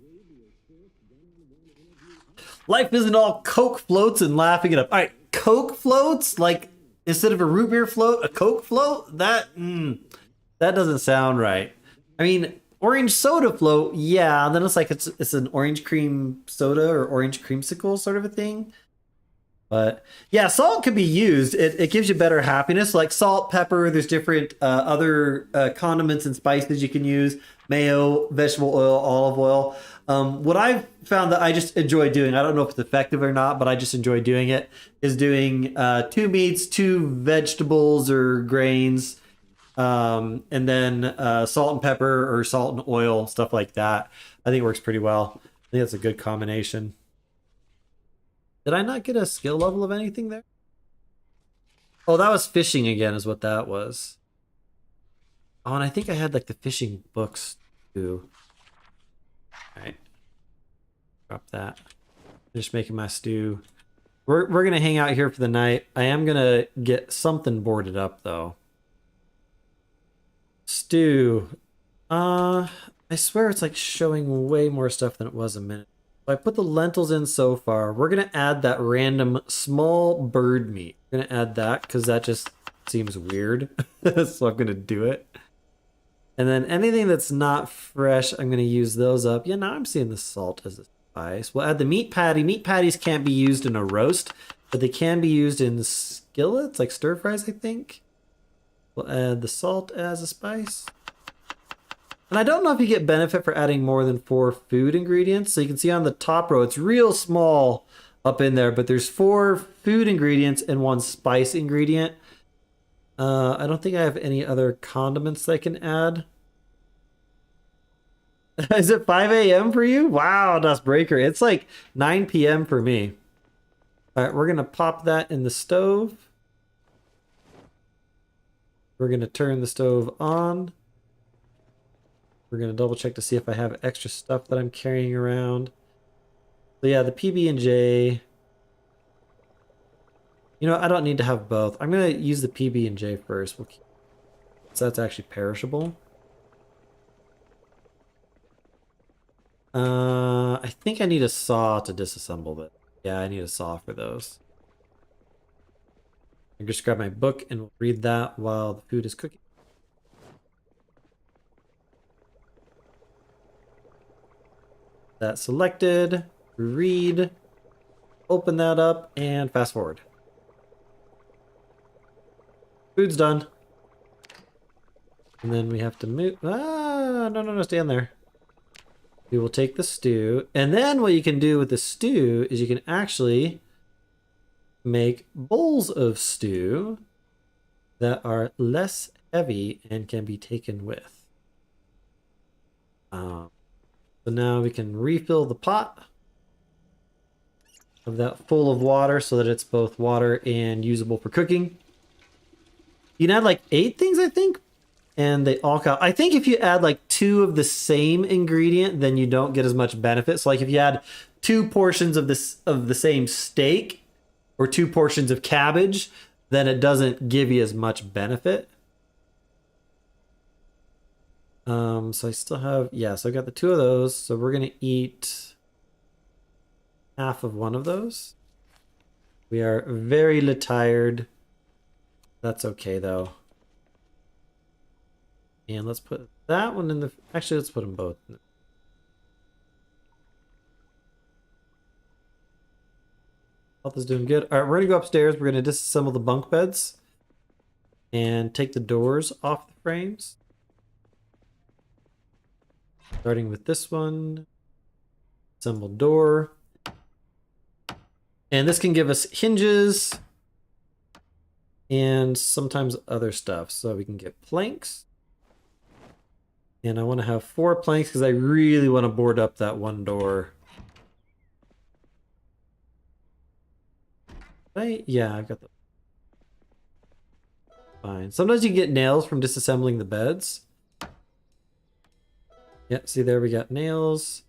Life isn't all Coke floats and laughing it up. All right, Coke floats? Like instead of a root beer float, a Coke float? That doesn't sound right. I mean, orange soda float, yeah. And then it's like it's an orange cream soda or orange creamsicle sort of a thing. But yeah, salt can be used. It gives you better happiness. Like salt, pepper. There's different other condiments and spices you can use. Mayo, vegetable oil, olive oil. What I've found that I just enjoy doing, I don't know if it's effective or not, but I just enjoy doing it, is doing 2 meats, 2 vegetables or grains, and then salt and pepper or salt and oil, stuff like that. I think it works pretty well. I think that's a good combination. Did I not get a skill level of anything there? Oh, that was fishing again is what that was. Oh, and I think I had like the fishing books too. All right. Drop that. Just making my stew. We're going to hang out here for the night. I am going to get something boarded up though. Stew. I swear it's like showing way more stuff than it was a minute. I put the lentils in so far. We're going to add that random small bird meat. We're going to add that because that just seems weird. So I'm going to do it. And then anything that's not fresh, I'm going to use those up. Yeah, now I'm seeing the salt as a spice. We'll add the meat patty. Meat patties can't be used in a roast, but they can be used in skillets, like stir fries, I think. We'll add the salt as a spice. And I don't know if you get benefit for adding more than 4 food ingredients. So you can see on the top row, it's real small up in there, but there's 4 food ingredients and 1 spice ingredient. I don't think I have any other condiments I can add. Is it 5 a.m. for you? Wow, Dust Breaker. It's like 9 p.m. for me. All right, we're going to pop that in the stove. We're going to turn the stove on. We're going to double check to see if I have extra stuff that I'm carrying around. So yeah, the PB&J. You know, I don't need to have both. I'm going to use the PB&J first. So that's actually perishable. I think I need a saw to disassemble it. Yeah, I need a saw for those. I just grab my book and we'll read that while the food is cooking. That selected, read, open that up, and fast forward. Food's done. And then we have to move. Ah, no, stand there. We will take the stew. And then what you can do with the stew is you can actually make bowls of stew that are less heavy and can be taken with. So now we can refill the pot of that full of water so that it's both water and usable for cooking. You can add like 8 things, I think, and they all count. I think if you add like 2 of the same ingredient, then you don't get as much benefit. So like if you add 2 portions of the same steak or 2 portions of cabbage, then it doesn't give you as much benefit. So I still have, yeah, so I got the 2 of those. So we're gonna eat half of one of those. We are very tired. That's okay though. And let's put that one in the, actually let's put them both in the, health is doing good. All right, we're gonna go upstairs. We're gonna disassemble the bunk beds and take the doors off the frames. Starting with this one, assemble door. And this can give us hinges and sometimes other stuff. So we can get planks. And I want to have 4 planks because I really want to board up that one door. Right? Yeah, I've got the... Fine. Sometimes you can get nails from disassembling the beds. Yeah, see there we got nails.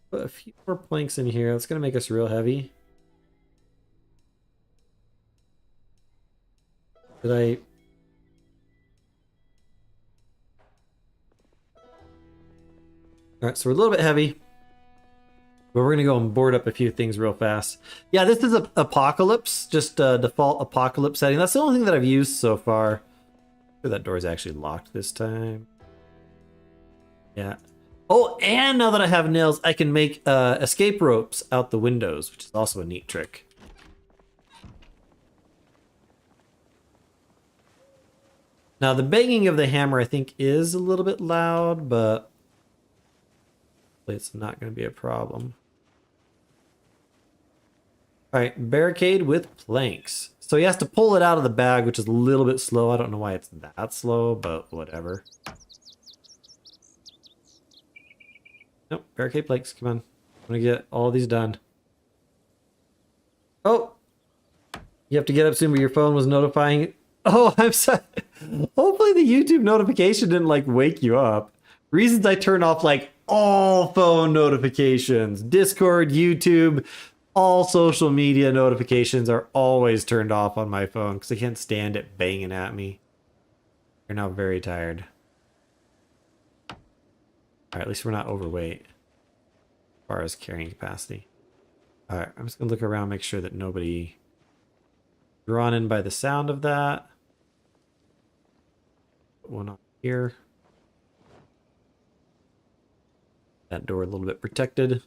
Put a few more planks in here. That's going to make us real heavy. Did I... Alright, so we're a little bit heavy. But we're going to go and board up a few things real fast. Yeah, this is a Apocalypse. Just default Apocalypse setting. That's the only thing that I've used so far. Sure, that door is actually locked this time. Yeah. Oh, and now that I have nails, I can make escape ropes out the windows, which is also a neat trick. Now, the banging of the hammer, I think, is a little bit loud, but it's not going to be a problem. All right, barricade with planks. So he has to pull it out of the bag, which is a little bit slow. I don't know why it's that slow, but whatever. Nope, barricade planks, come on. I'm gonna get all these done. Oh! You have to get up soon, but your phone was notifying. Oh, I'm sorry. Hopefully the YouTube notification didn't like wake you up. Reasons I turn off like all phone notifications. Discord, YouTube, all social media notifications are always turned off on my phone because I can't stand it banging at me. You're now very tired. Alright, at least we're not overweight as far as carrying capacity. Alright, I'm just gonna look around, make sure that nobody drawn in by the sound of that. Put one on here. That door a little bit protected.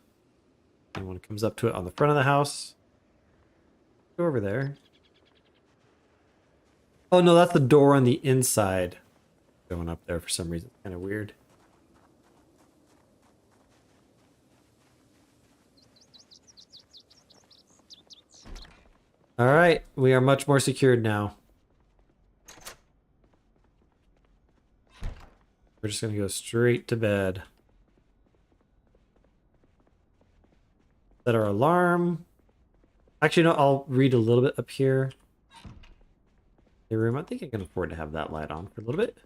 Anyone comes up to it on the front of the house. Go over there. Oh no, that's the door on the inside. Going up there for some reason. Kind of weird. All right, we are much more secured now. We're just gonna go straight to bed. Set our alarm. Actually, no, I'll read a little bit up here. room. I think I can afford to have that light on for a little bit.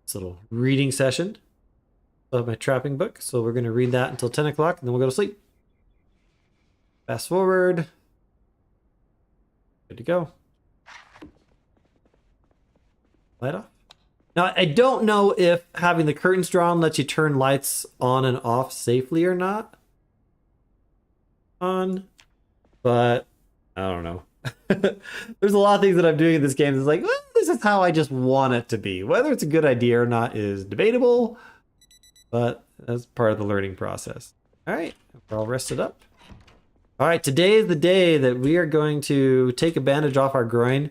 This little reading session. I have my trapping book, so we're going to read that until 10 o'clock, and then we'll go to sleep. Fast forward. Good to go. Light off. Now, I don't know if having the curtains drawn lets you turn lights on and off safely or not. But I don't know. There's a lot of things that I'm doing in this game that's like, well, this is how I just want it to be. Whether it's a good idea or not is debatable, but that's part of the learning process. All right, we're all rested up. All right, today is the day that we are going to take a bandage off our groin,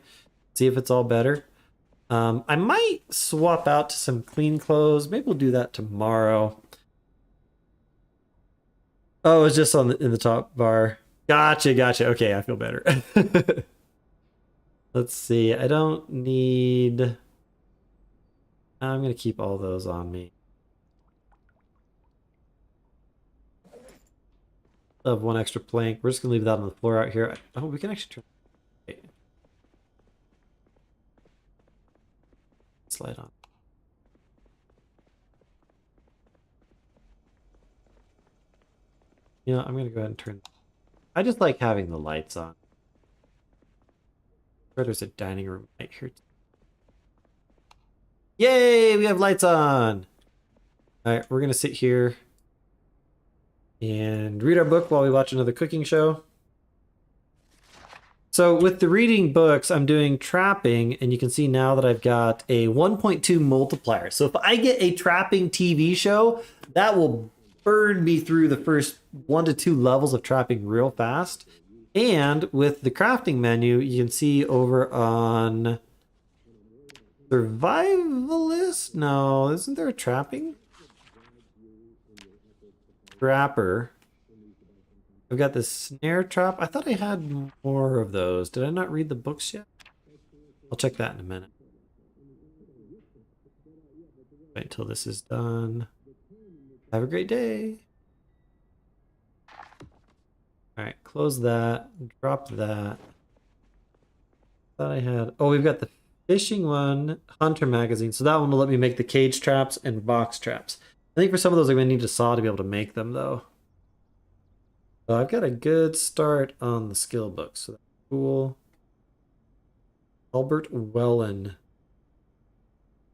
see if it's all better. I might swap out to some clean clothes. Maybe we'll do that tomorrow. Oh, it's just on in the top bar. Gotcha. Okay, I feel better. Let's see. I don't need... I'm going to keep all those on me. I have one extra plank. We're just going to leave that on the floor out here. Oh, we can actually turn... Okay. Slide on. You know, I'm going to go ahead and turn... I just like having the lights on. There's a dining room right here. Yay! We have lights on! Alright, we're going to sit here and read our book while we watch another cooking show. So with the reading books, I'm doing trapping, and you can see now that I've got a 1.2 multiplier. So if I get a trapping TV show, that will burn me through the first 1 to 2 levels of trapping real fast. And with the crafting menu, you can see over on Survivalist? No, isn't there a trapping? Trapper. I've got this snare trap. I thought I had more of those. Did I not read the books yet? I'll check that in a minute. Wait until this is done. Have a great day. All right, close that. Drop that. Thought I had... Oh, we've got the fishing one, Hunter magazine. So that one will let me make the cage traps and box traps. I think for some of those I'm going to need a saw to be able to make them, though. So I've got a good start on the skill book, so that's cool. Albert Wellen.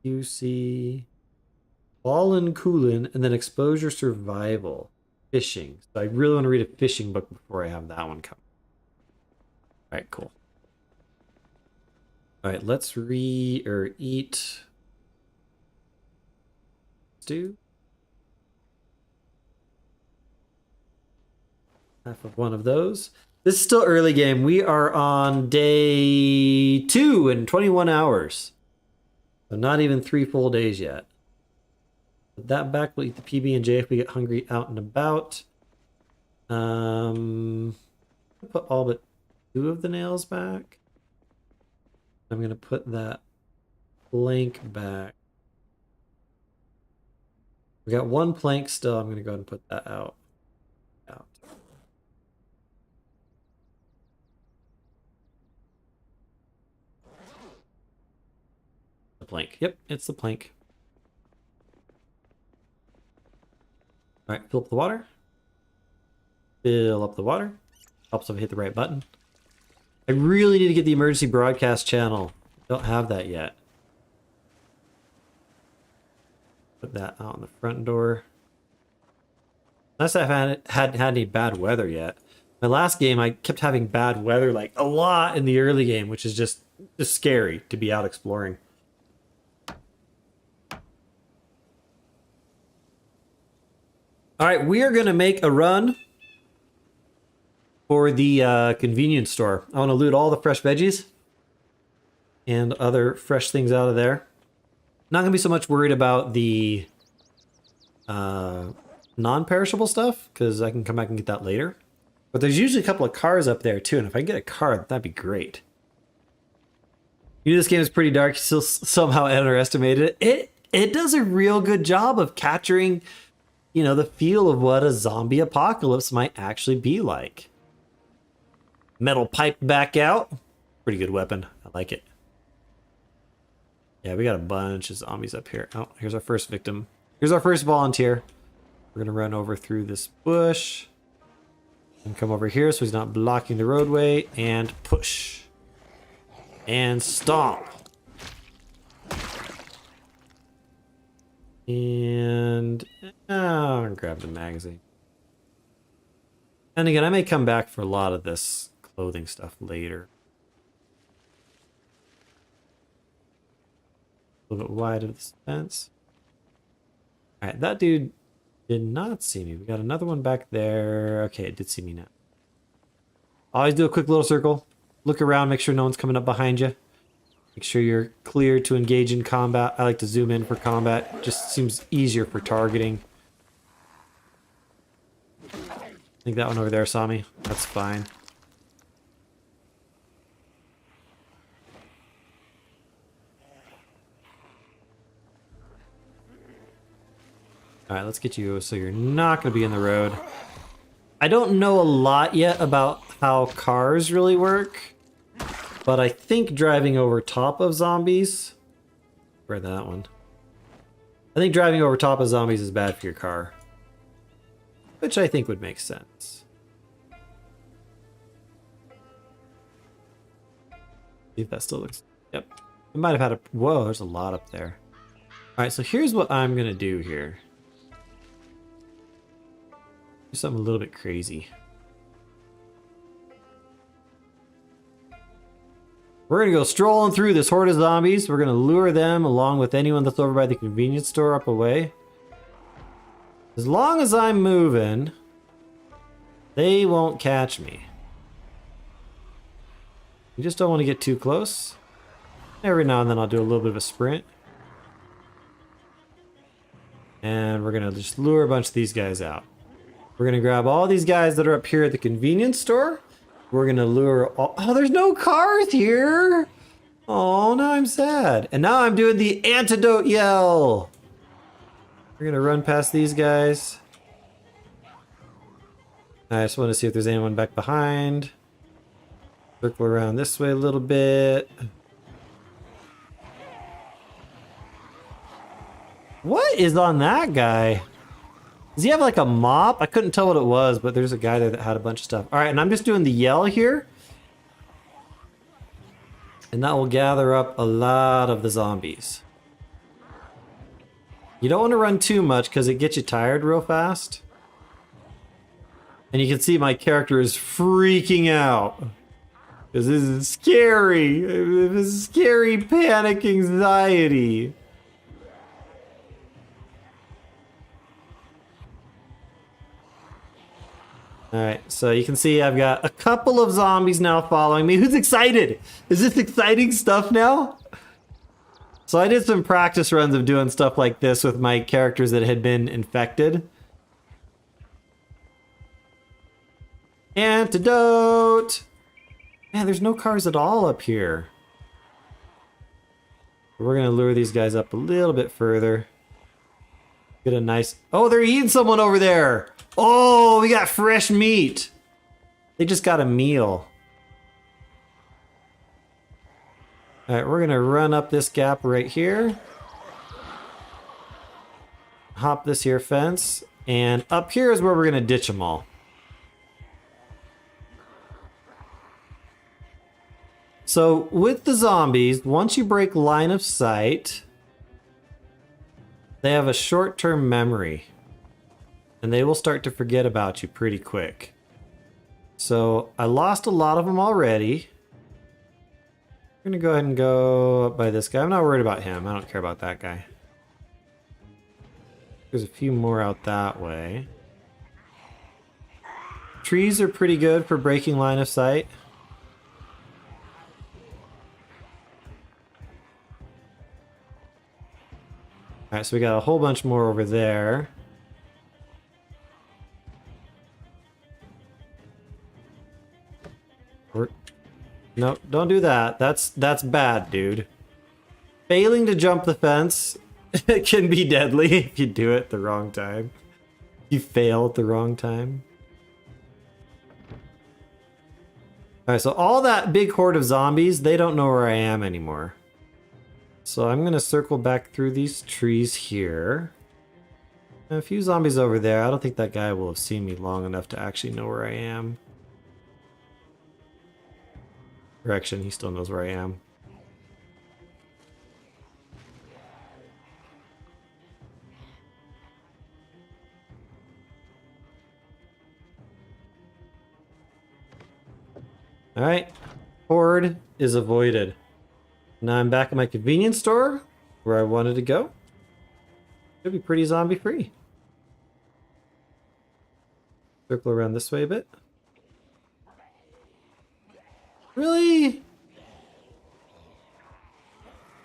QC. Ballin' Coolin', and then Exposure Survival. Fishing. So I really want to read a fishing book before I have that one come. Alright, cool. Alright, let's eat stew. Half of one of those. This is still early game. We are on day 2 in 21 hours. So not even 3 full days yet. Put that back. We'll eat the PB&J if we get hungry out and about. Put all but 2 of the nails back. I'm going to put that plank back. We got 1 plank still. I'm going to go ahead and put that out. The plank. Yep, it's the plank. All right, fill up the water. Fill up the water. Helps if I hit the right button. I really need to get the emergency broadcast channel. Don't have that yet. Put that out on the front door. Unless I hadn't had any bad weather yet. My last game, I kept having bad weather like a lot in the early game, which is just scary to be out exploring. All right, we are going to make a run for the convenience store. I want to loot all the fresh veggies and other fresh things out of there. Not going to be so much worried about the non-perishable stuff, because I can come back and get that later. But there's usually a couple of cars up there too, and if I can get a car, that'd be great. You know, this game is pretty dark. You still somehow underestimated it. It does a real good job of capturing, you know, the feel of what a zombie apocalypse might actually be like. Metal pipe back out. Pretty good weapon. I like it. Yeah, we got a bunch of zombies up here. Oh, here's our first victim. Here's our first volunteer. We're gonna run over through this bush and come over here so he's not blocking the roadway, and push and stomp. And I'm gonna grab the magazine. And again, I may come back for a lot of this clothing stuff later. A little bit wide of this fence. Alright, that dude did not see me. We got another one back there. Okay, it did see me now. Always do a quick little circle. Look around, make sure no one's coming up behind you. Make sure you're clear to engage in combat. I like to zoom in for combat. Just seems easier for targeting. I think that one over there saw me. That's fine. Alright, let's get you so you're not going to be in the road. I don't know a lot yet about how cars really work, but I think driving over top of zombies... Where's that one? I think driving over top of zombies is bad for your car. Which I think would make sense. See if that still looks... Yep. I might have had a... Whoa, there's a lot up there. Alright, so here's what I'm going to do here. Do something a little bit crazy. We're going to go strolling through this horde of zombies. We're going to lure them along with anyone that's over by the convenience store up away. As long as I'm moving, they won't catch me. You just don't want to get too close. Every now and then I'll do a little bit of a sprint. And we're going to just lure a bunch of these guys out. We're going to grab all these guys that are up here at the convenience store. We're going to lure all... Oh, there's no cars here! Oh, now I'm sad. And now I'm doing the antidote yell! We're going to run past these guys. I just want to see if there's anyone back behind. Circle around this way a little bit. What is on that guy? Does he have like a mop? I couldn't tell what it was, but there's a guy there that had a bunch of stuff. All right, and I'm just doing the yell here. And that will gather up a lot of the zombies. You don't want to run too much because it gets you tired real fast. And you can see my character is freaking out. Because this is scary. This is scary panic anxiety. Alright, so you can see I've got a couple of zombies now following me. Who's excited? Is this exciting stuff now? So I did some practice runs of doing stuff like this with my characters that had been infected. Antidote! Man, there's no cars at all up here. We're gonna lure these guys up a little bit further. Get a nice... Oh, they're eating someone over there! Oh, we got fresh meat! They just got a meal. Alright, we're gonna run up this gap right here. Hop this here fence. And up here is where we're gonna ditch them all. So, with the zombies, once you break line of sight, they have a short-term memory. And they will start to forget about you pretty quick. So, I lost a lot of them already. I'm gonna go ahead and go up by this guy. I'm not worried about him. I don't care about that guy. There's a few more out that way. Trees are pretty good for breaking line of sight. Alright, so we got a whole bunch more over there. No, don't do that. That's bad, dude. Failing to jump the fence can be deadly if you do it at the wrong time. You fail at the wrong time. Alright, so all that big horde of zombies, they don't know where I am anymore. So I'm gonna circle back through these trees here. A few zombies over there. I don't think that guy will have seen me long enough to actually know where I am. Correction, he still knows where I am. Alright, horde is avoided. Now I'm back at my convenience store, where I wanted to go. Should be pretty zombie free. Circle around this way a bit. Really?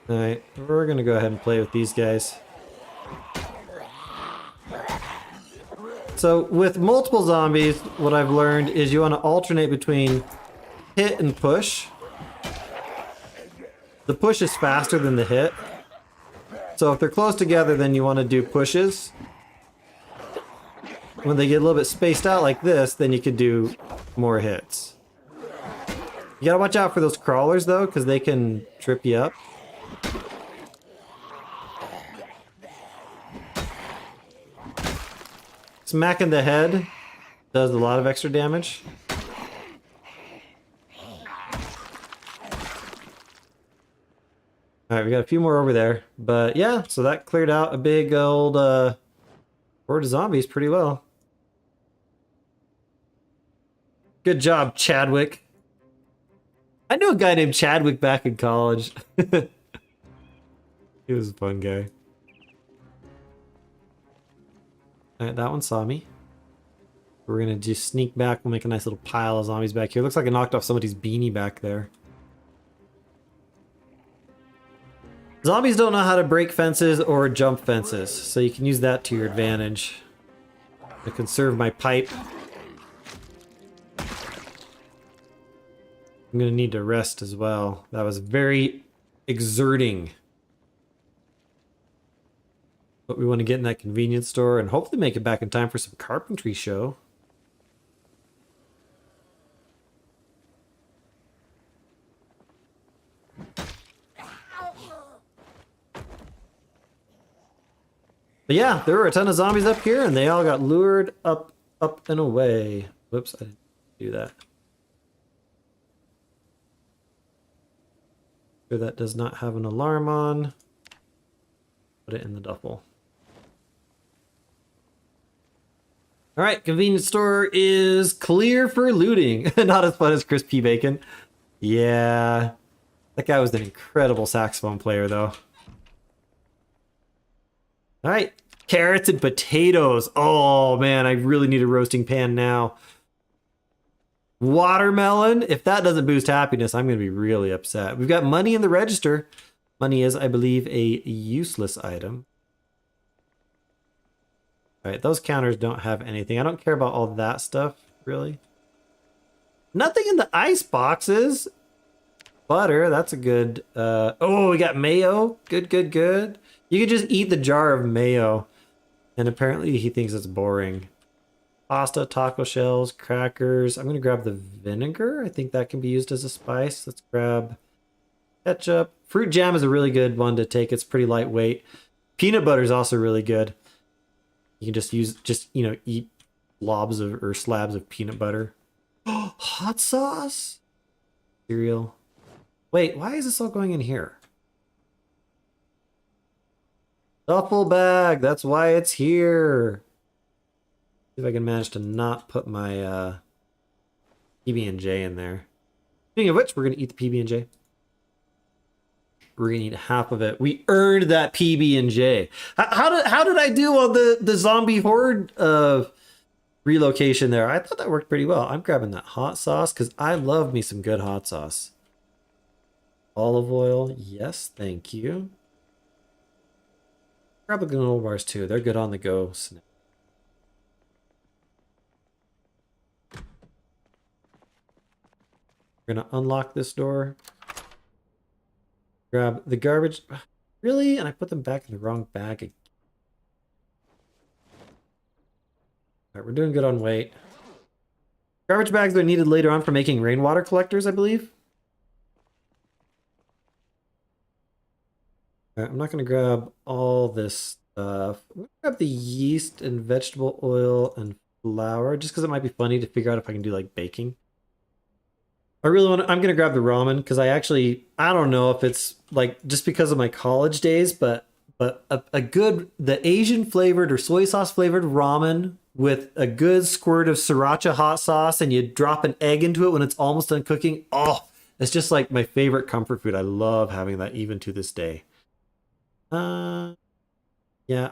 Alright, we're gonna go ahead and play with these guys. So with multiple zombies, what I've learned is you want to alternate between hit and push. The push is faster than the hit. So if they're close together, then you want to do pushes. When they get a little bit spaced out like this, then you can do more hits. You gotta watch out for those crawlers though, because they can trip you up. Smack in the head does a lot of extra damage. Alright, we got a few more over there. But yeah, so that cleared out a big old horde of zombies pretty well. Good job, Chadwick. I knew a guy named Chadwick back in college. He was a fun guy. Alright, that one saw me. We're gonna just sneak back. We'll make a nice little pile of zombies back here. Looks like I knocked off somebody's beanie back there. Zombies don't know how to break fences or jump fences, so you can use that to your advantage. To conserve my pipe. I'm gonna need to rest as well. That was very exerting. But we want to get in that convenience store and hopefully make it back in time for some carpentry show. But yeah, there were a ton of zombies up here and they all got lured up and away. Whoops, I didn't do that. Sure that does not have an alarm on. Put it in the duffel. All right, convenience store is clear for looting. Not as fun as crispy bacon. Yeah, that guy was an incredible saxophone player though. All right, carrots and potatoes. Oh man, I really need a roasting pan now. Watermelon. If that doesn't boost happiness, I'm going to be really upset. We've got money in the register. Money is, I believe, a useless item. All right, those counters don't have anything. I don't care about all that stuff, really. Nothing in the ice boxes. Butter, that's a good... oh, we got mayo. Good, good, good. You could just eat the jar of mayo. And apparently he thinks it's boring. Pasta, taco shells, crackers. I'm going to grab the vinegar. I think that can be used as a spice. Let's grab ketchup. Fruit jam is a really good one to take. It's pretty lightweight. Peanut butter is also really good. You can just use, you know, eat blobs of, or slabs of peanut butter. Hot sauce? Cereal. Wait, why is this all going in here? Duffel bag. That's why it's here. See if I can manage to not put my PB&J in there. Speaking of which, we're going to eat the PB&J. We're going to eat half of it. We earned that PB&J. How did I do on the zombie horde relocation there? I thought that worked pretty well. I'm grabbing that hot sauce because I love me some good hot sauce. Olive oil. Yes, thank you. Grab the granola bars too. They're good on the go. We're gonna unlock this door. Grab the garbage. Really? And I put them back in the wrong bag again. Alright, we're doing good on weight. Garbage bags are needed later on for making rainwater collectors, I believe. Alright, I'm not going to grab all this stuff. I'm going to grab the yeast and vegetable oil and flour, just because it might be funny to figure out if I can do like baking. I really want to, I'm going to grab the ramen because I don't know if it's like just because of my college days, but a good, the Asian flavored or soy sauce flavored ramen with a good squirt of sriracha hot sauce and you drop an egg into it when it's almost done cooking. Oh, it's just like my favorite comfort food. I love having that even to this day. Yeah,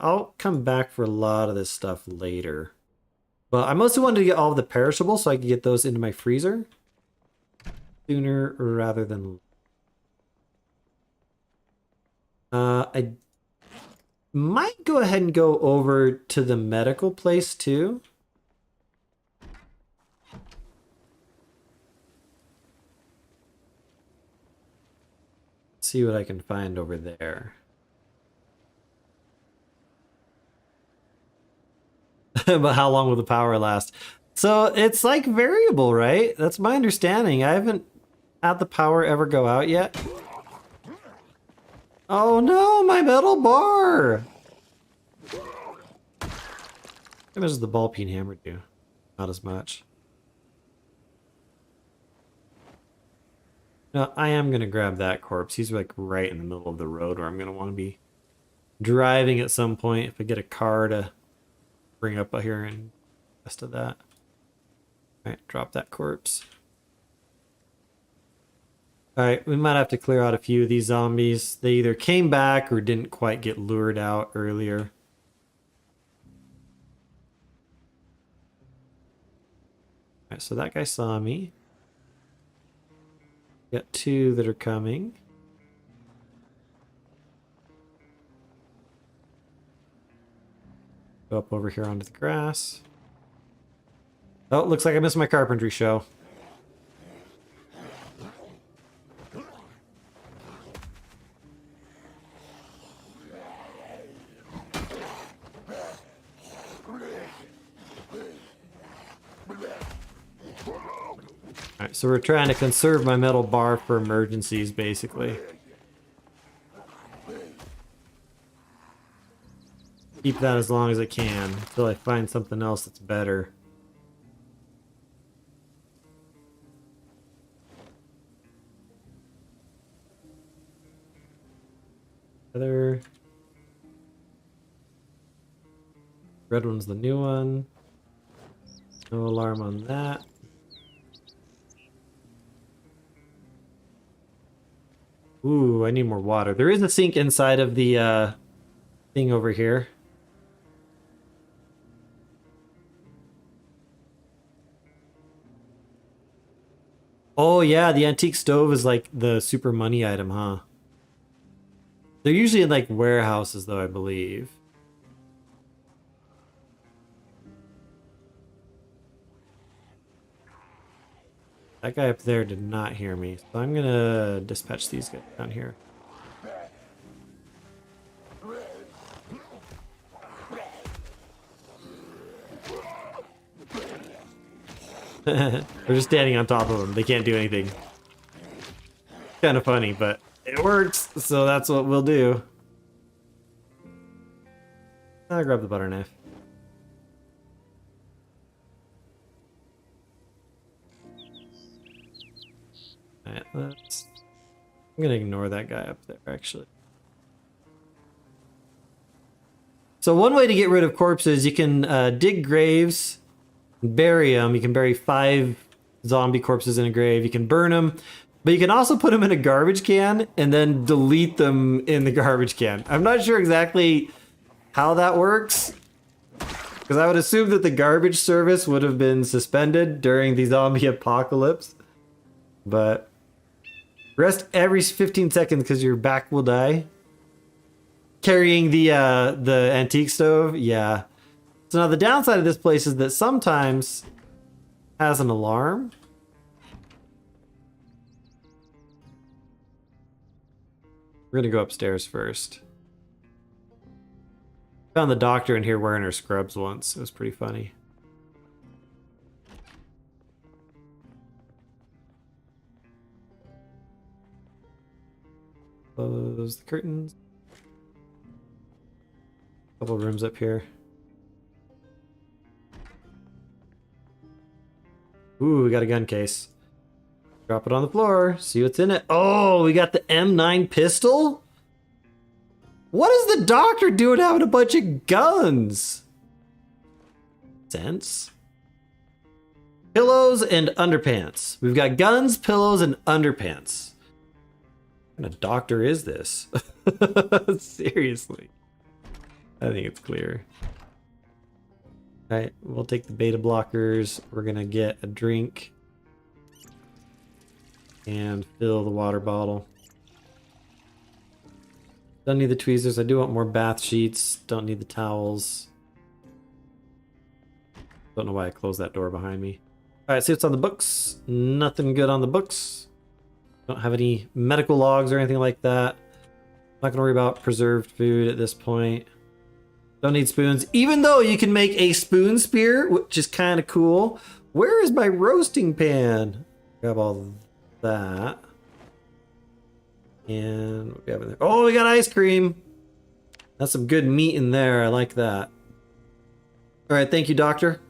I'll come back for a lot of this stuff later. But I mostly wanted to get all of the perishables so I could get those into my freezer sooner rather than I might go ahead and go over to the medical place too. See what I can find over there. But how long will the power last? So it's like variable, right? That's my understanding. I haven't had the power ever go out yet. Oh no, my metal bar! How much does the ball peen hammer do? Not as much. No, I am gonna grab that corpse. He's like right in the middle of the road where I'm gonna want to be driving at some point if I get a car to bring up here and the rest of that. Alright, drop that corpse. Alright, we might have to clear out a few of these zombies. They either came back or didn't quite get lured out earlier. Alright, so that guy saw me. Got two that are coming. Go up over here onto the grass. Oh, looks like I missed my carpentry show. Alright, so we're trying to conserve my metal bar for emergencies, basically. Keep that as long as I can until I find something else that's better. Other red one's the new one. No alarm on that. Ooh, I need more water. There is a sink inside of the thing over here. Oh yeah, the antique stove is like the super money item, huh? They're usually in like warehouses though, I believe. That guy up there did not hear me, so I'm gonna dispatch these guys down here. We're just standing on top of them. They can't do anything. Kind of funny, but it works, so that's what we'll do. I'll grab the butter knife. Alright, let's... I'm gonna ignore that guy up there, actually. So one way to get rid of corpses, you can dig graves, bury them. You can bury 5 zombie corpses in a grave. You can burn them, but you can also put them in a garbage can and then delete them in the garbage can. I'm not sure exactly how that works, because I would assume that the garbage service would have been suspended during the zombie apocalypse. But rest every 15 seconds because your back will die. Carrying the antique stove, yeah. So now the downside of this place is that sometimes has an alarm. We're gonna go upstairs first. Found the doctor in here wearing her scrubs once. It was pretty funny. Close the curtains. Couple rooms up here. Ooh, we got a gun case. Drop it on the floor. See what's in it. Oh, we got the M9 pistol? What is the doctor doing having a bunch of guns? Sense. Pillows and underpants. We've got guns, pillows, and underpants. What kind of doctor is this? Seriously. I think it's clear. Alright, we'll take the beta blockers. We're gonna get a drink. And fill the water bottle. Don't need the tweezers. I do want more bath sheets. Don't need the towels. Don't know why I closed that door behind me. Alright, see what's on the books. Nothing good on the books. Don't have any medical logs or anything like that. Not gonna worry about preserved food at this point. Don't need spoons, even though you can make a spoon spear, which is kind of cool. Where is my roasting pan? Grab all that. And what we have in there? Oh, we got ice cream. That's some good meat in there. I like that. All right, thank you, doctor.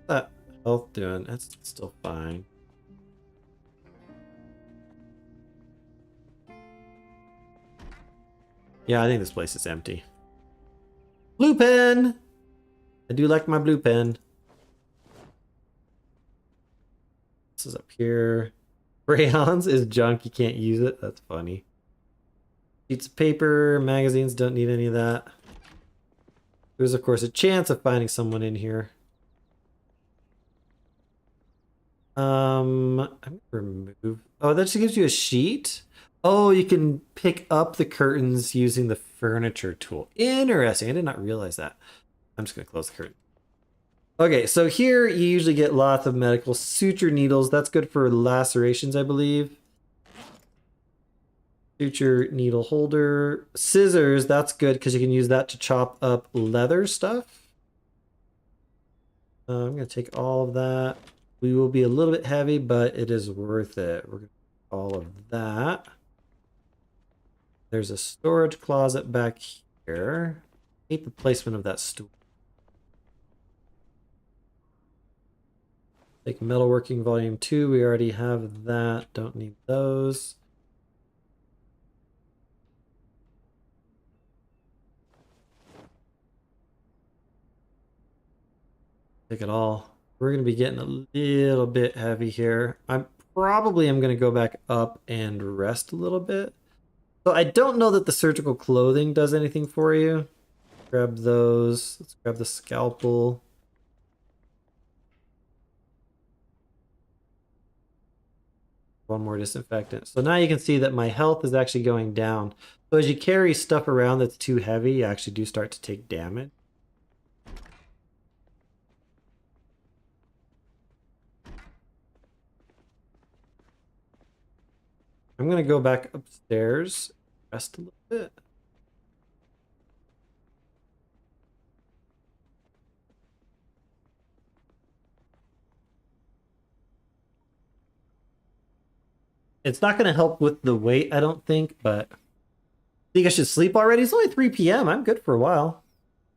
What's that health doing? That's still fine. Yeah, I think this place is empty. Blue pen! I do like my blue pen. This is up here. Crayons is junk, you can't use it. That's funny. Sheets of paper, magazines, don't need any of that. There's of course a chance of finding someone in here. I'm gonna remove. Oh, that just gives you a sheet? Oh, you can pick up the curtains using the furniture tool. Interesting. I did not realize that. I'm just going to close the curtain. Okay, so here you usually get lots of medical suture needles. That's good for lacerations, I believe. Suture needle holder. Scissors, that's good because you can use that to chop up leather stuff. I'm going to take all of that. We will be a little bit heavy, but it is worth it. We're going to take all of that. There's a storage closet back here. I hate the placement of that stool. Take metalworking volume 2. We already have that. Don't need those. Take it all. We're going to be getting a little bit heavy here. I probably am going to go back up and rest a little bit. So I don't know that the surgical clothing does anything for you. Grab those. Let's grab the scalpel. One more disinfectant. So now you can see that my health is actually going down. So as you carry stuff around that's too heavy, you actually do start to take damage. I'm going to go back upstairs, rest a little bit. It's not going to help with the weight, I don't think, but I think I should sleep already. It's only 3 p.m. I'm good for a while.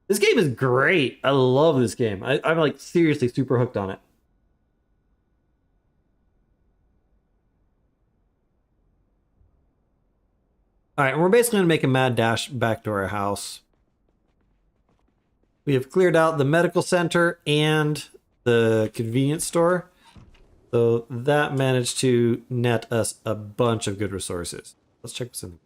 This game is great. I love this game. I'm like seriously super hooked on it. All right, we're basically going to make a mad dash back to our house. We have cleared out the medical center and the convenience store. So that managed to net us a bunch of good resources. Let's check this in.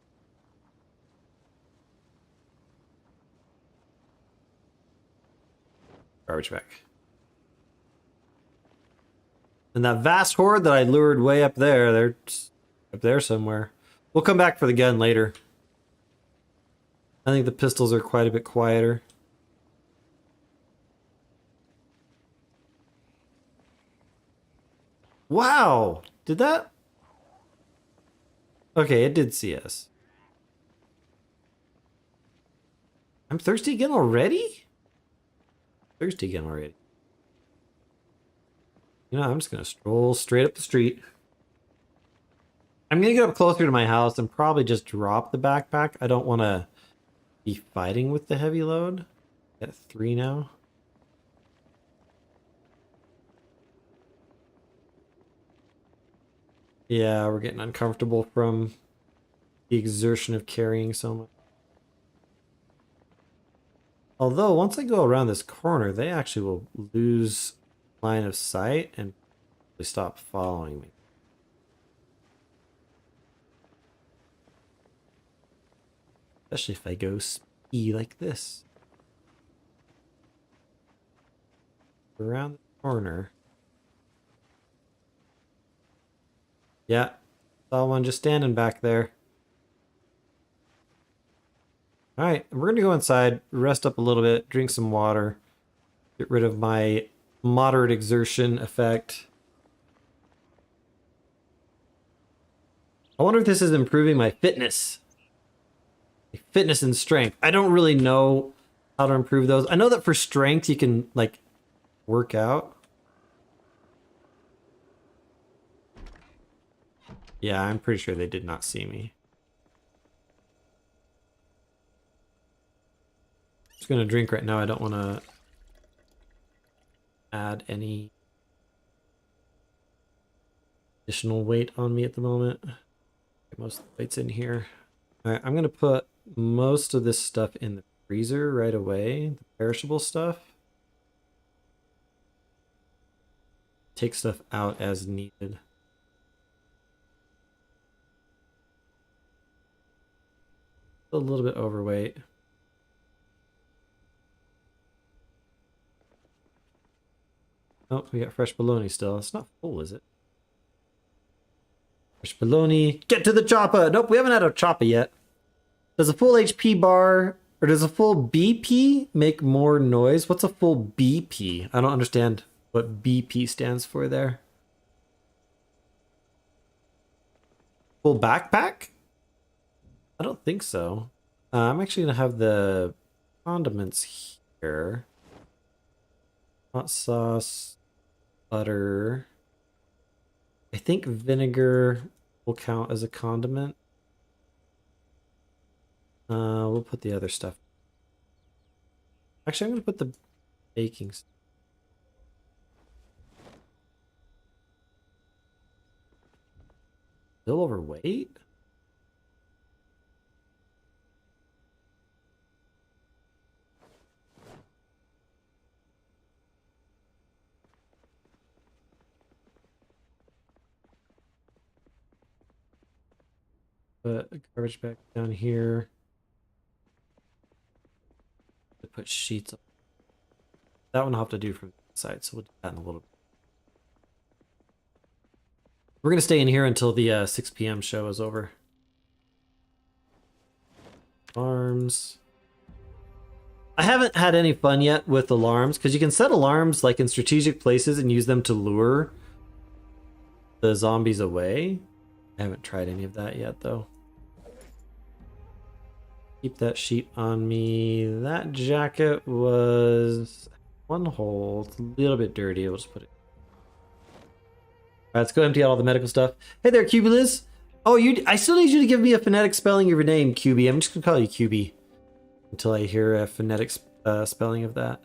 Garbage bag. And that vast horde that I lured way up there, they're up there somewhere. We'll come back for the gun later. I think the pistols are quite a bit quieter. Wow! Did that? Okay, it did see us. I'm thirsty again already? Thirsty again already. You know, I'm just gonna stroll straight up the street. I'm gonna get up closer to my house and probably just drop the backpack. I don't want to be fighting with the heavy load. At 3 now. Yeah, we're getting uncomfortable from the exertion of carrying so much. Although, once I go around this corner, they actually will lose line of sight and stop following me. Especially if I go speedy like this. Around the corner. Yeah, saw one just standing back there. Alright, we're gonna go inside, rest up a little bit, drink some water, get rid of my moderate exertion effect. I wonder if this is improving my fitness. Fitness and strength. I don't really know how to improve those. I know that for strength you can, like, work out. Yeah, I'm pretty sure they did not see me. Just gonna drink right now. I don't want to add any additional weight on me at the moment. Get most of the weight's in here. All right, I'm gonna put most of this stuff in the freezer right away. The perishable stuff. Take stuff out as needed. A little bit overweight. Oh, we got fresh bologna still. It's not full, is it? Fresh bologna. Get to the chopper! Nope, we haven't had a chopper yet. Does a full HP bar, or does a full BP make more noise? What's a full BP? I don't understand what BP stands for there. Full backpack? I don't think so. I'm actually going to have the condiments here. Hot sauce, butter. I think vinegar will count as a condiment. We'll put the other stuff. Actually, I'm going to put the baking stuff. Still overweight? Put a garbage bag down here. To put sheets up. That one I'll have to do from the side, so we'll do that in a little bit. We're going to stay in here until the 6 p.m. show is over. Alarms. I haven't had any fun yet with alarms, because you can set alarms like in strategic places and use them to lure the zombies away. I haven't tried any of that yet, though. Keep that sheet on me. That jacket was one hole. It's a little bit dirty. We'll just put it. All right, let's go empty out all the medical stuff. Hey there, Cubulus. Oh, I still need you to give me a phonetic spelling of your name, QB. I'm just gonna call you QB until I hear a phonetic spelling of that.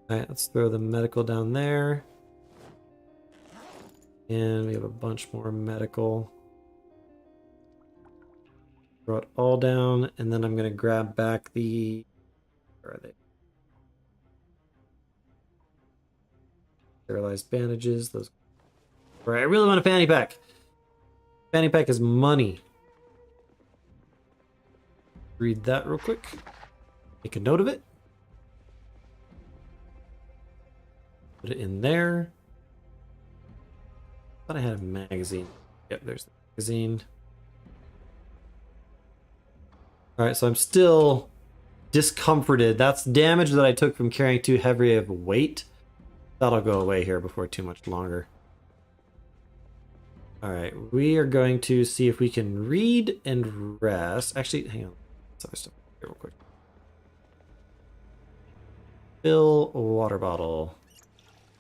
All right, let's throw the medical down there. And we have a bunch more medical. Throw it all down, and then I'm gonna grab back the. Where are they? Sterilized bandages. Those. All right, I really want a fanny pack. Fanny pack is money. Read that real quick. Make a note of it. Put it in there. Thought I had a magazine. Yep, there's the magazine. Alright, so I'm still discomforted. That's damage that I took from carrying too heavy of a weight. That'll go away here before too much longer. Alright, we are going to see if we can read and rest. Actually, hang on. Let's other stuff here real quick. Fill water bottle.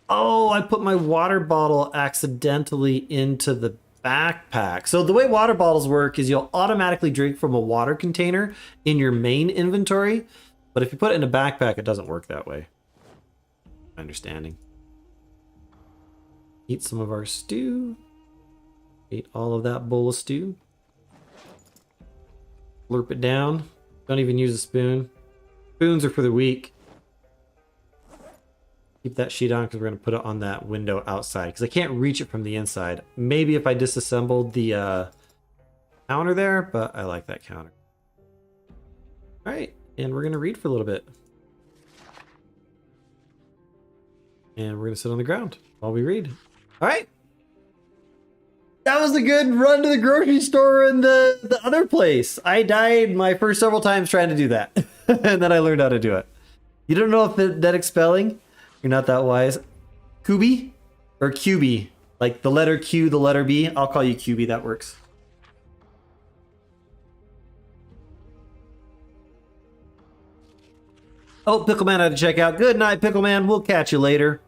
Oh, I put my water bottle accidentally into the backpack. So the way water bottles work is you'll automatically drink from a water container in your main inventory. But if you put it in a backpack, it doesn't work that way. My understanding. Eat some of our stew. Eat all of that bowl of stew. Slurp it down. Don't even use a spoon. Spoons are for the weak. Keep that sheet on because we're going to put it on that window outside because I can't reach it from the inside. Maybe if I disassembled the counter there, but I like that counter. All right, and we're going to read for a little bit. And we're going to sit on the ground while we read. All right. That was a good run to the grocery store and the other place. I died my first several times trying to do that. And then I learned how to do it. You don't know if phonetic spelling? You're not that wise. Kubi or QB? Like the letter Q, the letter B. I'll call you QB. That works. Oh, Pickleman had to check out. Good night, Pickleman. We'll catch you later.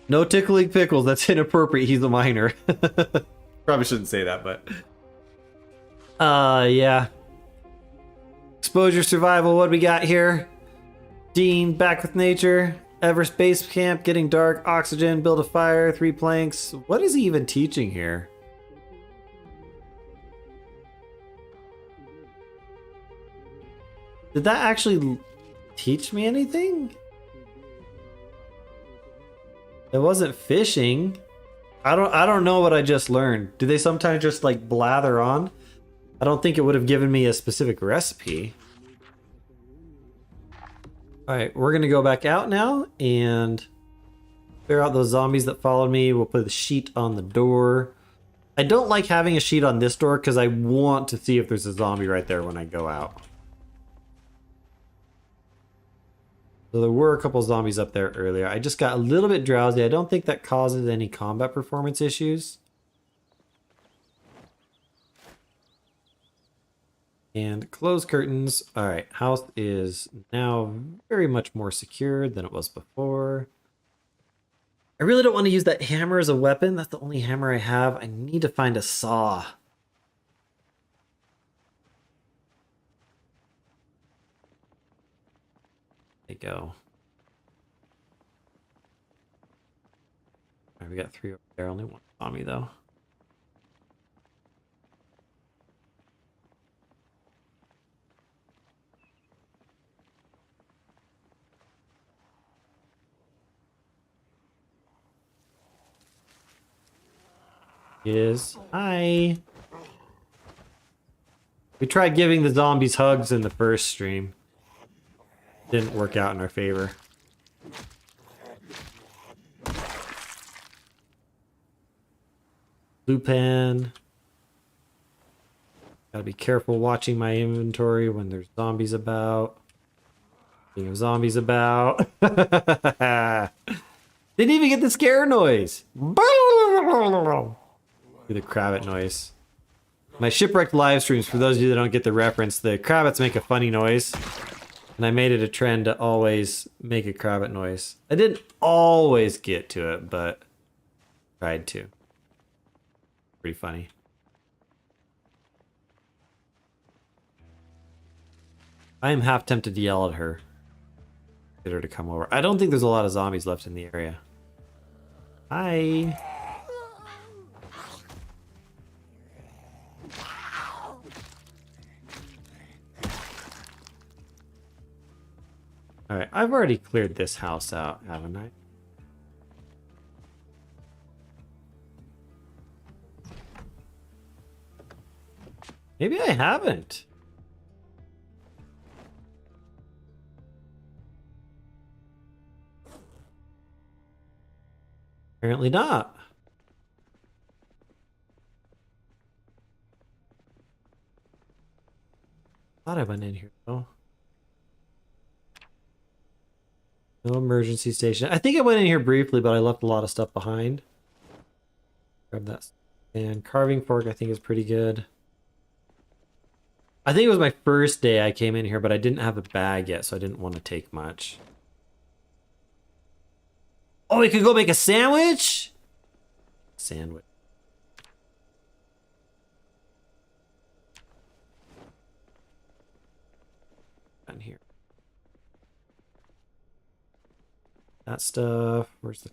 No tickling pickles. That's inappropriate. He's a minor. Probably shouldn't say that, but... yeah. Exposure survival. What do we got here? Dean, back with nature. Ever space camp, getting dark, oxygen, build a fire, 3 planks. What is he even teaching here? Did that actually teach me anything? It wasn't fishing. I don't know what I just learned. Do they sometimes just like blather on? I don't think it would have given me a specific recipe. All right, we're gonna go back out now and clear out those zombies that followed me. We'll put a sheet on the door. I don't like having a sheet on this door because I want to see if there's a zombie right there when I go out. So there were a couple zombies up there earlier. I just got a little bit drowsy. I don't think that causes any combat performance issues. And close curtains. All right, house is now very much more secure than it was before. I really don't want to use that hammer as a weapon. That's the only hammer I have. I need to find a saw. There you go. All right, we got 3 over there. Only one zombie though. Is hi. We tried giving the zombies hugs in the first stream. Didn't work out in our favor. Blue pen. Gotta be careful watching my inventory when there's zombies about. Speaking of zombies about. Didn't even get the scare noise. Do the Krabbit noise. My shipwrecked live streams, for those of you that don't get the reference, the Krabbits make a funny noise. And I made it a trend to always make a Krabbit noise. I didn't always get to it, but tried to. Pretty funny. I am half tempted to yell at her. Get her to come over. I don't think there's a lot of zombies left in the area. Hi. Alright, I've already cleared this house out, haven't I? Maybe I haven't. Apparently not. Thought I went in here though. No emergency station. I think I went in here briefly, but I left a lot of stuff behind. Grab that. And carving fork I think is pretty good. I think it was my first day I came in here, but I didn't have a bag yet, so I didn't want to take much. Oh, we could go make a sandwich? sandwich. Down here. That stuff. Where's the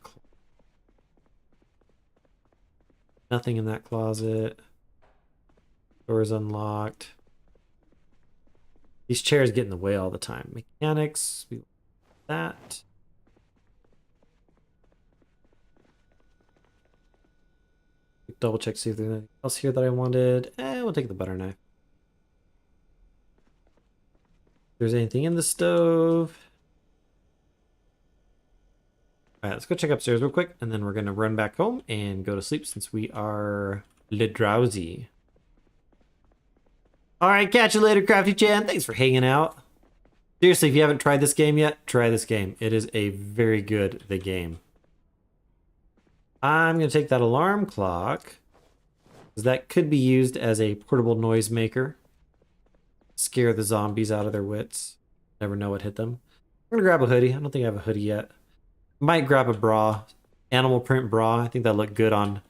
nothing in that closet. Door's unlocked. These chairs get in the way all the time. Mechanics. We want that. Double check, see if there's anything else here that I wanted. We'll take the butter knife. If there's anything in the stove. Alright, let's go check upstairs real quick, and then we're gonna run back home and go to sleep since we are drowsy. Alright, catch you later, Crafty Chan. Thanks for hanging out. Seriously, if you haven't tried this game yet, try this game. It is a very good game. I'm going to take that alarm clock, because that could be used as a portable noisemaker. Scare the zombies out of their wits. Never know what hit them. I'm going to grab a hoodie. I don't think I have a hoodie yet. Might grab a bra. Animal print bra. I think that looked good on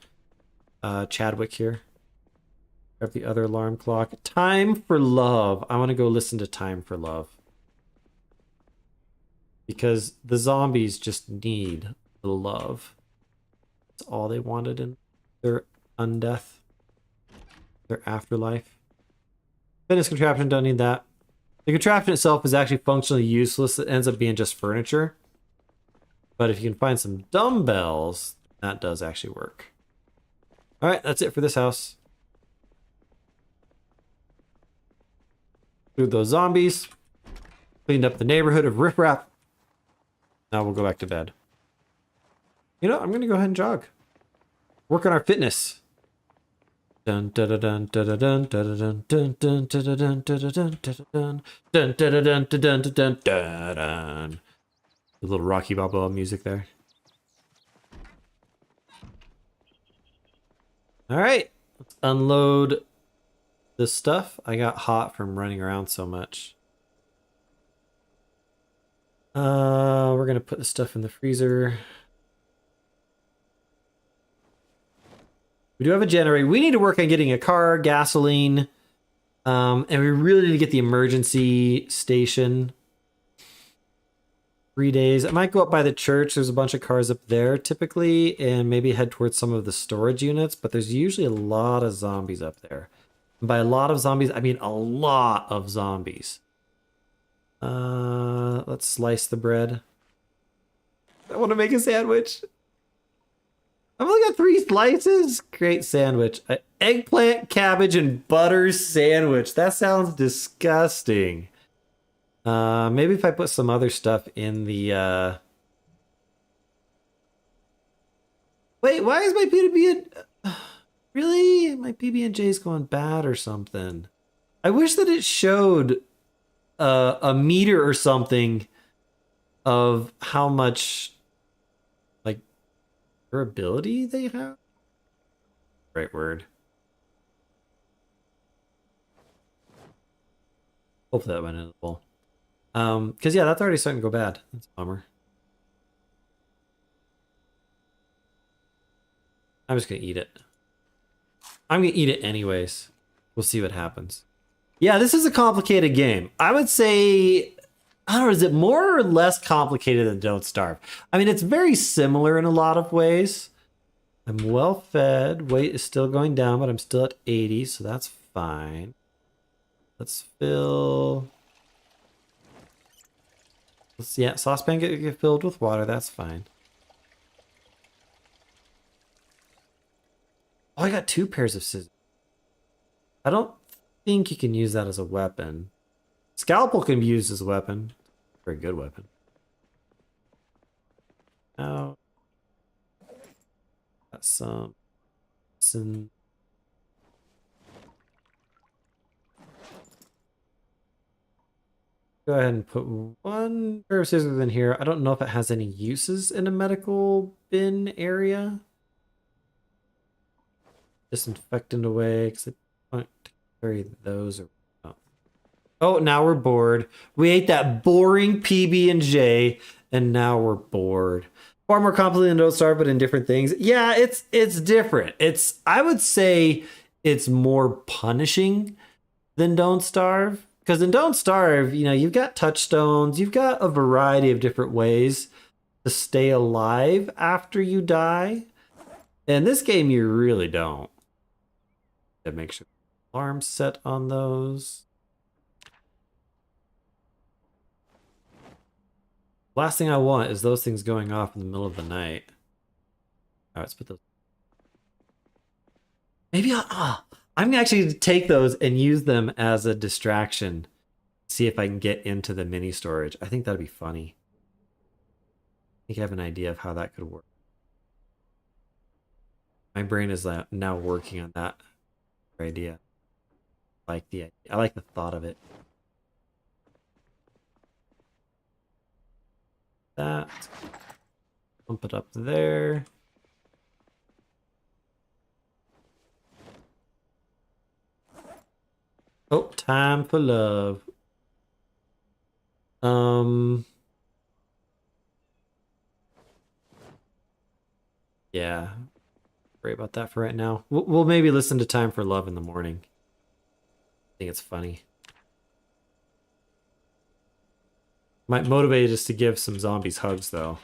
Chadwick here. Grab the other alarm clock. Time for Love. I want to go listen to Time for Love. Because the zombies just need the love. That's all they wanted in their undeath. Their afterlife. Fitness contraption, don't need that. The contraption itself is actually functionally useless. It ends up being just furniture. But if you can find some dumbbells, that does actually work. Alright, that's it for this house. Through those zombies. Cleaned up the neighborhood of riffraff. Now we'll go back to bed. You know, I'm going to go ahead and jog. Work on our fitness. Dun dun dun dun dun dun dun dun dun dun dun dun dun dun dun dun dun dun dun. A little Rocky Balboa music there. All right, let's unload this stuff. I got hot from running around so much. We're gonna put the stuff in the freezer. We do have a generator. We need to work on getting a car, gasoline, and we really need to get the emergency station. 3 days. I might go up by the church. There's a bunch of cars up there typically, and maybe head towards some of the storage units, but there's usually a lot of zombies up there. And by a lot of zombies, I mean a lot of zombies. Let's slice the bread. I want to make a sandwich. I've only got 3 slices. Great sandwich. An eggplant, cabbage, and butter sandwich. That sounds disgusting. Maybe if I put some other stuff in the, Wait, why is my PB&J... Really? My PB&J is going bad or something. I wish that it showed a meter or something of how much, like, durability they have. Right word. Hopefully that went in the bowl. Because yeah, that's already starting to go bad. That's a bummer. I'm just gonna eat it. I'm gonna eat it anyways. We'll see what happens. Yeah, this is a complicated game. I would say, I don't know, is it more or less complicated than Don't Starve? I mean, it's very similar in a lot of ways. I'm well fed. Weight is still going down, but I'm still at 80, so that's fine. Let's fill... Yeah, saucepan get filled with water. That's fine. Oh, I got 2 pairs of scissors. I don't think you can use that as a weapon. Scalpel can be used as a weapon. Very good weapon. Now, got some. Go ahead and put 1 pair of scissors in here. I don't know if it has any uses in a medical bin area. Disinfectant away, because I don't carry those around. Oh, now we're bored. We ate that boring PB&J, and now we're bored. Far more complicated than Don't Starve, but in different things. Yeah, it's different. I would say it's more punishing than Don't Starve. Because in Don't Starve, you know, you've got touchstones, you've got a variety of different ways to stay alive after you die. In this game, you really don't. To make sure alarms set on those. Last thing I want is those things going off in the middle of the night. All right, let's put those. Maybe I'm actually going to take those and use them as a distraction. See if I can get into the mini storage. I think that'd be funny. I think I have an idea of how that could work. My brain is now working on that idea. I like the thought of it. That. Pump it up there. Oh, time for love. Yeah. Worry about that for right now. We'll maybe listen to Time for Love in the morning. I think it's funny. Might motivate us to give some zombies hugs, though.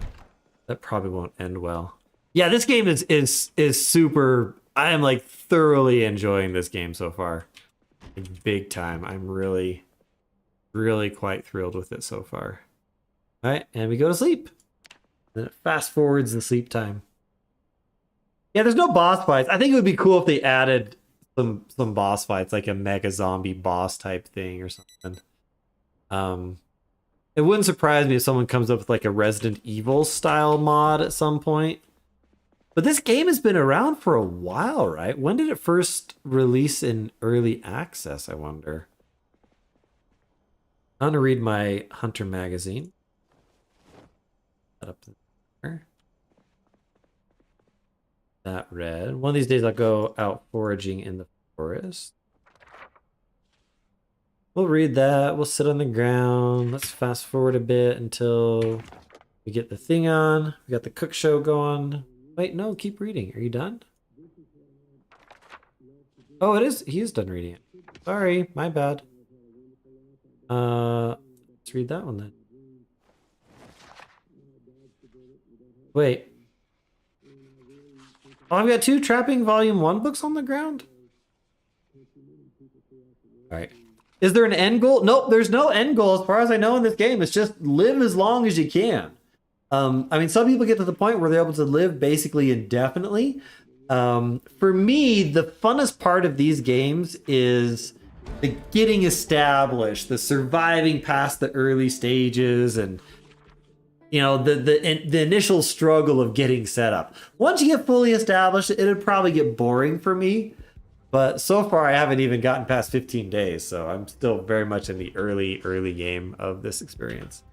That probably won't end well. Yeah, this game is super. I am like thoroughly enjoying this game so far. Like, big time. I'm really quite thrilled with it so far. All right, and we go to sleep. Then it fast forwards the sleep time. Yeah, there's no boss fights. I think it would be cool if they added some boss fights, like a mega zombie boss type thing or something. It wouldn't surprise me if someone comes up with like a Resident Evil style mod at some point. But this game has been around for a while, right? When did it first release in early access, I wonder? I'm gonna read my Hunter magazine. That up there. That read. One of these days I'll go out foraging in the forest. We'll read that. We'll sit on the ground. Let's fast forward a bit until we get the thing on. We got the cook show going. Wait, no, keep reading. Are you done? Oh, it is. He is done reading it. Sorry, my bad. Let's read that one then. Wait. Oh, I've got 2 Trapping Volume 1 books on the ground? Alright. Is there an end goal? Nope, there's no end goal as far as I know in this game. It's just live as long as you can. I mean, some people get to the point where they're able to live basically indefinitely. For me, the funnest part of these games is the getting established, the surviving past the early stages, and you know, the initial struggle of getting set up. Once you get fully established, it'd probably get boring for me. But so far, I haven't even gotten past 15 days, so I'm still very much in the early game of this experience.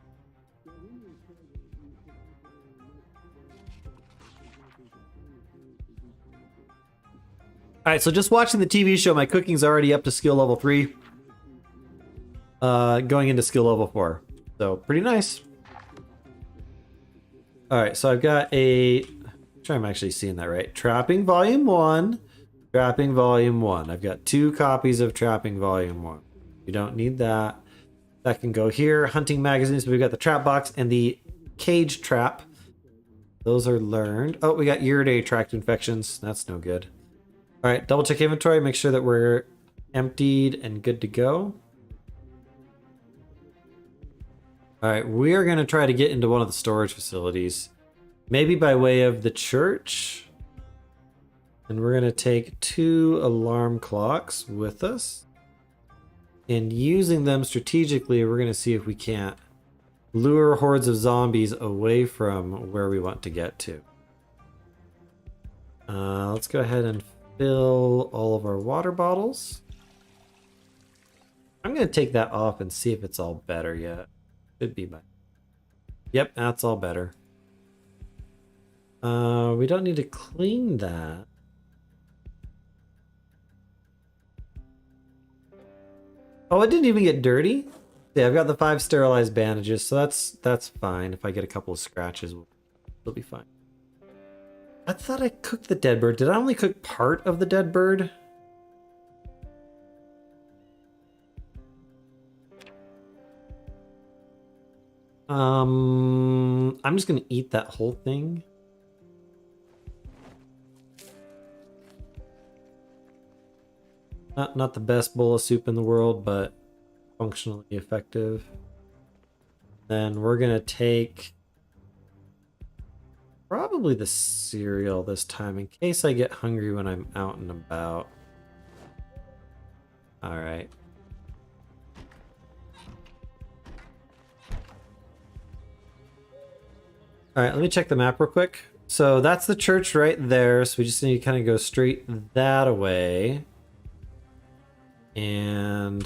All right, so just watching the TV show, my cooking's already up to skill level 3. Going into skill level 4. So, pretty nice. All right, so I've got a... I'm sure I'm actually seeing that right. Trapping Volume 1. Trapping Volume 1. I've got 2 copies of Trapping Volume 1. You don't need that. That can go here. Hunting magazines. We've got the trap box and the cage trap. Those are learned. Oh, we got urinary tract infections. That's no good. All right, double check inventory. Make sure that we're emptied and good to go. All right, we are going to try to get into one of the storage facilities. Maybe by way of the church. And we're going to take 2 alarm clocks with us. And using them strategically, we're going to see if we can't lure hordes of zombies away from where we want to get to. Let's go ahead and fill all of our water bottles. I'm going to take that off and see if it's all better yet. Should be better. Yep, that's all better. We don't need to clean that. Oh, it didn't even get dirty? Yeah, I've got the 5 sterilized bandages, so that's fine. If I get a couple of scratches, It'll be fine. I thought I cooked the dead bird. Did I only cook part of the dead bird? I'm just gonna eat that whole thing. Not the best bowl of soup in the world, but functionally effective. Then we're gonna take probably the cereal this time in case I get hungry when I'm out and about. All right. All right, let me check the map real quick. So that's the church right there. So we just need to kind of go straight that away. And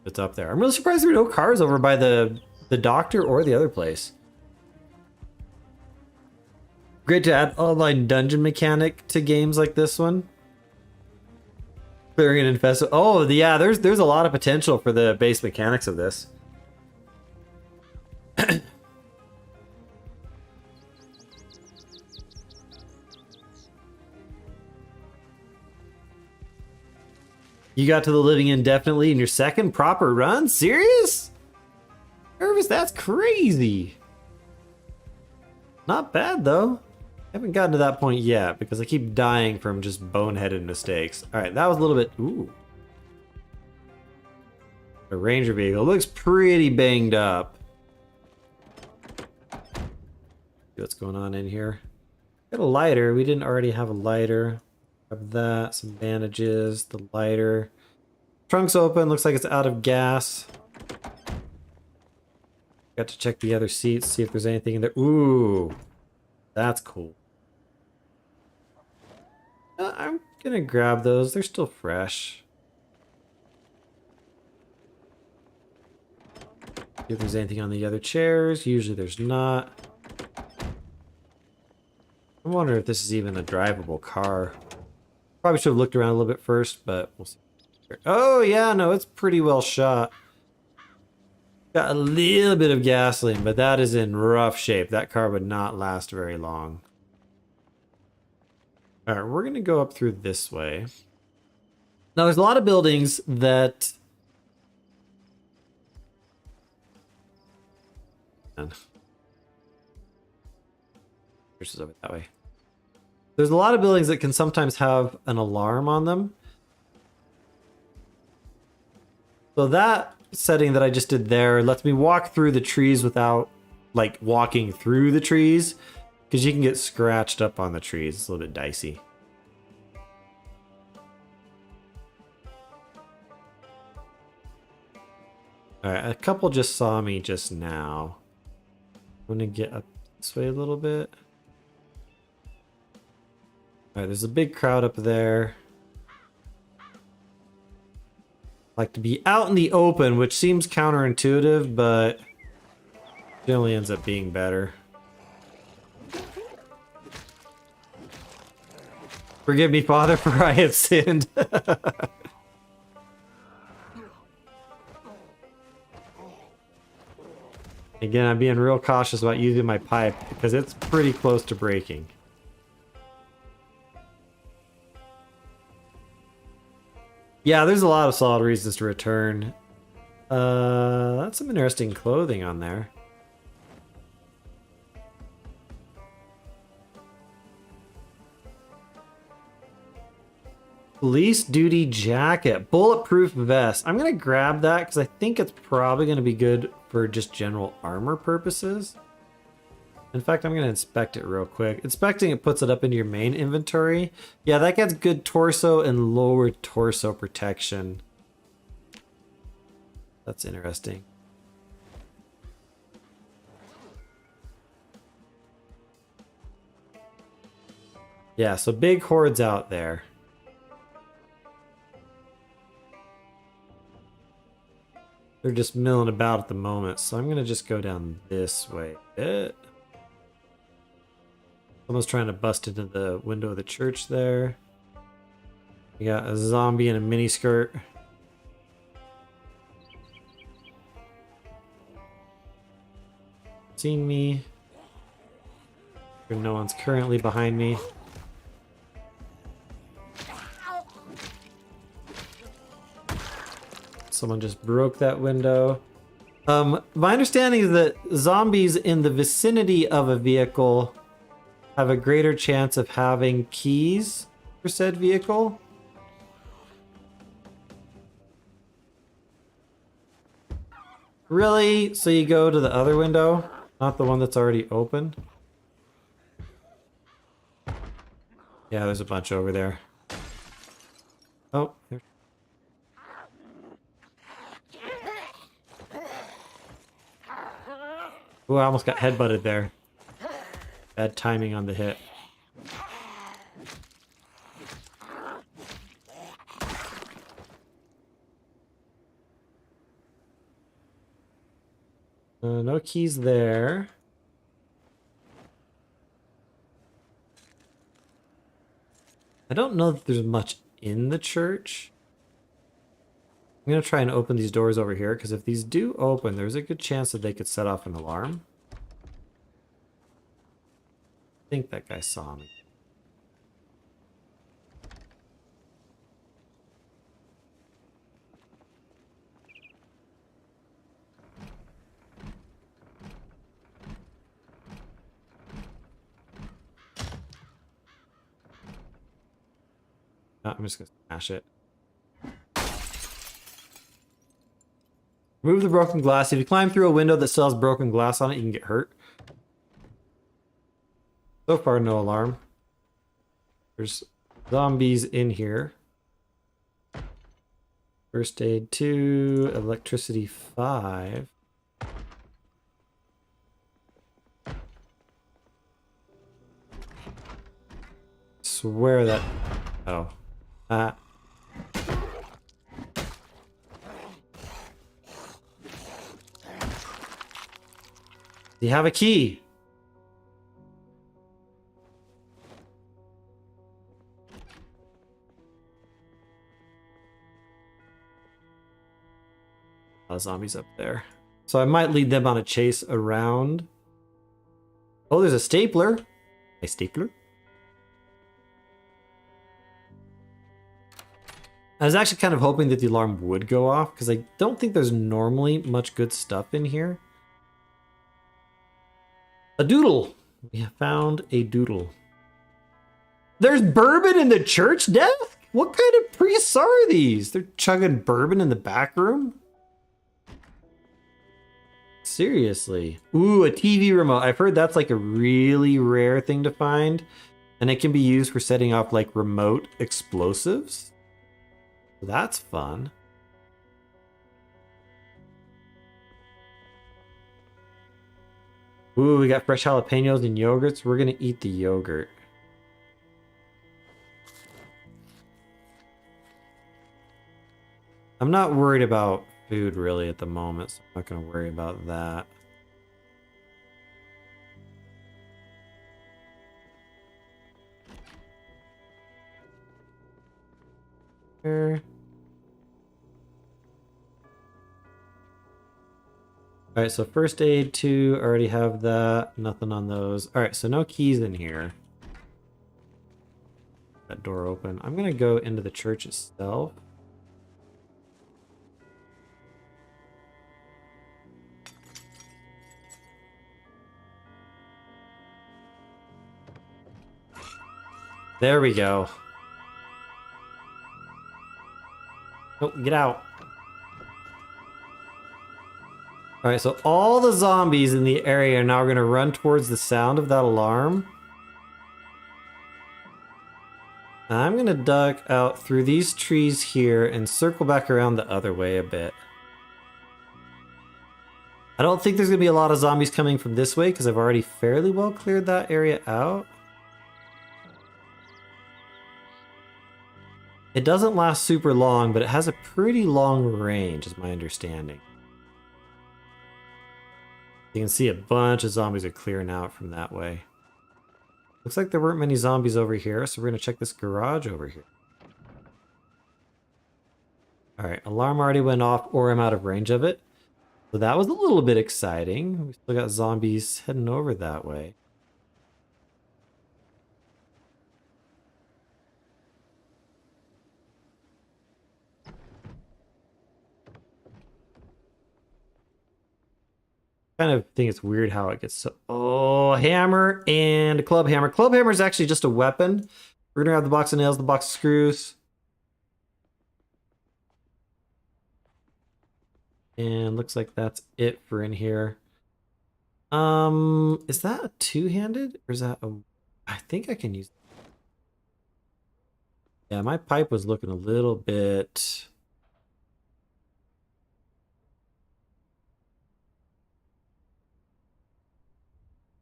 it's up there. I'm really surprised there are no cars over by the doctor or the other place. Great to add online dungeon mechanic to games like this one. Clearing an infest. Oh yeah, there's a lot of potential for the base mechanics of this. You got to the living indefinitely in your second proper run? Serious? Nervous, that's crazy. Not bad though. Haven't gotten to that point yet because I keep dying from just boneheaded mistakes. All right, that was a little bit, ooh. The ranger vehicle looks pretty banged up. See what's going on in here. Got a lighter. We didn't already have a lighter. Grab that, some bandages, the lighter. Trunk's open, looks like it's out of gas. Got to check the other seats, see if there's anything in there. Ooh, that's cool. I'm gonna grab those, they're still fresh. See if there's anything on the other chairs, usually there's not. I wonder if this is even a drivable car. Probably should have looked around a little bit first, but we'll see. Oh yeah, no, it's pretty well shot. Got a little bit of gasoline, but that is in rough shape. That car would not last very long. All right, we're gonna go up through this way. Now there's a lot of buildings that... This is over that way. There's a lot of buildings that can sometimes have an alarm on them. So that setting that I just did there lets me walk through the trees without like walking through the trees, because you can get scratched up on the trees. It's a little bit dicey. All right, a couple just saw me just now. I'm gonna get up this way a little bit. All right, there's a big crowd up there. Like to be out in the open, which seems counterintuitive, but generally ends up being better. Forgive me, Father, for I have sinned. Again, I'm being real cautious about using my pipe because it's pretty close to breaking. Yeah, there's a lot of solid reasons to return. That's some interesting clothing on there. Police duty jacket, bulletproof vest. I'm gonna grab that because I think it's probably gonna be good for just general armor purposes. In fact, I'm gonna inspect it real quick. Inspecting it puts it up into your main inventory. Yeah, that gets good torso and lower torso protection. That's interesting. Yeah, so big hordes out there. They're just milling about at the moment, so I'm gonna just go down this way a bit. Someone's trying to bust into the window of the church there. We got a zombie in a mini skirt. seen me. No one's currently behind me. Someone just broke that window. My understanding is that zombies in the vicinity of a vehicle have a greater chance of having keys for said vehicle. Really? So you go to the other window, not the one that's already open? Yeah, there's a bunch over there. Oh, there. Ooh, I almost got headbutted there. Bad timing on the hit. No keys there. I don't know that there's much in the church. I'm going to try and open these doors over here, because if these do open, there's a good chance that they could set off an alarm. I think that guy saw me. No, I'm just going to smash it. Remove the broken glass. If you climb through a window that still has broken glass on it, you can get hurt. So far, no alarm. There's zombies in here. First aid 2, electricity 5. Swear that... Oh. Do you have a key? Zombies up there. So I might lead them on a chase around. Oh, there's a stapler. A stapler? I was actually kind of hoping that the alarm would go off, because I don't think there's normally much good stuff in here. A doodle! We have found a doodle. There's bourbon in the church desk? What kind of priests are these? They're chugging bourbon in the back room? Seriously. Ooh, a TV remote. I've heard that's like a really rare thing to find. And it can be used for setting off like remote explosives. That's fun. Ooh, we got fresh jalapenos and yogurts. We're gonna eat the yogurt. I'm not worried about food really at the moment, so I'm not gonna worry about that. Here. Alright, so first aid 2, already have that. Nothing on those. Alright, so no keys in here. That door open. I'm gonna go into the church itself. There we go. Oh, get out. Alright, so all the zombies in the area are now going to run towards the sound of that alarm. And I'm going to duck out through these trees here and circle back around the other way a bit. I don't think there's going to be a lot of zombies coming from this way because I've already fairly well cleared that area out. It doesn't last super long, but it has a pretty long range, is my understanding. You can see a bunch of zombies are clearing out from that way. Looks like there weren't many zombies over here, so we're going to check this garage over here. Alright, alarm already went off, or I'm out of range of it. So that was a little bit exciting. We still got zombies heading over that way. Kind of think it's weird how it gets so... Oh, hammer and a club hammer. Club hammer is actually just a weapon. We're gonna have the box of nails, the box of screws. And looks like that's it for in here. Is that a two-handed or is that a... I think I can use... Yeah, my pipe was looking a little bit...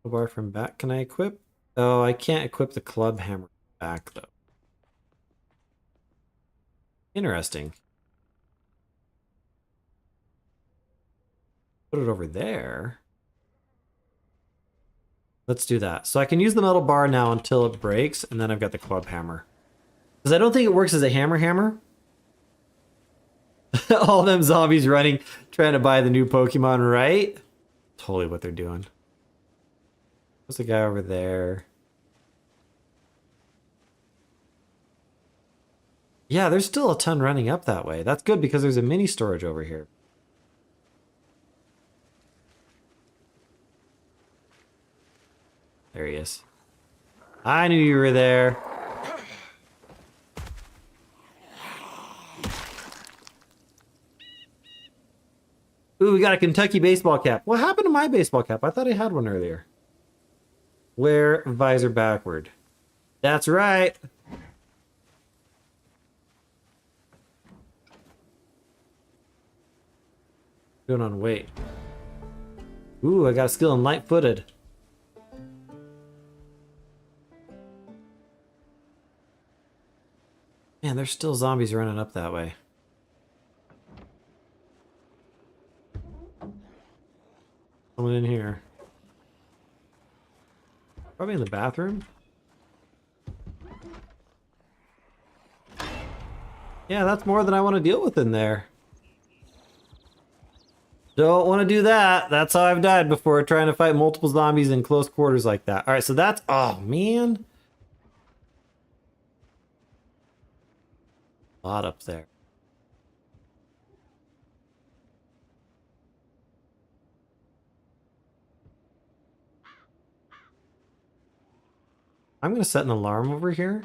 Bar from back. Can I equip? Oh, I can't equip the club hammer back though. Interesting. Put it over there. Let's do that. So I can use the metal bar now until it breaks, and then I've got the club hammer. Because I don't think it works as a hammer. All them zombies running, trying to buy the new Pokemon, right? Totally what they're doing. What's the guy over there? Yeah, there's still a ton running up that way. That's good because there's a mini storage over here. There he is. I knew you were there. Ooh, we got a Kentucky baseball cap. What happened to my baseball cap? I thought I had one earlier. Wear visor backward. That's right. Going on weight. Ooh, I got a skill in light-footed. Man, there's still zombies running up that way. Someone in here. Probably in the bathroom. Yeah, that's more than I want to deal with in there. Don't want to do that. That's how I've died before, trying to fight multiple zombies in close quarters like that. All right, so that's... Oh, man. A lot up there. I'm going to set an alarm over here.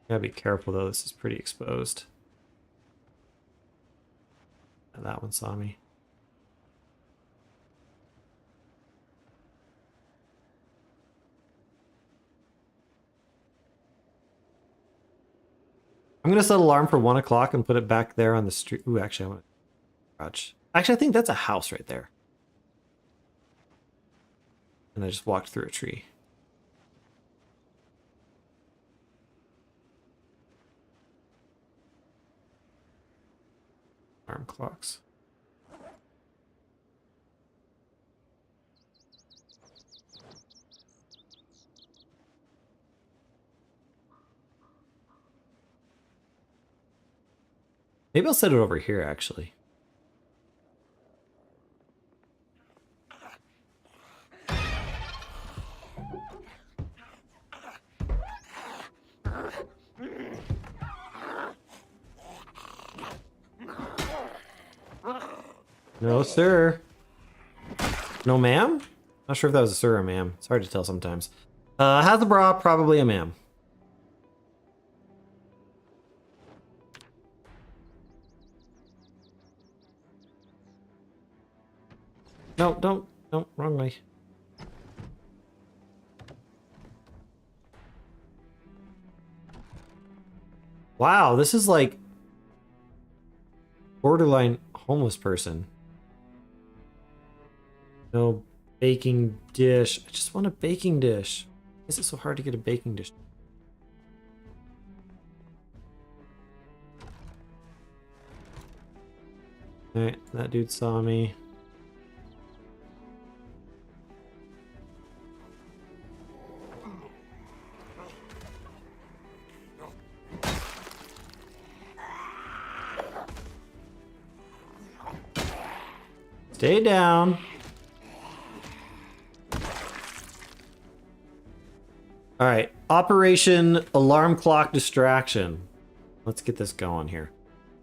Gotta be careful though, this is pretty exposed. That one saw me. I'm gonna set an alarm for 1 o'clock and put it back there on the street. Ooh, actually, I want to garage. Actually, I think that's a house right there. And I just walked through a tree. Alarm clocks. Maybe I'll set it over here, actually. No, sir. No, ma'am? Not sure if that was a sir or a ma'am. It's hard to tell sometimes. Has a bra, probably a ma'am. No, don't, wrong way. Wow, this is like borderline homeless person. No baking dish. I just want a baking dish. Why is it so hard to get a baking dish? Alright, that dude saw me. Stay down. All right, Operation Alarm Clock Distraction. Let's get this going here.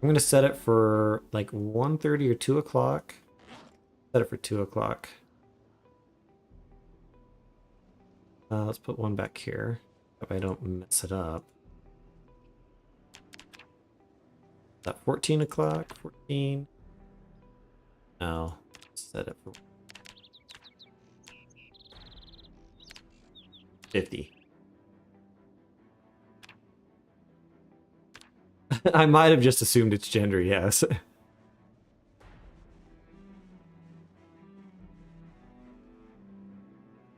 I'm gonna set it for like 1:30 or 2 o'clock. Set it for 2 o'clock. Let's put one back here. Hope I don't mess it up. Is that 14 o'clock? 14? No. Set it for 50. I might have just assumed it's gender, yes. Alright,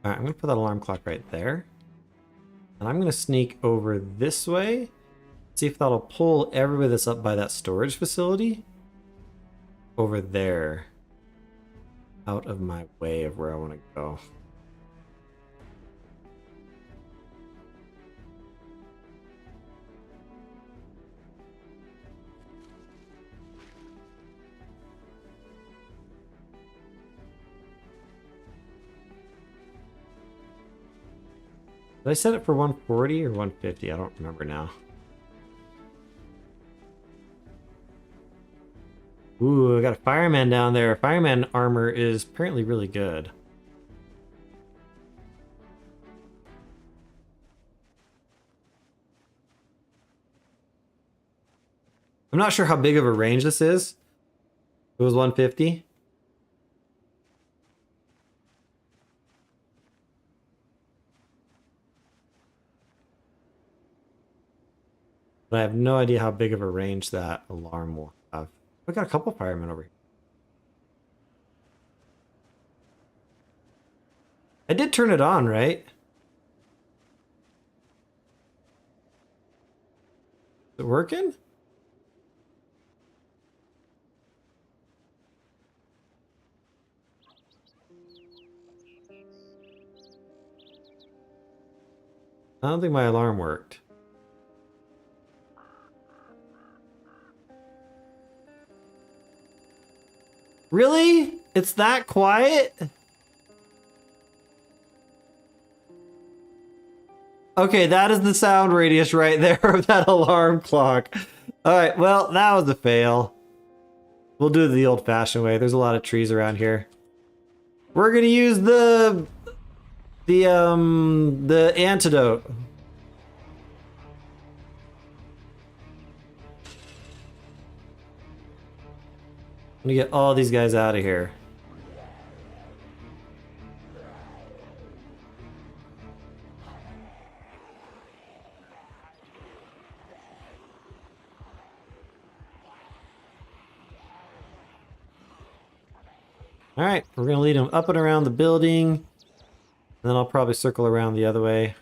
I'm gonna put that alarm clock right there. And I'm gonna sneak over this way. See if that'll pull everybody that's up by that storage facility over there. Out of my way of where I want to go. Did I set it for 140 or 150? I don't remember now. Ooh, I got a fireman down there. Fireman armor is apparently really good. I'm not sure how big of a range this is. It was 150. But I have no idea how big of a range that alarm will have. We got a couple firemen over here. I did turn it on, right? Is it working? I don't think my alarm worked. Really? It's that quiet? Okay, that is the sound radius right there of that alarm clock. Alright, well, that was a fail. We'll do it the old-fashioned way. There's a lot of trees around here. We're gonna use the antidote. I'm gonna get all these guys out of here. Alright, we're gonna lead them up and around the building. And then I'll probably circle around the other way.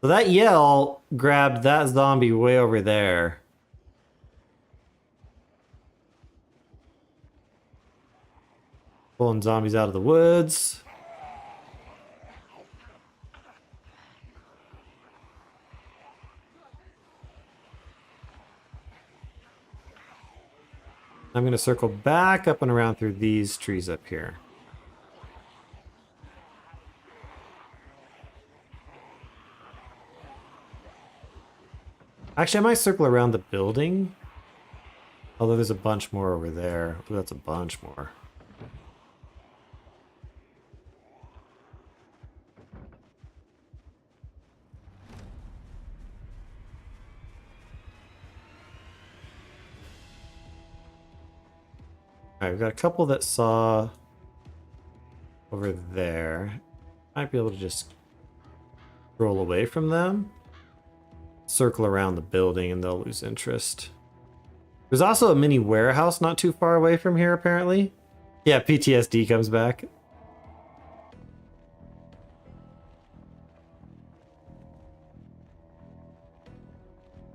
So that yell grabbed that zombie way over there. Pulling zombies out of the woods. I'm going to circle back up and around through these trees up here. Actually, I might circle around the building. Although there's a bunch more over there. Ooh, that's a bunch more. Alright, we've got a couple that saw over there. Might be able to just roll away from them. Circle around the building and they'll lose interest. There's also a mini warehouse not too far away from here, apparently. Yeah, PTSD comes back.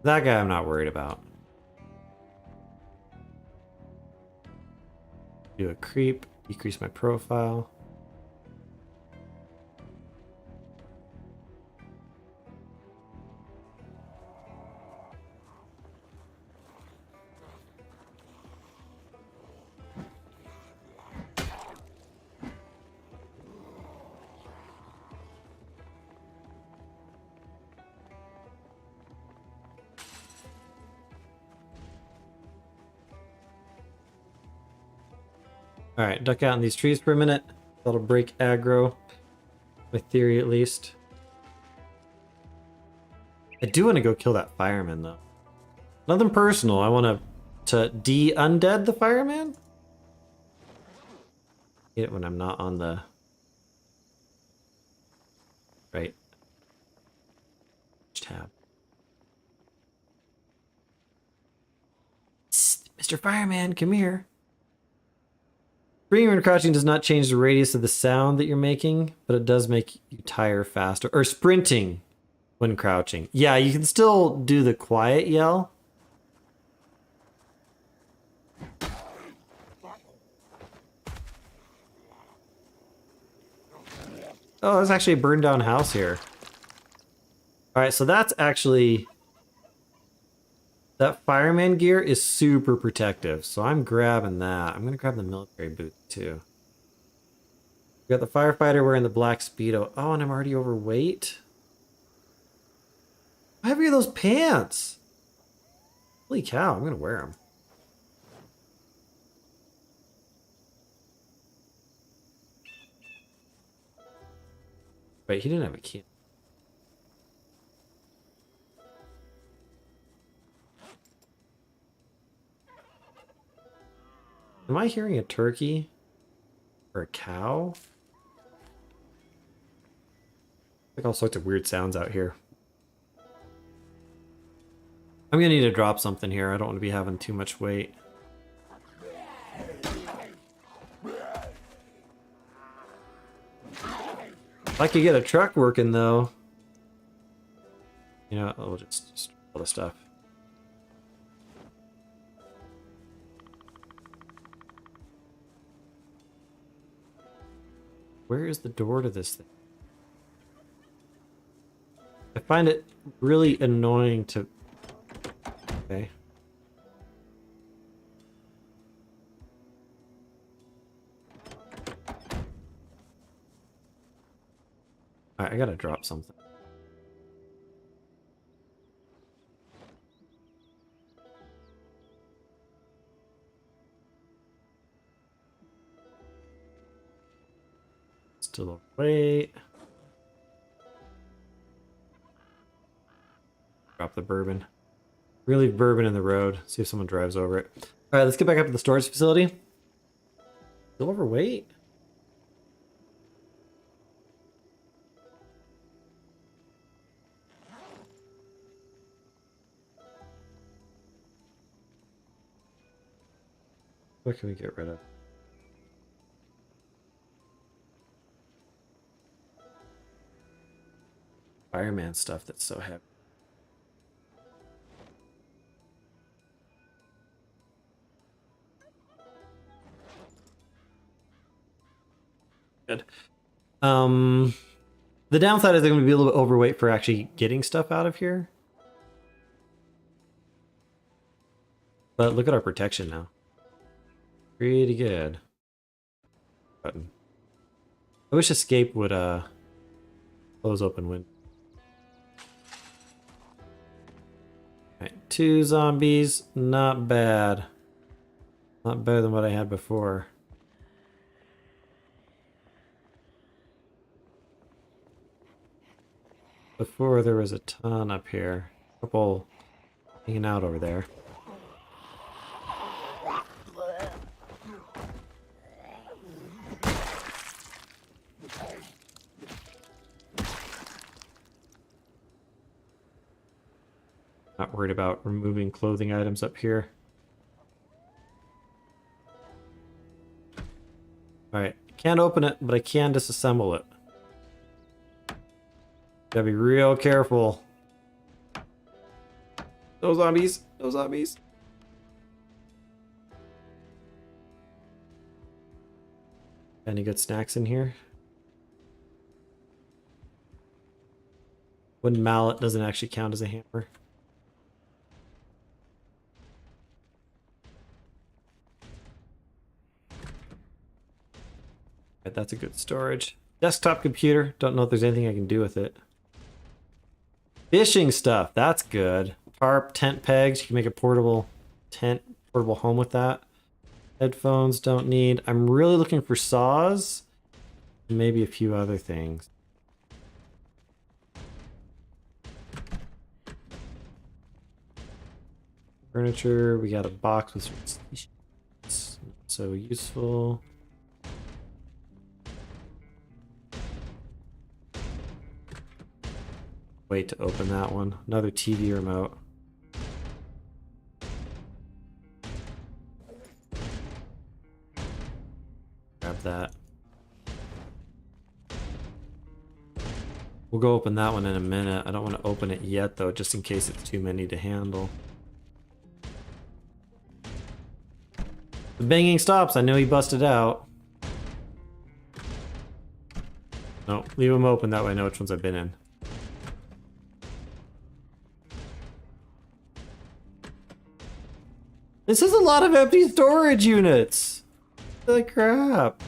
That guy I'm not worried about. Do a creep, decrease my profile. Alright, duck out in these trees for a minute. That'll break aggro. My theory, at least. I do want to go kill that fireman, though. Nothing personal. I want to de-undead the fireman. Hate it when I'm not on the right tab. Psst, Mr. Fireman, come here. Springing and crouching does not change the radius of the sound that you're making, but it does make you tire faster. Or sprinting when crouching. Yeah, you can still do the quiet yell. Oh, there's actually a burned down house here. Alright, so that's actually... That fireman gear is super protective, so I'm grabbing that. I'm gonna grab the military boots too. We got the firefighter wearing the black Speedo. Oh, and I'm already overweight? How heavy are those pants? Holy cow, I'm gonna wear them. Wait, he didn't have a key. Am I hearing a turkey? Or a cow? Like all sorts of weird sounds out here. I'm gonna need to drop something here. I don't want to be having too much weight. If I could get a truck working though. You know, I'll just all the stuff. Where is the door to this thing? I find it really annoying to... Okay. Alright, I gotta drop something. Still wait. Drop the bourbon. Really bourbon in the road. See if someone drives over it. All right, let's get back up to the storage facility. Still overweight? What can we get rid of? Fireman stuff that's so heavy. Good. The downside is they're going to be a little bit overweight for actually getting stuff out of here. But look at our protection now. Pretty good. Button. I wish escape would close open window. Alright, 2 zombies, not bad. Not better than what I had before. Before there was a ton up here. A couple hanging out over there. Not worried about removing clothing items up here. Alright, can't open it, but I can disassemble it. Gotta be real careful. No zombies! No zombies! Any good snacks in here? Wooden mallet doesn't actually count as a hammer. Right, that's a good storage. Desktop computer. Don't know if there's anything I can do with it. Fishing stuff. That's good. Tarp, tent pegs. You can make a portable tent, portable home with that. Headphones don't need. I'm really looking for saws. Maybe a few other things. Furniture, we got a box with stations. Not so useful. Wait to open that one. Another TV remote. Grab that. We'll go open that one in a minute. I don't want to open it yet though, just in case it's too many to handle. The banging stops. I know he busted out. No, leave them open. That way I know which ones I've been in. This is a lot of empty storage units. Holy crap.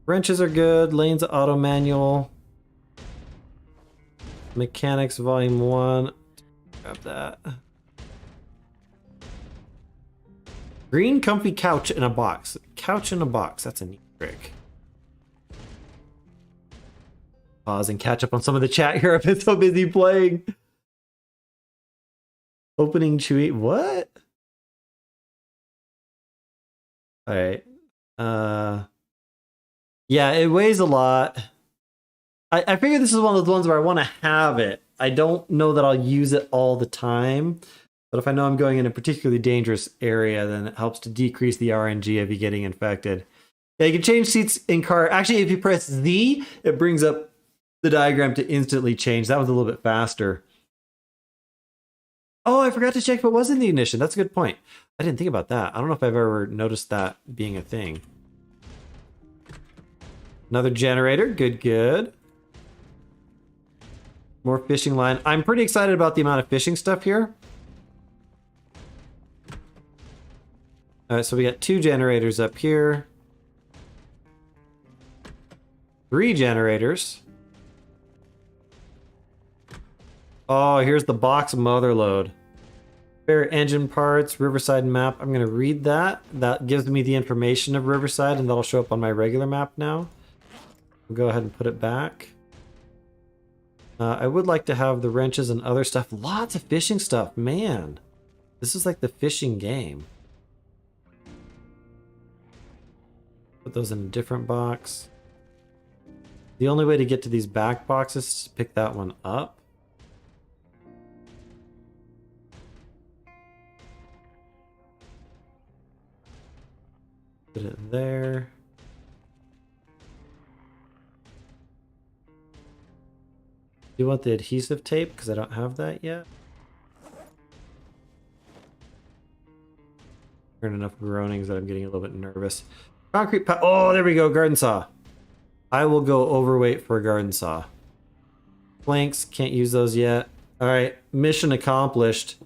Wrenches are good. Lanes auto manual. Mechanics volume 1. Grab that. Green comfy couch in a box. Couch in a box. That's a neat trick. Pause and catch up on some of the chat here. I've been so busy playing. Opening Chewy. What? Alright. Yeah, it weighs a lot. I figure this is one of those ones where I want to have it. I don't know that I'll use it all the time. But if I know I'm going in a particularly dangerous area, then it helps to decrease the RNG of you getting infected. Yeah, you can change seats in car. Actually, if you press Z, it brings up the diagram to instantly change. That was a little bit faster. Oh, I forgot to check if it was in the ignition. That's a good point. I didn't think about that. I don't know if I've ever noticed that being a thing. Another generator. Good, good. More fishing line. I'm pretty excited about the amount of fishing stuff here. All right, so we got 2 generators up here. 3 generators. Oh, here's the box mother load. Spare engine parts, Riverside map. I'm gonna read that. That gives me the information of Riverside, and that'll show up on my regular map now. We'll go ahead and put it back. I would like to have the wrenches and other stuff. Lots of fishing stuff, man. This is like the fishing game. Put those in a different box. The only way to get to these back boxes is to pick that one up. Put it there. Do you want the adhesive tape? Because I don't have that yet. Heard enough groanings that I'm getting a little bit nervous. Concrete oh, there we go, garden saw. I will go overweight for a garden saw. Planks, can't use those yet. All right, mission accomplished.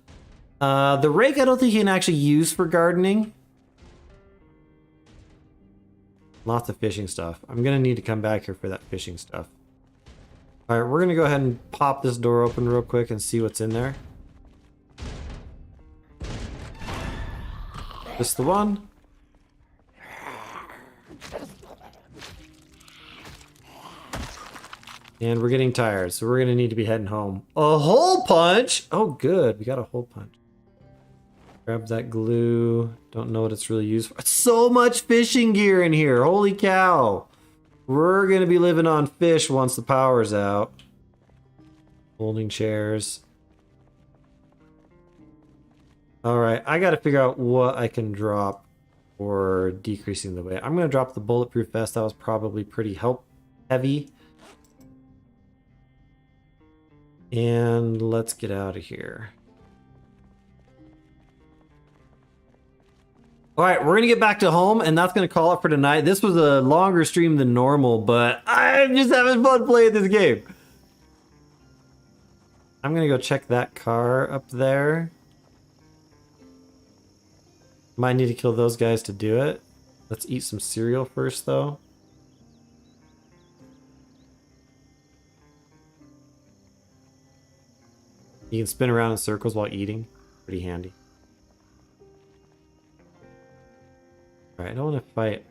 The rake I don't think you can actually use for gardening. Lots of fishing stuff. I'm gonna need to come back here for that fishing stuff. All right, we're gonna go ahead and pop this door open real quick and see what's in there. Just the one. And we're getting tired, so we're gonna need to be heading home. A hole punch! Oh good, we got a hole punch. Grab that glue. Don't know what it's really used for. So much fishing gear in here, holy cow. We're gonna be living on fish once the power's out. Folding chairs. Alright, I gotta figure out what I can drop for decreasing the weight. I'm gonna drop the bulletproof vest. That was probably pretty heavy. And let's get out of here. All right, we're gonna get back to home, and that's gonna call it for tonight. This was a longer stream than normal, but I'm just having fun playing this game. I'm gonna go check that car up there. Might need to kill those guys to do it. Let's eat some cereal first, though. You can spin around in circles while eating. Pretty handy. Alright, I don't want to fight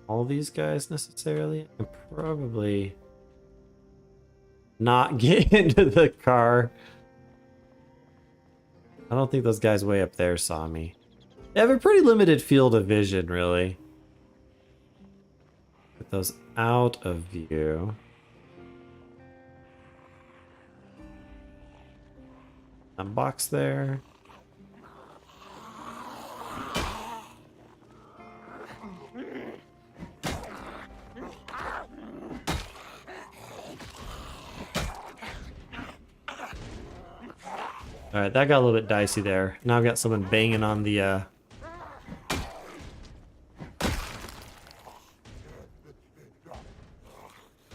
all these guys necessarily. I can probably not get into the car. I don't think those guys way up there saw me. They have a pretty limited field of vision, really. Put those out of view. A box there. Alright, that got a little bit dicey there. Now I've got someone banging on the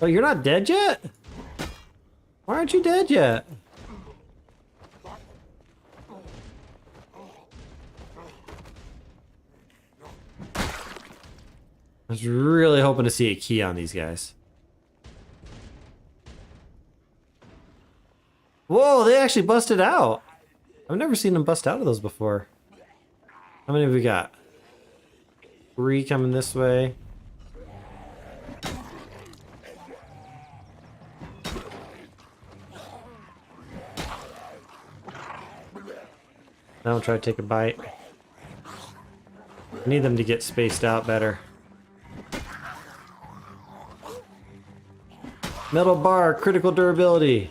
Oh, you're not dead yet? Why aren't you dead yet? I was really hoping to see a key on these guys. Whoa, they actually busted out. I've never seen them bust out of those before. How many have we got? 3 coming this way. Now I'll try to take a bite. I need them to get spaced out better. Metal bar, critical durability.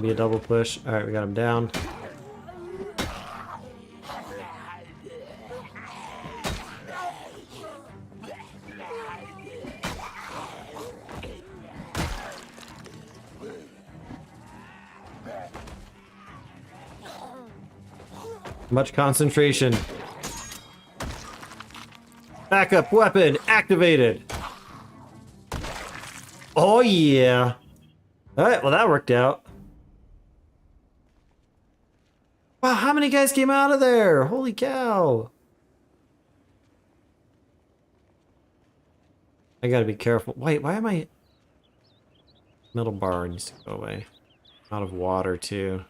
Be a double push. Alright, we got him down. Much concentration. Backup weapon activated. Oh yeah. Alright, well that worked out. Wow, how many guys came out of there? Holy cow. I gotta be careful. Wait, why am I... Metal bar needs to go away. Out of water too.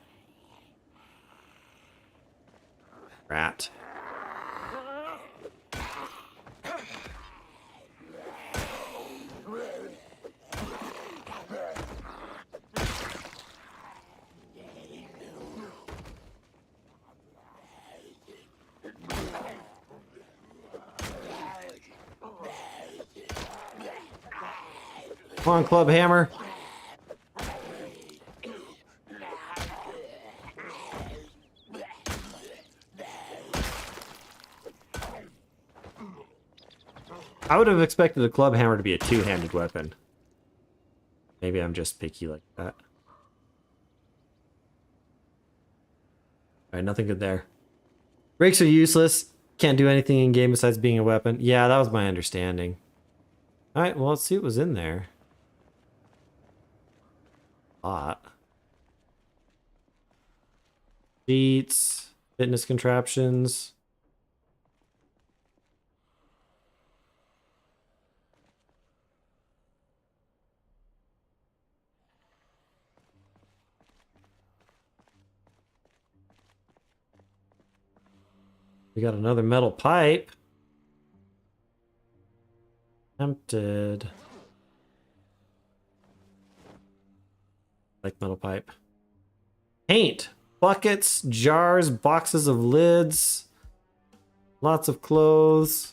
Rat. Come on, Club Hammer. I would have expected the club hammer to be a two-handed weapon. Maybe I'm just picky like that. Alright, nothing good there. Rakes are useless. Can't do anything in game besides being a weapon. Yeah, that was my understanding. Alright, well, let's see what was in there. Lot. Sheets. Fitness contraptions. We got another metal pipe. Tempted. Like metal pipe. Paint. Buckets, jars, boxes of lids. Lots of clothes.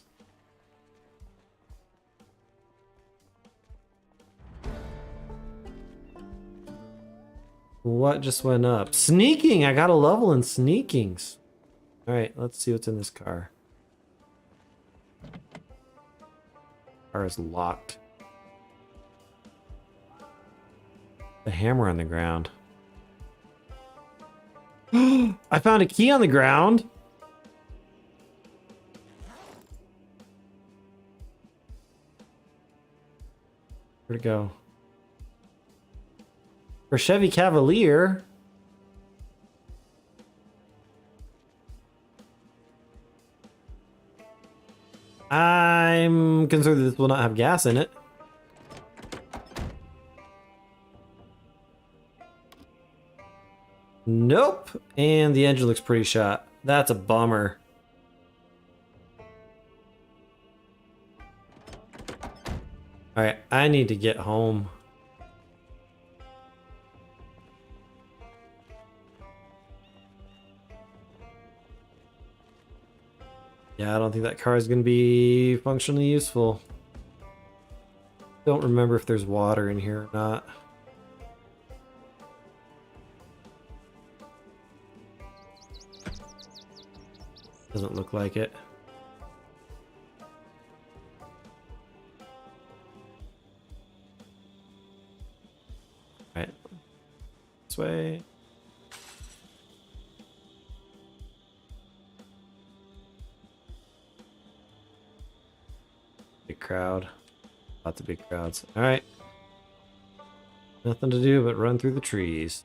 What just went up? Sneaking! I got a level in sneakings. Alright, let's see what's in this car. Car is locked. The hammer on the ground. I found a key on the ground. Where'd it go? For Chevy Cavalier. I'm concerned that this will not have gas in it. Nope. And the engine looks pretty shot. That's a bummer. Alright, I need to get home. Yeah, I don't think that car is going to be functionally useful. Don't remember if there's water in here or not. Doesn't look like it. Alright. This way. Big crowd. Lots of big crowds. Alright. Nothing to do but run through the trees.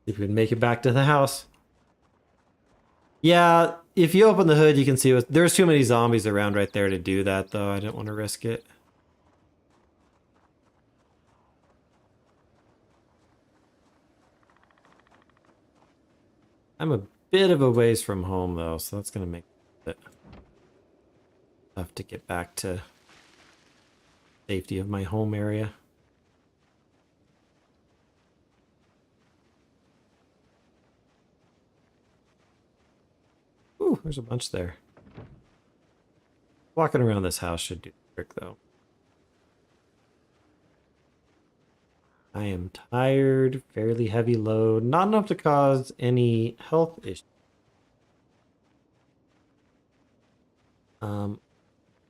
See if we can make it back to the house. Yeah, if you open the hood, you can see there's too many zombies around right there to do that, though. I didn't want to risk it. I'm a bit of a ways from home, though, so that's going to make it tough to get back to safety of my home area. Ooh, there's a bunch there. Walking around this house should do the trick, though. I am tired, fairly heavy load, not enough to cause any health issues. I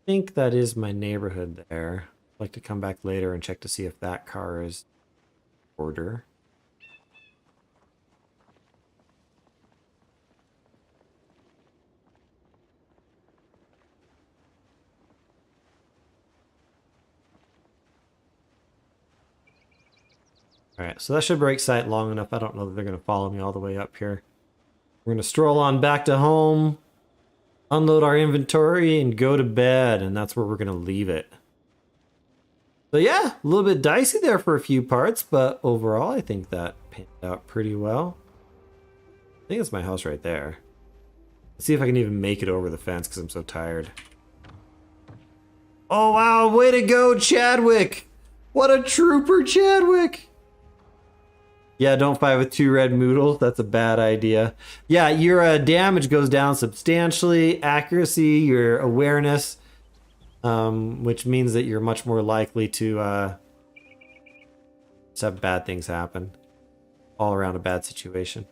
think that is my neighborhood there. I'd like to come back later and check to see if that car is in order. Alright, so that should break sight long enough. I don't know that they're going to follow me all the way up here. We're going to stroll on back to home, unload our inventory, and go to bed, and that's where we're going to leave it. So yeah, a little bit dicey there for a few parts, but overall I think that panned out pretty well. I think it's my house right there. Let's see if I can even make it over the fence because I'm so tired. Oh wow, way to go, Chadwick! What a trooper, Chadwick! Yeah, don't fight with two red moodles. That's a bad idea. Yeah, your damage goes down substantially. Accuracy, your awareness, which means that you're much more likely to just have bad things happen. All around a bad situation.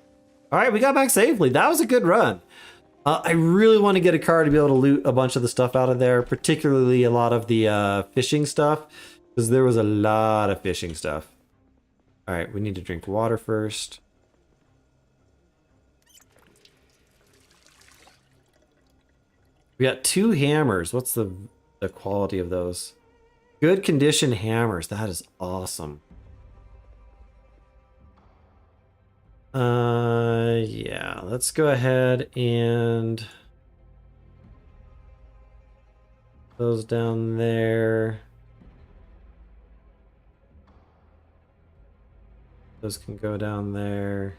All right, we got back safely. That was a good run. I really want to get a car to be able to loot a bunch of the stuff out of there, particularly a lot of the fishing stuff, because there was a lot of fishing stuff. All right, we need to drink water first. We got 2 hammers. What's the quality of those? Good condition hammers. That is awesome. Yeah, let's go ahead and those down there. Those can go down there.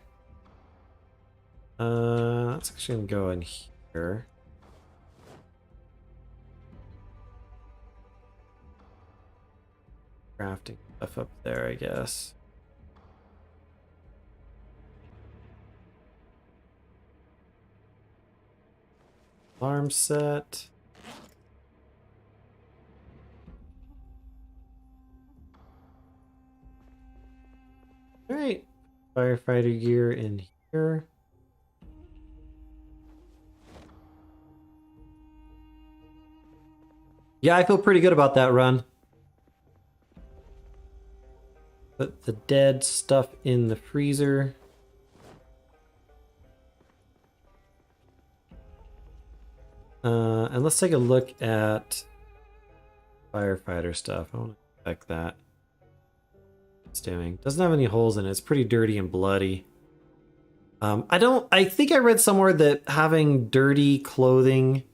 That's actually gonna go in here. Crafting stuff up there, I guess. Alarm set. All right, firefighter gear in here. Yeah, I feel pretty good about that run. Put the dead stuff in the freezer. And let's take a look at firefighter stuff. I want to check that. It's doing. Doesn't have any holes in it. It's pretty dirty and bloody. I think I read somewhere that having dirty clothing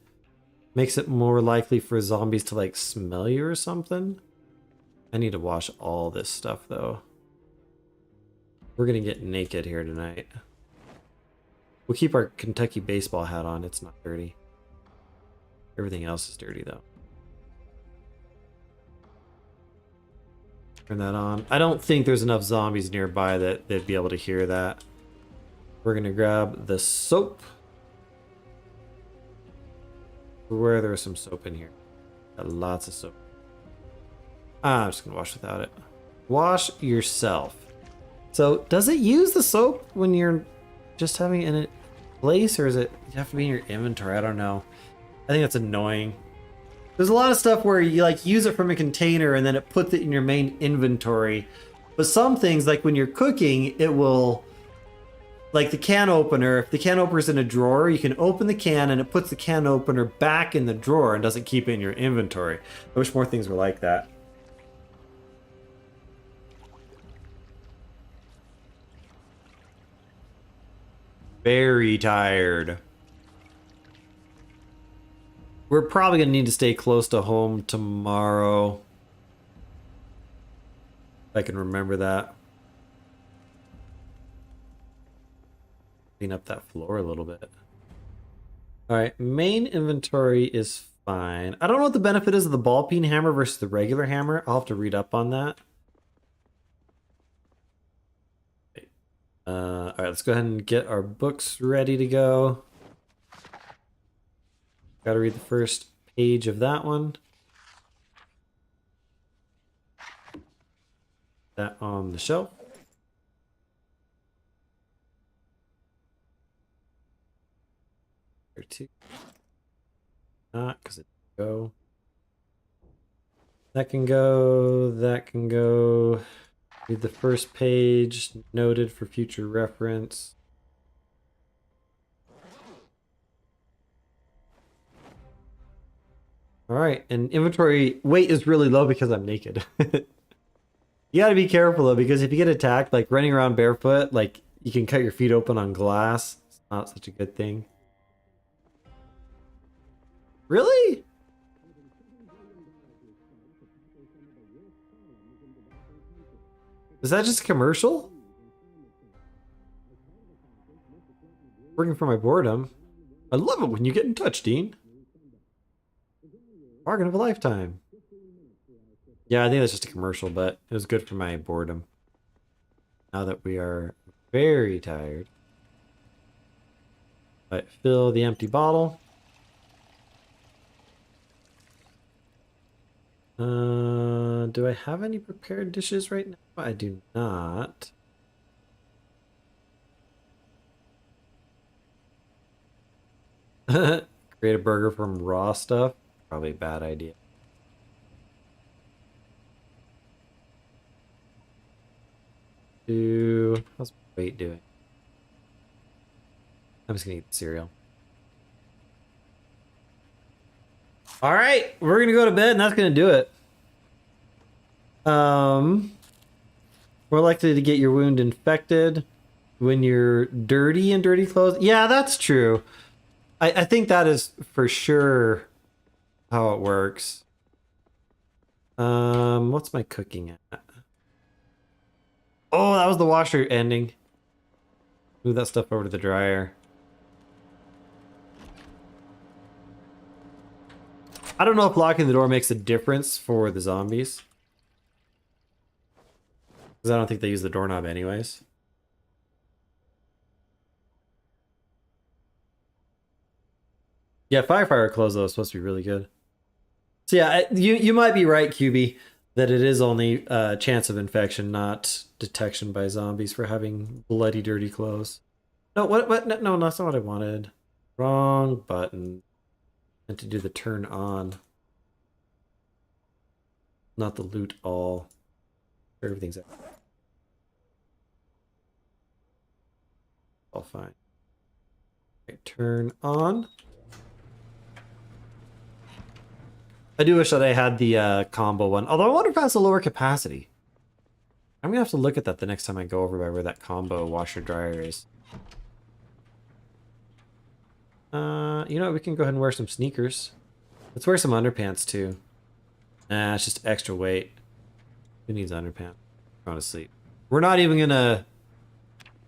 makes it more likely for zombies to like smell you or something. I need to wash all this stuff though. We're gonna get naked here tonight. We'll keep our Kentucky baseball hat on. It's not dirty. Everything else is dirty though. Turn that on. I don't think there's enough zombies nearby that they'd be able to hear that. We're gonna grab the soap. Where there's some soap in here. Got lots of soap. I'm just gonna wash without it. Wash yourself. So does it use the soap when you're just having it in a place, or is it you have to be in your inventory? I don't know. I think that's annoying. There's a lot of stuff where you like use it from a container and then it puts it in your main inventory. But some things, like when you're cooking, it will, like the can opener, if the can opener is in a drawer, you can open the can and it puts the can opener back in the drawer and doesn't keep it in your inventory. I wish more things were like that. Very tired. We're probably gonna need to stay close to home tomorrow. If I can remember that. Clean up that floor a little bit. Alright, main inventory is fine. I don't know what the benefit is of the ball peen hammer versus the regular hammer. I'll have to read up on that. Alright, let's go ahead and get our books ready to go. Gotta read the first page of that one. That on the shelf. There too. Not because it can go. That can go. That can go. Read the first page. Noted for future reference. All right, and inventory weight is really low because I'm naked. You gotta be careful though, because if you get attacked, like running around barefoot, like you can cut your feet open on glass. It's not such a good thing. Really? Is that just a commercial? Working for my boredom. I love it when you get in touch, Dean. Bargain of a lifetime. Yeah, I think that's just a commercial, but it was good for my boredom. Now that we are very tired. Right, fill the empty bottle. Do I have any prepared dishes right now? I do not. Create a burger from raw stuff. Probably a bad idea. How's my weight doing? I'm just gonna eat the cereal. All right, we're gonna go to bed, and that's gonna do it. More likely to get your wound infected when you're dirty in dirty clothes. Yeah, that's true. I think that is for sure how it works. What's my cooking at? Oh, that was the washer ending. Move that stuff over to the dryer. I don't know if locking the door makes a difference for the zombies. Because I don't think they use the doorknob anyways. Yeah, firefighter clothes though is supposed to be really good. So yeah, you might be right, QB, that it is only chance of infection, not detection by zombies for having bloody, dirty clothes. No, what? No, that's not what I wanted. Wrong button. And to do the turn on. Not the loot all. Everything's out. All fine. Okay, turn on. I do wish that I had the combo one. Although I wonder if that's a lower capacity. I'm gonna have to look at that the next time I go over by where that combo washer dryer is. You know what? We can go ahead and wear some sneakers. Let's wear some underpants too. Nah, it's just extra weight. Who needs underpants? Going to sleep. We're not even gonna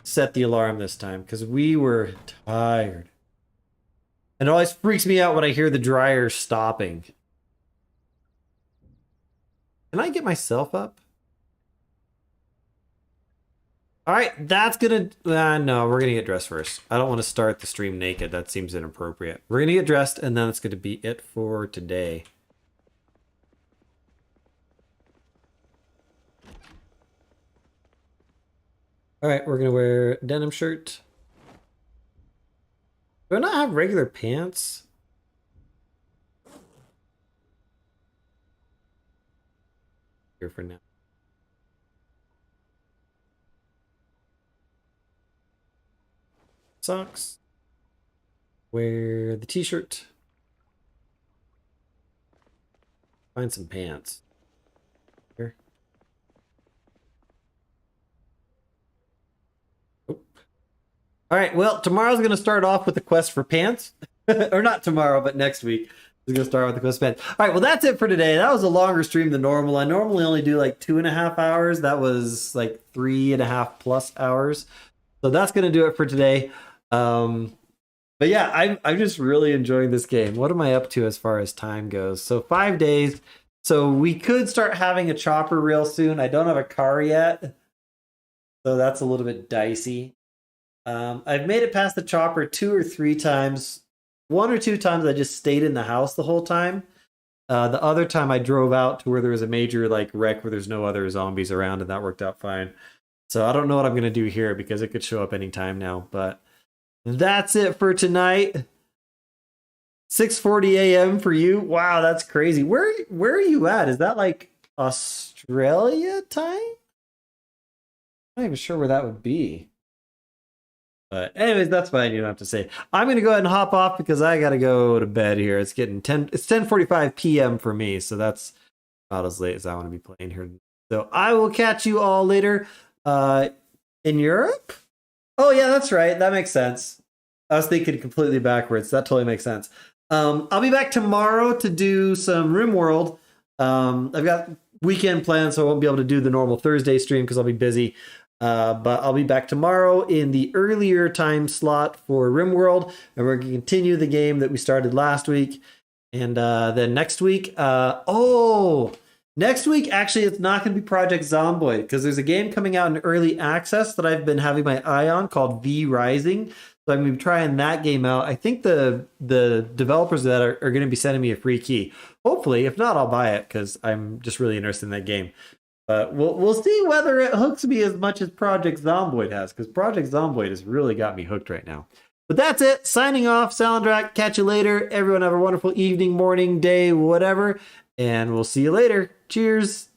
set the alarm this time because we were tired. And it always freaks me out when I hear the dryer stopping. Can I get myself up? All right, that's gonna. No, we're gonna get dressed first. I don't want to start the stream naked. That seems inappropriate. We're gonna get dressed, and then it's gonna be it for today. All right, we're gonna wear a denim shirt. Do I not have regular pants? Here for now. Socks. Wear the t-shirt. Find some pants. Here. Oh. All right, well, tomorrow's going to start off with the quest for pants. Or not tomorrow, but next week. We're going to start with the quest for pants. All right, well, that's it for today. That was a longer stream than normal. I normally only do like 2.5 hours. That was like 3.5 plus hours. So that's going to do it for today. But yeah, I'm just really enjoying this game. What am I up to as far as time goes? So 5 days. So we could start having a chopper real soon. I don't have a car yet, so that's a little bit dicey. I've made it past the chopper 2 or 3 times. 1 or 2 times I just stayed in the house the whole time. The other time I drove out to where there was a major like wreck where there's no other zombies around, and that worked out fine. So I don't know what I'm gonna do here because it could show up anytime now, but that's it for tonight. 6:40 a.m. for you. Wow, that's crazy. Where are you at? Is that like Australia time? I'm not even sure where that would be. But anyways, that's fine. You don't have to say. I'm gonna go ahead and hop off because I gotta go to bed here. It's getting 10. It's 10:45 p.m. for me, so that's not as late as I want to be playing here. So I will catch you all later. In Europe? Oh yeah, that's right. That makes sense. I was thinking completely backwards. That totally makes sense. I'll be back tomorrow to do some RimWorld. I've got weekend plans, so I won't be able to do the normal Thursday stream because I'll be busy. But I'll be back tomorrow in the earlier time slot for RimWorld, and we're going to continue the game that we started last week. And then next week, next week, actually, it's not going to be Project Zomboid because there's a game coming out in early access that I've been having my eye on called V Rising. So I'm going to be trying that game out. I think the developers of that are going to be sending me a free key. Hopefully, if not, I'll buy it because I'm just really interested in that game. But we'll see whether it hooks me as much as Project Zomboid has, because Project Zomboid has really got me hooked right now. But that's it. Signing off, Salandrak. Catch you later. Everyone have a wonderful evening, morning, day, whatever. And we'll see you later. Cheers.